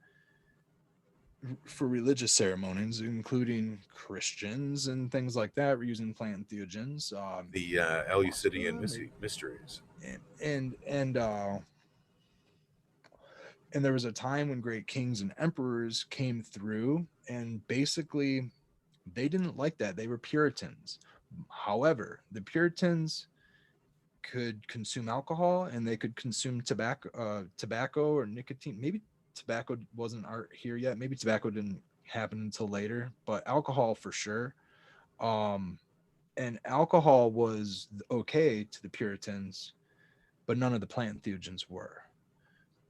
for religious ceremonies, including Christians and things like that. We're using plant entheogens. The Oscar, Eleusinian maybe, mysteries. and and and uh, and there was a time when great kings and emperors came through, and basically they didn't like that. They were Puritans. However, the Puritans could consume alcohol and they could consume tobacco or nicotine. Maybe tobacco wasn't here yet. Maybe tobacco didn't happen until later, but alcohol for sure. Um, and alcohol was okay to the Puritans, but none of the plant entheogens were.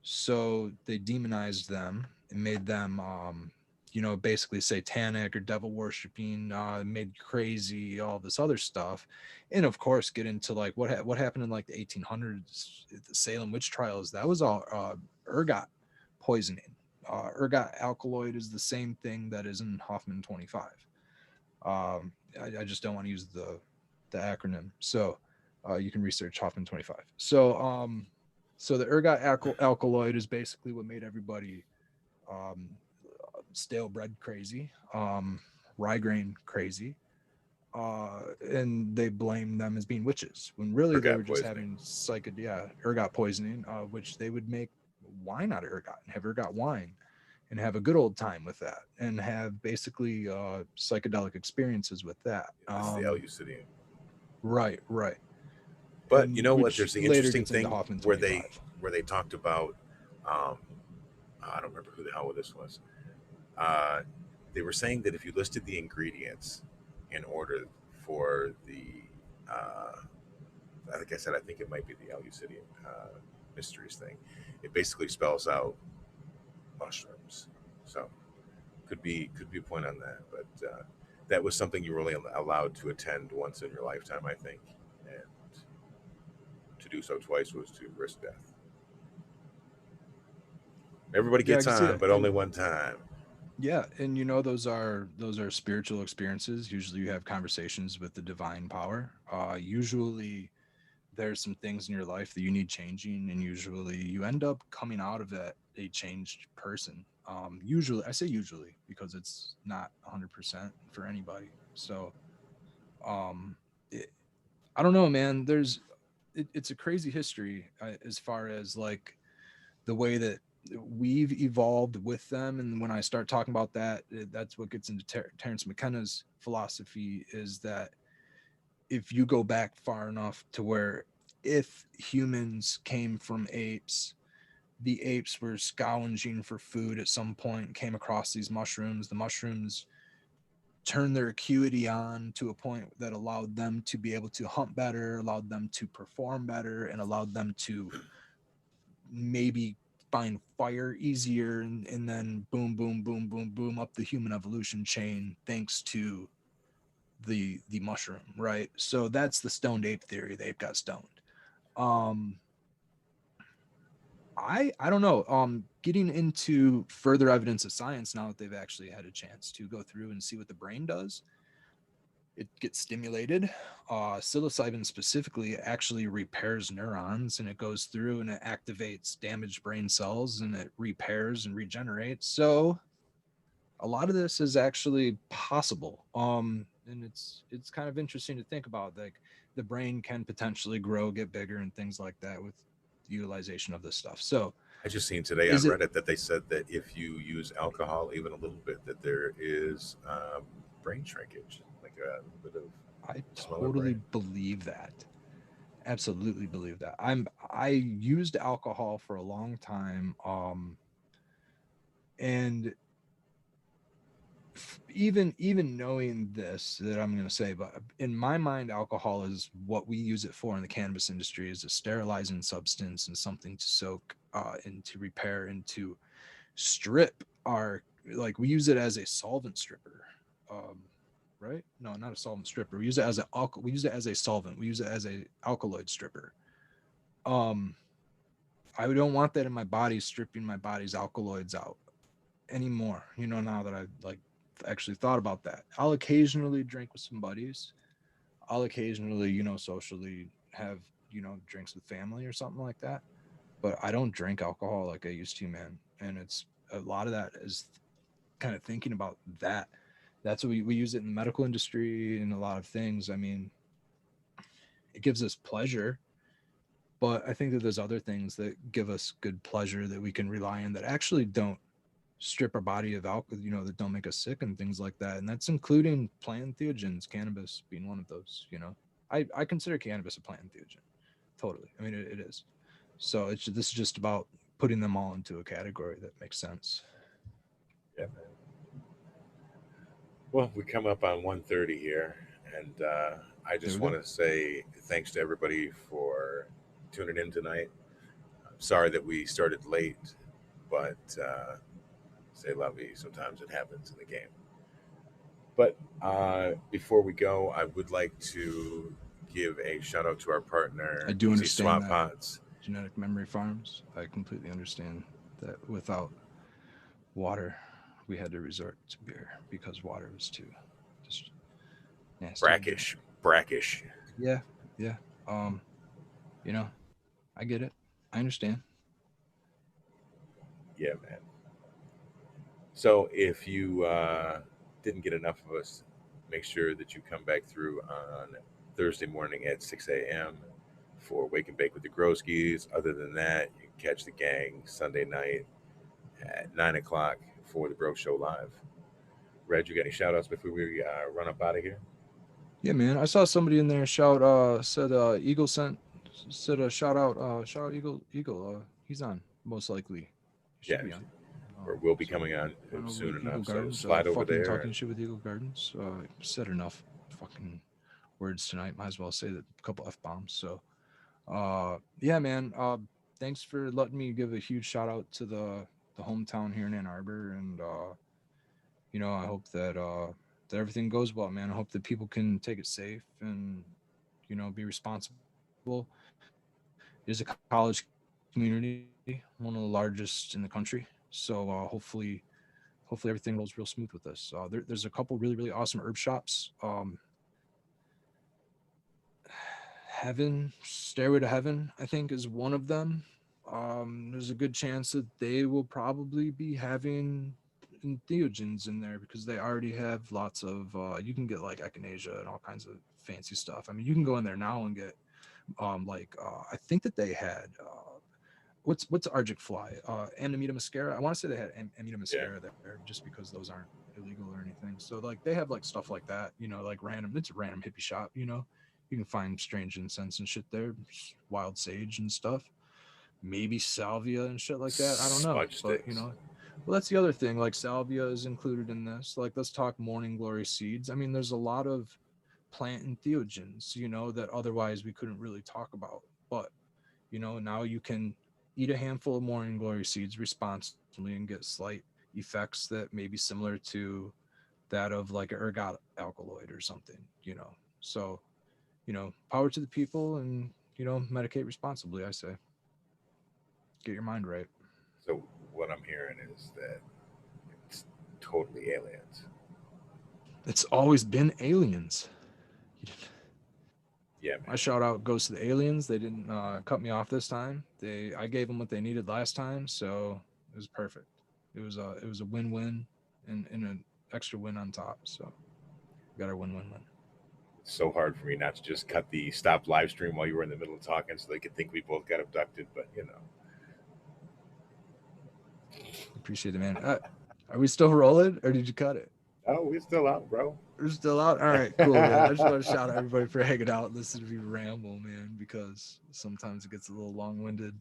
So they demonized them and made them, basically satanic or devil worshiping, made crazy, all this other stuff, and of course get into like what happened in like the 1800s, the Salem witch trials. That was all ergot poisoning. Ergot alkaloid is the same thing that is in Hoffman 25. I just don't want to use the acronym. So you can research Hoffman 25. So the ergot alkaloid is basically what made everybody um, stale bread crazy, rye grain crazy, and they blame them as being witches when really they were Ergot just poisoning. having ergot poisoning, which they would make wine out of ergot and have ergot wine and have a good old time with that and have basically psychedelic experiences with that. This is the Eleusinian. Right. But you And know what? which There's the later interesting gets into thing Hoffman where 25. they talked about. Um, I don't remember who the hell this was. Uh, they were saying that if you listed the ingredients in order for the, like I said, I think it might be the Eleusinian mysteries thing. It basically spells out mushrooms. So could be a point on that, but that was something you were only allowed to attend once in your lifetime, I think, and to do so twice was to risk death. Everybody Yeah, I gets can see on, that. but And only one time. yeah, and those are spiritual experiences. Usually you have conversations with the divine power. Usually there's some things in your life that you need changing, and usually you end up coming out of it a changed person. Usually I say usually because it's not 100% for anybody. So um it, I don't know, man. It's a crazy history as far as like the way that we've evolved with them. And when I start talking about that, that's what gets into Terence McKenna's philosophy, is that if you go back far enough to where if humans came from apes, the apes were scavenging for food at some point, came across these mushrooms. The mushrooms turned their acuity on to a point that allowed them to be able to hunt better, allowed them to perform better, and allowed them to maybe find fire easier, and then boom up the human evolution chain thanks to the mushroom, right? So that's the stoned ape theory. They've got stoned. um I don't know. Getting into further evidence of science now that they've actually had a chance to go through and see what the brain does, it gets stimulated. Psilocybin specifically actually repairs neurons, and it goes through and it activates damaged brain cells and it repairs and regenerates. So a lot of this is actually possible. And it's kind of interesting to think about. Like the brain can potentially grow, get bigger, and things like that with the utilization of this stuff. So I just seen today on is it Reddit that they said that if you use alcohol even a little bit, that there is brain shrinkage, like a little bit of I smaller totally brain. believe that. Absolutely believe that. I used alcohol for a long time, and even knowing this that I'm going to say, but in my mind alcohol is what we use it for in the cannabis industry, is a sterilizing substance and something to soak and to repair and to strip our, like we use it as a solvent stripper. Right, no, not a solvent stripper. We use it as we use it as a solvent. We use it as a alkaloid stripper. um I don't want that in my body, stripping my body's alkaloids out anymore. Now that I've like actually thought about that, I'll occasionally drink with some buddies. I'll occasionally, socially have, drinks with family or something like that. But I don't drink alcohol like I used to, man. And it's a lot of that is kind of thinking about that. That's what we use it in the medical industry and a lot of things. I mean, it gives us pleasure, but I think that there's other things that give us good pleasure that we can rely on that actually don't strip our body of alcohol, that don't make us sick and things like that. And that's including plant entheogens, cannabis being one of those. I consider cannabis a plant entheogen. Totally. I mean, it is. So this is just about putting them all into a category that makes sense. Yeah, man. Well, we come up on 1:30 here, and I There just we want go. to say thanks to everybody for tuning in tonight. I'm sorry that we started late, but say lovey, sometimes it happens in the game. But before we go, I would like to give a shout out to our I partner, do Easy understand Swap that. Pods. Genetic memory farms. I completely understand that without water, we had to resort to beer because water was too just nasty to drink. Brackish. Yeah, yeah. Um, you know, I get it. I understand. Yeah, man. So if you didn't get enough of us, make sure that you come back through on Thursday morning at 6 a.m. for Wake and Bake with the Groskies. Other than that, you can catch the gang Sunday night at 9 o'clock for the Bro Show Live. Red, you got any shout outs before we run up out of here? Yeah, man. I saw somebody in there shout said Eagle sent said a shout out Eagle. He's on most likely. He should Yeah, be on. or we'll be So coming on run over soon to Eagle enough. So Gardens. slide over Fucking there. talking And shit with Eagle Gardens. Said enough fucking words tonight. Might as well say that a couple F bombs. So yeah, man. Thanks for letting me give a huge shout out to the hometown here in Ann Arbor, and I hope that everything goes well, man. I hope that people can take it safe and be responsible. It is a college community, one of the largest in the country. So hopefully everything rolls real smooth with us. There's a couple really awesome herb shops. Heaven, Stairway to Heaven, I think is one of them. There's a good chance that they will probably be having entheogens in there because they already have lots of. You can get like echinacea and all kinds of fancy stuff. I mean, you can go in there now and get I think that they had what's Arctic fly? Amanita muscara. I want to say they had Amanita yeah, muscara there just because those aren't illegal or anything. So like they have like stuff like that, like random. It's a random hippie shop. You can find strange incense and shit there, wild sage and stuff. Maybe salvia and shit like that. I don't know, smudge but sticks. well, that's the other thing. Like salvia is included in this. Like let's talk morning glory seeds. I mean, there's a lot of plant entheogens, that otherwise we couldn't really talk about. But now you can eat a handful of morning glory seeds responsibly and get slight effects that may be similar to that of like an ergot alkaloid or something. So power to the people, and medicate responsibly. I say, get your mind right. So what I'm hearing is that it's totally aliens. It's always been aliens. Yeah, My man. shout out goes to the aliens. They didn't cut me off this time. I gave them what they needed last time, so it was perfect. It was a win-win and an extra win on top. So we got our win-win-win. It's so hard for me not to just cut the stop live stream while you were in the middle of talking so they could think we both got abducted. But Appreciate it, man. Are we still rolling, or did you cut it? oh, we're still out, bro. We're still out. All right, cool, man. I just want to shout out everybody for hanging out and listening to me ramble, man, because sometimes it gets a little long-winded.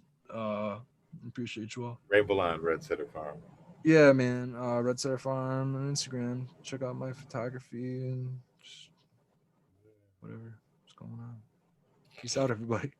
Appreciate you all. Rainbow on Red Center Farm. Yeah, man. Red Star Farm on Instagram. Check out my photography and just whatever is going on. Peace out, everybody.